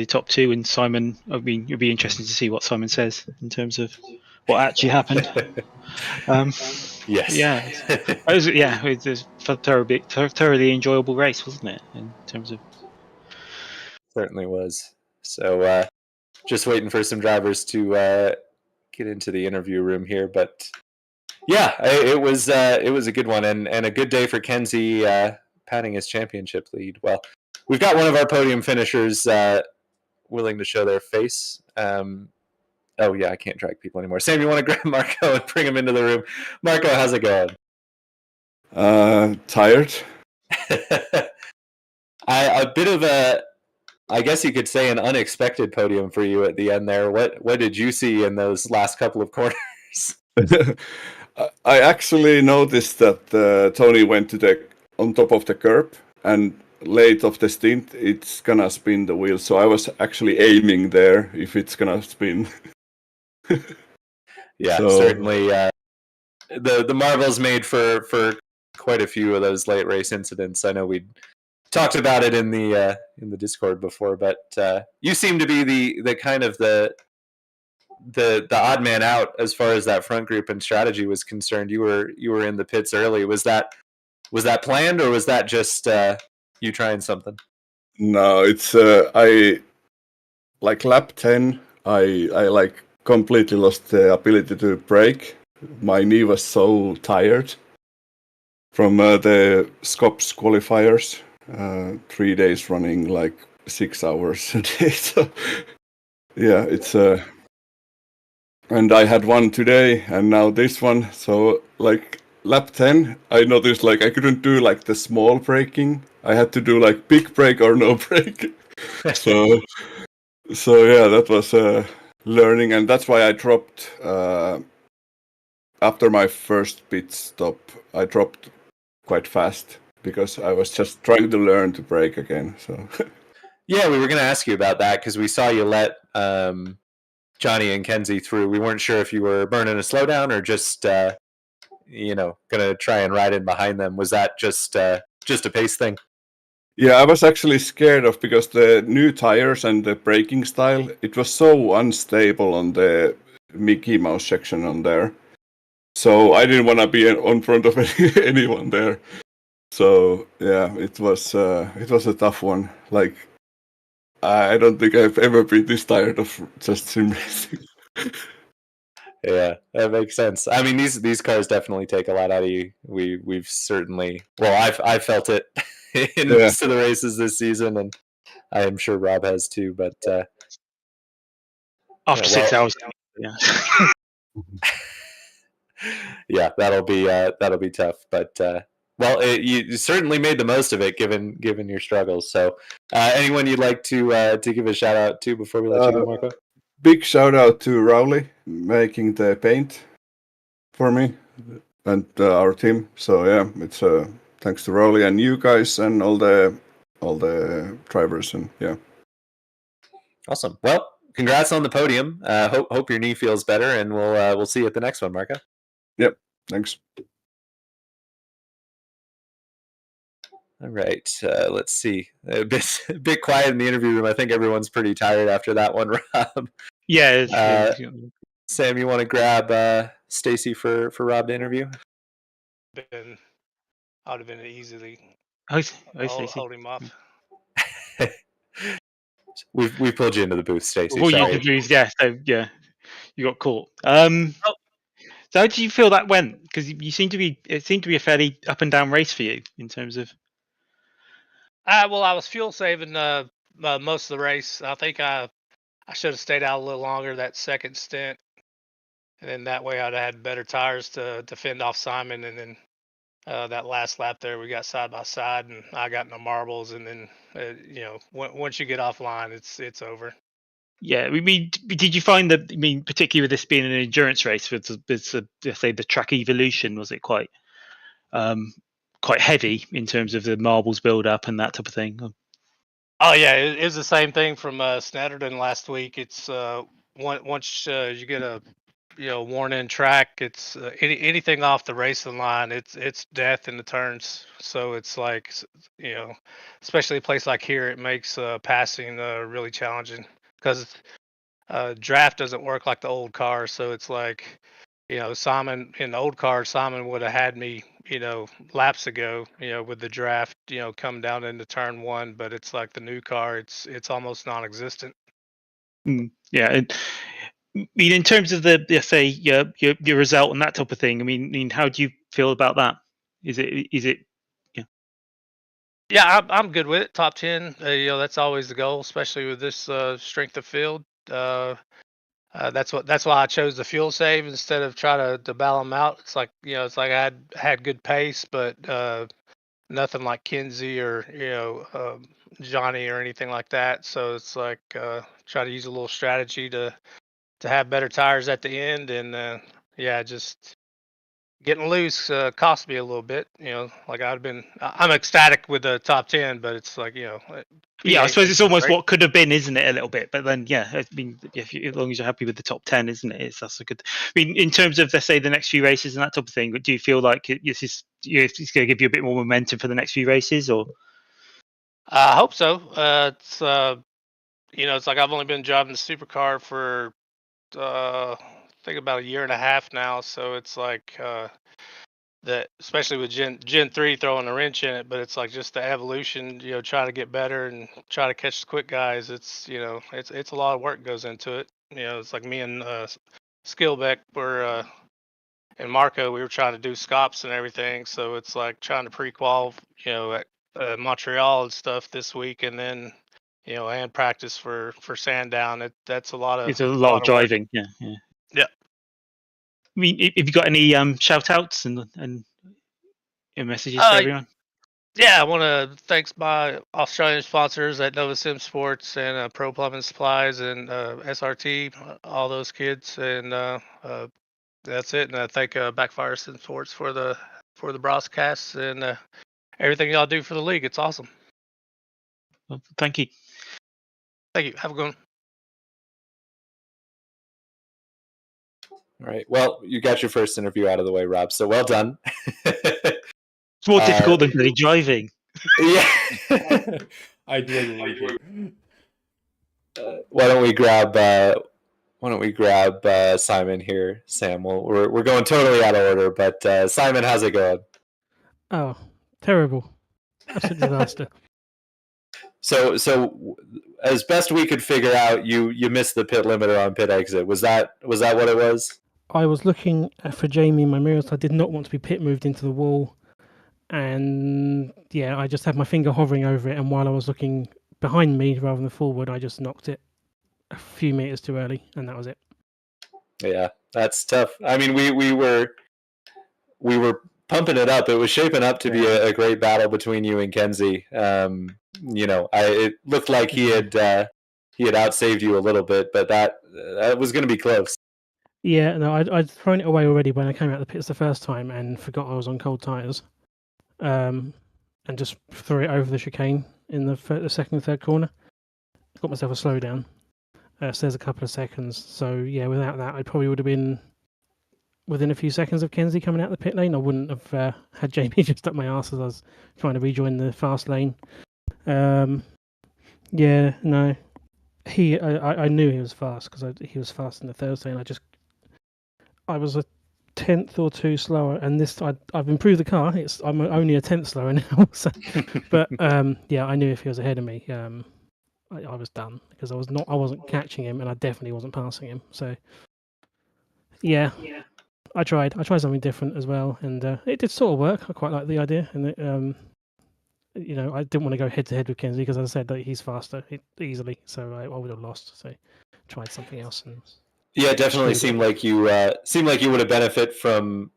top 2 and Simon. I mean, it'd be interesting to see what Simon says in terms of what actually happened. Yes. Yeah. It was a thoroughly enjoyable race, wasn't it? In terms of. Certainly was. So, just waiting for some drivers to get into the interview room here, but. Yeah, it was a good one and a good day for Kenzie padding his championship lead. Well, we've got one of our podium finishers willing to show their face. Oh yeah, I can't drag people anymore. Sam, you want to grab Marco and bring him into the room? Marco, how's it going? Tired. A bit of I guess you could say an unexpected podium for you at the end there. What did you see in those last couple of corners? I actually noticed that Tony went on top of the curb, and late of the stint, it's gonna spin the wheel. So I was actually aiming there if it's gonna spin. Yeah, certainly. The marbles made for quite a few of those late race incidents. I know we talked about it in the Discord before, but you seem to be the kind of the odd man out as far as that front group and strategy was concerned. You were in the pits early. Was that planned, or was that just you trying something? No, it's I like lap 10. I like completely lost the ability to brake. My knee was so tired from the Scops qualifiers, 3 days running like 6 hours a day. So yeah, it's and I had one today and now this one. So like lap 10, I noticed like I couldn't do like the small braking. I had to do like big brake or no brake. So yeah, that was learning, and that's why I dropped after my first pit stop. I dropped quite fast because I was just trying to learn to brake again. So yeah, we were going to ask you about that because we saw you let Johnny and Kenzie through. We weren't sure if you were burning a slowdown or just gonna try and ride in behind them. Was that just a pace thing? yeah, I was actually scared of because the new tires and the braking style, it was so unstable on the Mickey Mouse section on there. So I didn't want to be on front of anyone there. So yeah, it was a tough one. Like I don't think I've ever been this tired of just sim racing. Yeah, that makes sense. I mean, these cars definitely take a lot out of you. We've certainly, well, I've felt it in Yeah. most of the races this season, and I am sure Rob has too. But After 6 hours, yeah. yeah, that'll be tough. But well, you certainly made the most of it, given your struggles. So, anyone you'd like to give a shout out to before we let you go, Marco? Big shout out to Rowley making the paint for me and our team. So yeah, it's thanks to Rowley and you guys and all the drivers, and yeah. Awesome. Well, congrats on the podium. Hope your knee feels better, and we'll see you at the next one, Marco. Yep. Thanks. All right. Let's see. A bit quiet in the interview room. I think everyone's pretty tired after that one, Rob. Yeah. Sam, you want to grab Stacy for Rob to interview? I would have been easily hold him off. we pulled you into the booth, Stacy. Well, sorry. you could lose, yeah. So yeah, you got caught. So how did you feel that went? Because it seemed to be a fairly up and down race for you in terms of. Well, I was fuel saving most of the race. I think I should have stayed out a little longer that second stint, and then that way I'd have had better tires to fend off Simon. And then that last lap there, we got side by side, and I got in the marbles. And then once you get offline, it's over. Yeah, I mean, did you find that? I mean, particularly with this being an endurance race, with let's say the track evolution, was it quite heavy in terms of the marbles build up and that type of thing? Oh yeah, it was the same thing from Snetterton last week. It's once you get a worn in track, it's anything off the racing line, it's death in the turns. So it's like especially a place like here, it makes passing really challenging because draft doesn't work like the old car. So it's like Simon in the old car, Simon would have had me laps ago with the draft come down into turn one, but it's like the new car, it's almost non-existent. Yeah, and I mean, in terms of the say your result and that type of thing, I mean, how do you feel about that? Is it Yeah, I'm good with it. Top 10, that's always the goal, especially with this strength of field. That's why I chose the fuel save instead of try to bail them out. It's like I had good pace, but nothing like Kenzie or Johnny or anything like that. So it's like try to use a little strategy to have better tires at the end, and just getting loose cost me a little bit. Like I'm ecstatic with the top 10, but it's like yeah, I suppose it's almost great. what could have been, isn't it, a little bit? But then, yeah, I mean, as long as you're happy with the top 10, isn't it? That's a good. I mean, in terms of, let's say, the next few races and that type of thing, do you feel like it's going to give you a bit more momentum for the next few races, or? I hope so. It's like I've only been driving the supercar for I think about a year and a half now, so it's like that, especially with Gen 3 throwing a wrench in it, but it's like just the evolution, try to get better and try to catch the quick guys. It's it's a lot of work goes into it. it's like me and Skillbeck were and Marco. We were trying to do scops and everything, so it's like trying to pre-qual, at Montreal and stuff this week, and then and practice for Sandown. That's a lot of It's a lot of work. driving. Yeah. Yeah. I mean, have you got any shout outs and messages for everyone? Yeah, I want to thanks my Australian sponsors at Nova Simsports and Pro Plumbing Supplies and SRT, all those kids, and that's it. And I thank Backfire Simsports for the broadcasts and everything y'all do for the league. It's awesome. Well, thank you. Thank you. Have a good one. All right. Well, you got your first interview out of the way, Rob. So well done. It's more difficult than really driving. Yeah. I do agree with you. Why don't we grab Simon here, Sam? We're going totally out of order, but Simon, how's it going? Oh, terrible! Absolute disaster. So as best we could figure out, you missed the pit limiter on pit exit. Was that what it was? I was looking for Jamie in my mirrors. I did not want to be pit moved into the wall, and yeah, I just had my finger hovering over it. And while I was looking behind me rather than forward, I just knocked it a few meters too early, and that was it. Yeah, that's tough. I mean, we were pumping it up. It was shaping up to be a great battle between you and Kenzie. It looked like he had outsaved you a little bit, but that was going to be close. Yeah, no, I'd thrown it away already when I came out of the pits the first time and forgot I was on cold tyres, and just threw it over the chicane in the second and third corner. Got myself a slowdown. So there's a couple of seconds. So yeah, without that, I probably would have been within a few seconds of Kenzie coming out the pit lane. I wouldn't have had Jamie just up my arse as I was trying to rejoin the fast lane. Yeah, no. I knew he was fast because he was fast in the Thursday, and I was a tenth or two slower, and I've improved the car. I'm only a tenth slower now. So, but yeah, I knew if he was ahead of me, I was done because I wasn't catching him, and I definitely wasn't passing him. So yeah. I tried something different as well, and it did sort of work. I quite like the idea, and I didn't want to go head to head with Kenzie because, as I said, that he's faster easily, so I would have lost. So tried something else. And yeah, it definitely seemed like you would have benefited from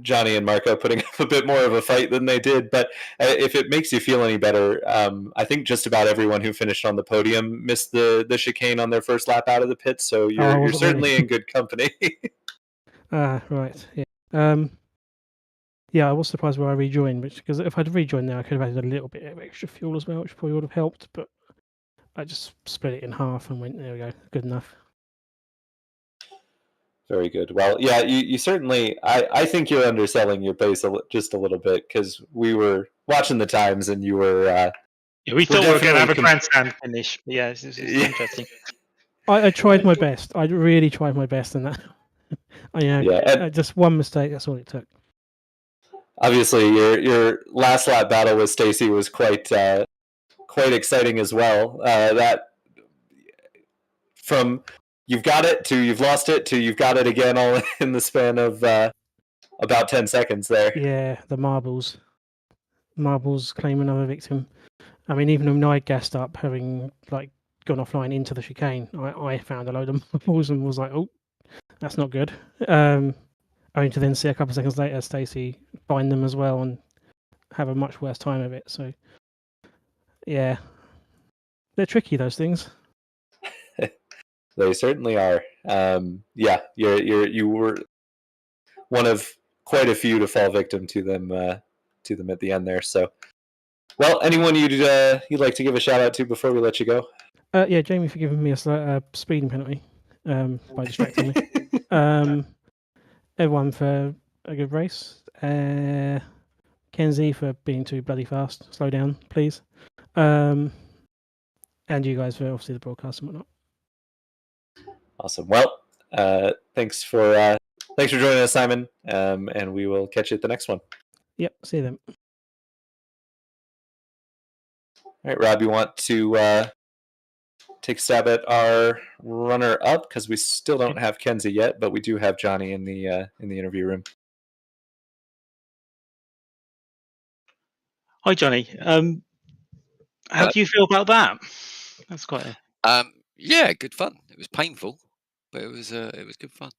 Johnny and Marco putting up a bit more of a fight than they did. But if it makes you feel any better, I think just about everyone who finished on the podium missed the chicane on their first lap out of the pit. So you're certainly in good company. Right. Yeah. Yeah, I was surprised where I rejoined, because if I'd rejoined there, I could have added a little bit of extra fuel as well, which probably would have helped. But I just split it in half and went, there we go, good enough. Very good. Well, yeah, you certainly. I think you're underselling your pace just a little bit because we were watching the times and you were. Yeah, we thought we were going to have a grandstand finish. But yeah, it's interesting. I tried my best. I really tried my best in that. Just one mistake. That's all it took. Obviously, your last lap battle with Stacy was quite exciting as well. That from you've got it to you've lost it to you've got it again, all in the span of about 10 seconds there. Yeah, the marbles claim another victim. I mean, even though I gassed up, having gone offline into the chicane, I found a load of marbles and was like, oh, that's not good. Only to then see a couple of seconds later Stacy find them as well and have a much worse time of it. So, yeah, they're tricky, those things. They certainly are. Yeah, you were one of quite a few to fall victim to them at the end there. So, well, anyone you'd like to give a shout out to before we let you go? Yeah, Jamie for giving me a speeding penalty by distracting me. Everyone for a good race. Kenzie for being too bloody fast. Slow down, please. And you guys for obviously the broadcast and whatnot. Awesome. Well, thanks for joining us, Simon. And we will catch you at the next one. Yep. See you then. All right, Rob, you want to take a stab at our runner-up because we still don't have Kenzie yet, but we do have Johnny in the interview room. Hi, Johnny. How do you feel about that? That's quite a... Yeah, good fun. It was painful, but it was good fun.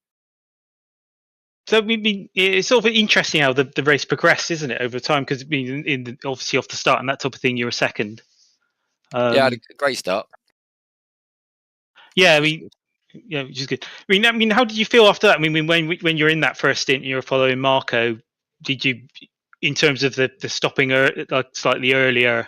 So it's sort of interesting how the race progressed, isn't it, over time? Because obviously off the start and that type of thing, you were second. Yeah, I had a great start. Yeah, I mean, yeah, which is good. I mean, how did you feel after that? I mean, when you're in that first stint, and you were following Marco. Did you, in terms of the stopping like slightly earlier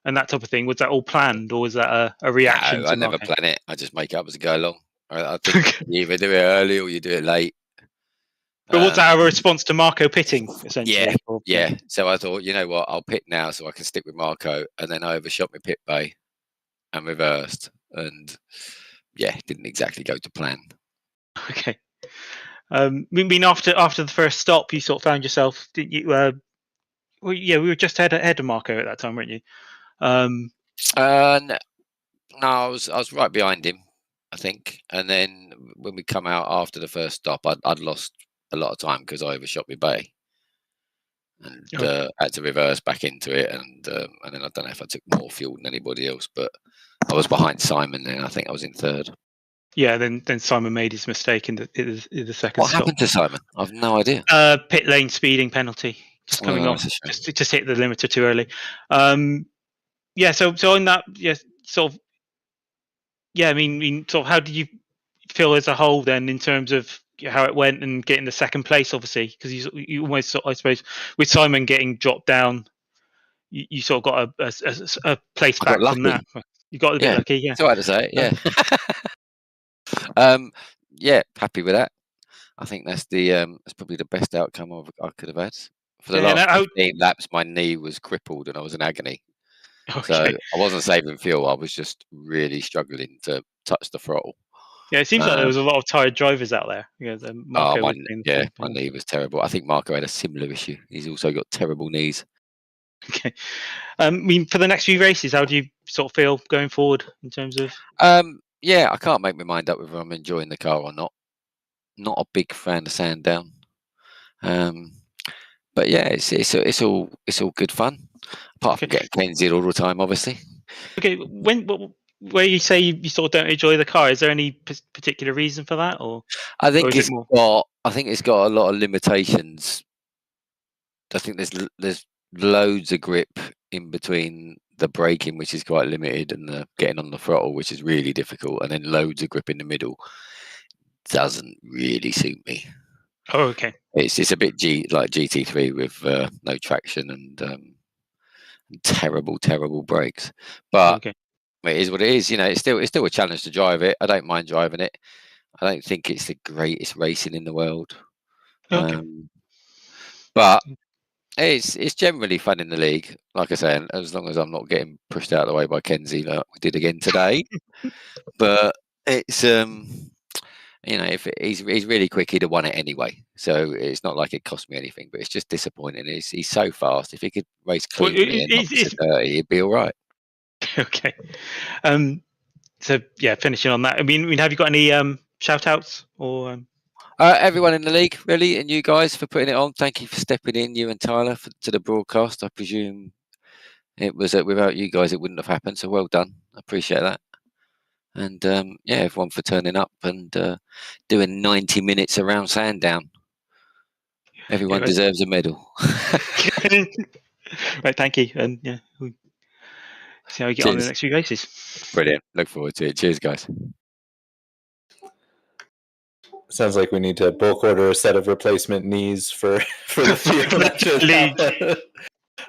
and that type of thing, was that all planned, or was that a reaction? No, to I never Marco? plan it. I just make it up as I go along. I think you either do it early or you do it late. But was that a response to Marco pitting, essentially? Yeah. So I thought, you know what, I'll pit now so I can stick with Marco, and then I overshot my pit bay and reversed, and yeah, didn't exactly go to plan. Okay. I mean, after the first stop, you sort of found yourself, didn't you? Well, yeah, we were just ahead of Marco at that time, weren't you? No, I was right behind him, I think. And then when we come out after the first stop, I'd lost a lot of time because I overshot my bay, and had to reverse back into it. And then I don't know if I took more fuel than anybody else, but I was behind Simon, and I think I was in third. Yeah, then Simon made his mistake in the second What stop. happened to Simon? I've no idea. Pit lane speeding penalty, just coming off, just hit the limiter too early. Yeah, so in that, yeah, sort of, yeah, I mean, sort of, how did you feel as a whole then, in terms of how it went and getting the second place, obviously, because you almost sort of, I suppose, with Simon getting dropped down, you sort of got a place back from that. You got a bit lucky, yeah. That's all I had to say. Yeah. Yeah, happy with that. I think that's probably the best outcome I could have had. For the last 15 laps, my knee was crippled and I was in agony. Okay. So I wasn't saving fuel. I was just really struggling to touch the throttle. Yeah, it seems like there was a lot of tired drivers out there. Yeah, Marco my knee was terrible. I think Marco had a similar issue. He's also got terrible knees. Okay. I mean, for the next few races, how do you sort of feel going forward in terms of? Yeah, I can't make my mind up whether I'm enjoying the car or not. Not a big fan of Sandown. But yeah, it's all good fun. Apart from getting cleansed all the time, obviously. Okay, where you say you sort of don't enjoy the car, is there any particular reason for that, or? I think it's got a lot of limitations. I think there's loads of grip in between the braking, which is quite limited, and the getting on the throttle, which is really difficult, and then loads of grip in the middle. Doesn't really suit me. Oh, okay. It's a bit like GT3 with no traction and terrible brakes. But it is what it is. You know, it's still a challenge to drive it. I don't mind driving it. I don't think it's the greatest racing in the world. Okay. But it's generally fun in the league. Like I say, as long as I'm not getting pushed out of the way by Kenzie like we did again today. But it's you know, if he's really quick, he'd have won it anyway. So it's not like it cost me anything, but it's just disappointing. He's so fast. If he could race cleanly and not miss 30, he'd be all right. Okay. So yeah, finishing on that. I mean, have you got any shout outs or? Everyone in the league, really, and you guys for putting it on. Thank you for stepping in, you and Tyler, to the broadcast. I presume it was without you guys, it wouldn't have happened. So well done. I appreciate that. And yeah, everyone for turning up and doing 90 minutes around Sandown. Everyone deserves a medal. Right, thank you. And yeah, we'll see how we get on in the next few races. Brilliant. Look forward to it. Cheers, guys. Sounds like we need to bulk order a set of replacement knees for the field.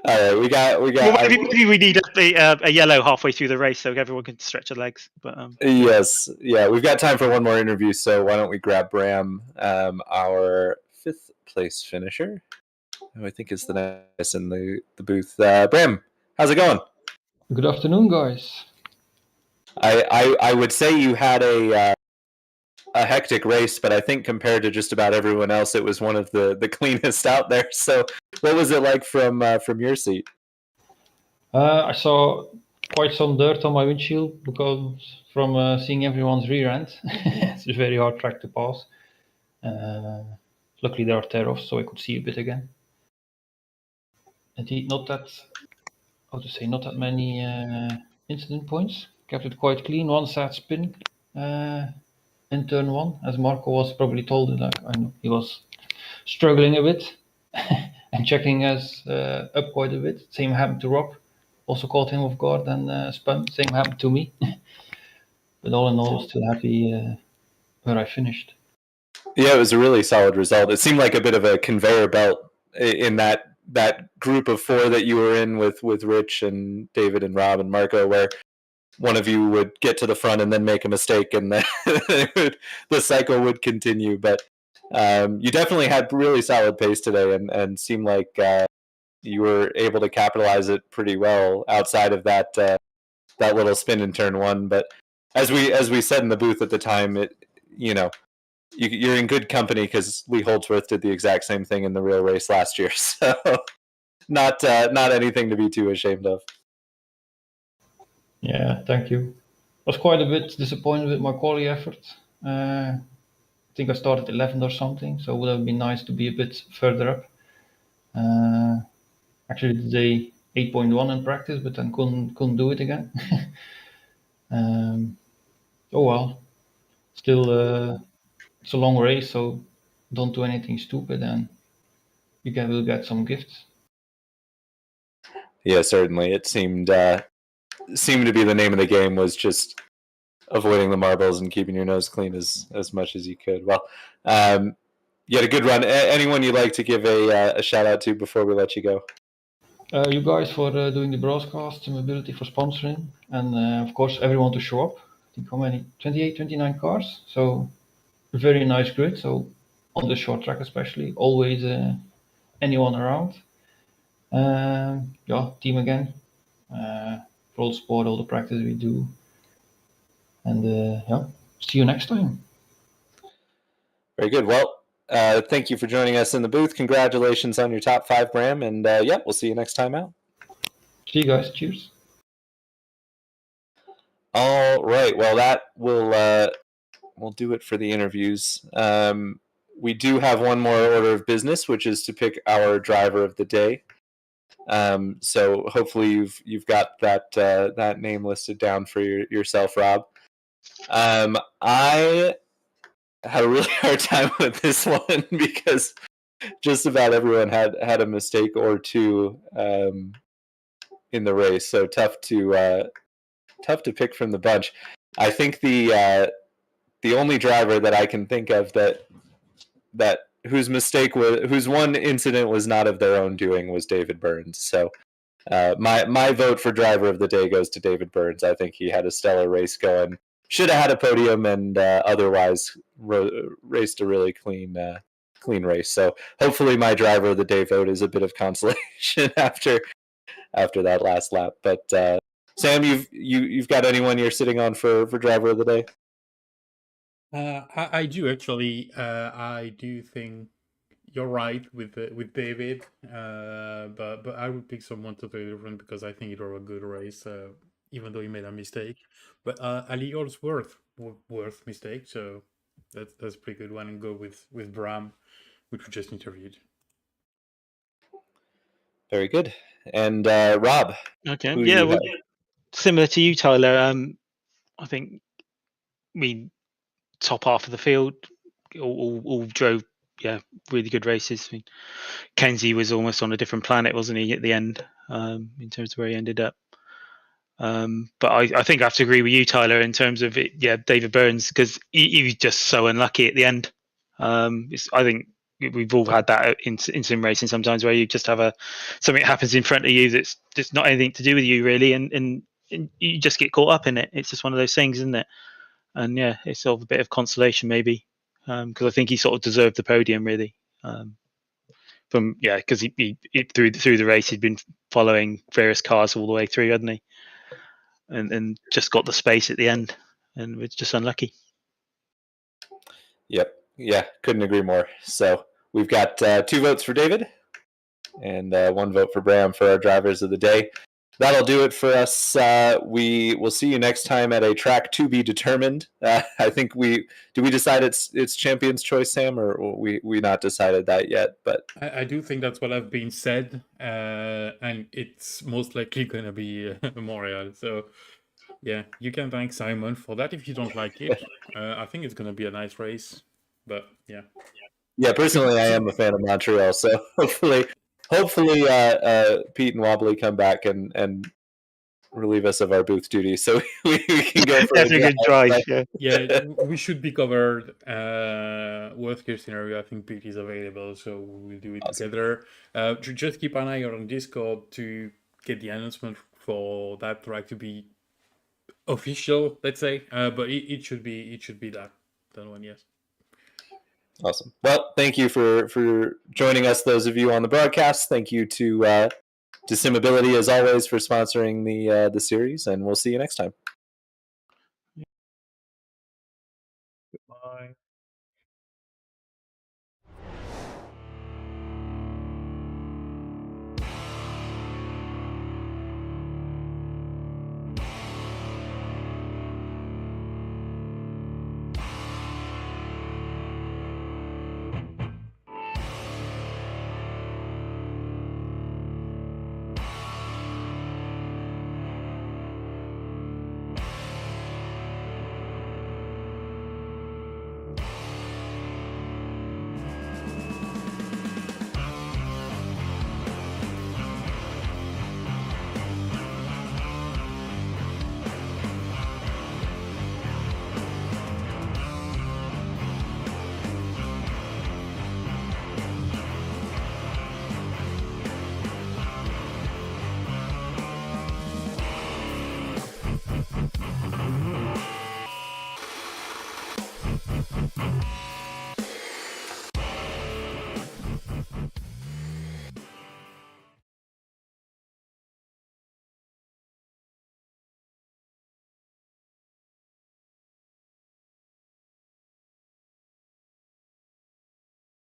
All right, we got. Well, maybe we need a yellow halfway through the race so everyone can stretch their legs. But yes, yeah, we've got time for one more interview. So why don't we grab Bram, our 5th place finisher, who I think is the next in the booth. Bram, how's it going? Good afternoon, guys. I would say you had a hectic race, but I think compared to just about everyone else, it was one of the cleanest out there. So what was it like from your seat? I saw quite some dirt on my windshield because from seeing everyone's rear end. It's a very hard track to pass. Luckily there are tear-offs, so I could see a bit again. Indeed, not that many incident points. Kept it quite clean. One sad spin in turn one, as Marco was probably told. Like, I know he was struggling a bit and checking us up quite a bit. Same happened to Rob. Also caught him off guard and spun. Same happened to me. But all in all, I was still happy where I finished. Yeah, it was a really solid result. It seemed like a bit of a conveyor belt in that group of four that you were in with Rich and David and Rob and Marco, where one of you would get to the front and then make a mistake, and then the cycle would continue. But you definitely had really solid pace today, and seemed like you were able to capitalize it pretty well outside of that little spin in turn one. But as we said in the booth at the time, you're in good company because Lee Holdsworth did the exact same thing in the real race last year. So not anything to be too ashamed of. Yeah, thank you. Was quite a bit disappointed with my quali effort. I think I started 11th or something, so it would have been nice to be a bit further up. Actually, today 8.1 in practice, but then couldn't do it again. Oh well. Still, it's a long race, so don't do anything stupid, and will get some gifts. Yeah, certainly. It seemed to be the name of the game was just avoiding the marbles and keeping your nose clean as much as you could. Well, you had a good run. Anyone you'd like to give a shout out to before we let you go? You guys for doing the broadcast, Simability for sponsoring, and of course everyone to show up. I think how many? 28, 29 cars. So a very nice grid. So on the short track especially, always anyone around. Yeah, team again. For all the sport, all the practice we do. And yeah, see you next time. Very good. Well, thank you for joining us in the booth. Congratulations on your top 5, Bram. And yeah, we'll see you next time out. See you guys. Cheers. All right. Well, that will do it for the interviews. We do have one more order of business, which is to pick our driver of the day. So hopefully you've got that name listed down for yourself, Rob. I had a really hard time with this one because just about everyone had a mistake or two in the race. So tough to pick from the bunch. I think the only driver that I can think of that whose one incident was not of their own doing was David Burns. So my vote for driver of the day goes to David Burns. I think he had a stellar race going. Should have had a podium and otherwise raced a really clean race. So hopefully my driver of the day vote is a bit of consolation after that last lap. But Sam, you've got anyone you're sitting on for driver of the day? I do actually. I do think you're right with David, but I would pick someone totally different because I think it was a good race, even though he made a mistake. But Ali Allsworth worth mistake, so that's a pretty good one, and go with Bram, which we just interviewed. Very good. And Rob. Okay. Yeah. Well, similar to you, Tyler. I think top half of the field all drove really good races. I mean, Kenzie was almost on a different planet, wasn't he, at the end, in terms of where he ended up. But I think I have to agree with you, Tyler, in terms of it. Yeah, David Burns, because he was just so unlucky at the end. I think we've all had that in sim racing sometimes, where you just have something that happens in front of you that's just not anything to do with you really, and you just get caught up in it. It's just one of those things, isn't it? And yeah, it's sort of a bit of consolation maybe, because I think he sort of deserved the podium really. Because he through the race he'd been following various cars all the way through, hadn't he? And just got the space at the end, and was just unlucky. Yep. Yeah, couldn't agree more. So we've got 2 votes for David and 1 vote for Bram for our drivers of the day. that'll do it for us. We will see you next time at a track to be determined. I think we decide it's Champion's Choice, Sam, or we not decided that yet. But I do think that's what have been said, and it's most likely going to be Montreal. So, yeah, you can thank Simon for that if you don't like it. I think it's going to be a nice race, but yeah. Yeah, personally, I am a fan of Montreal, so hopefully, Pete and Wobbly come back and relieve us of our booth duty, so we can go for That's a good drive. Yeah. Yeah, we should be covered. Worst case scenario, I think Pete is available, so we'll do it Awesome. together. Just keep an eye on Discord to get the announcement for that track to be official, let's say. But it should be that one, yes. Awesome. Well, thank you for joining us, those of you on the broadcast. Thank you to Simability, as always, for sponsoring the series, and we'll see you next time.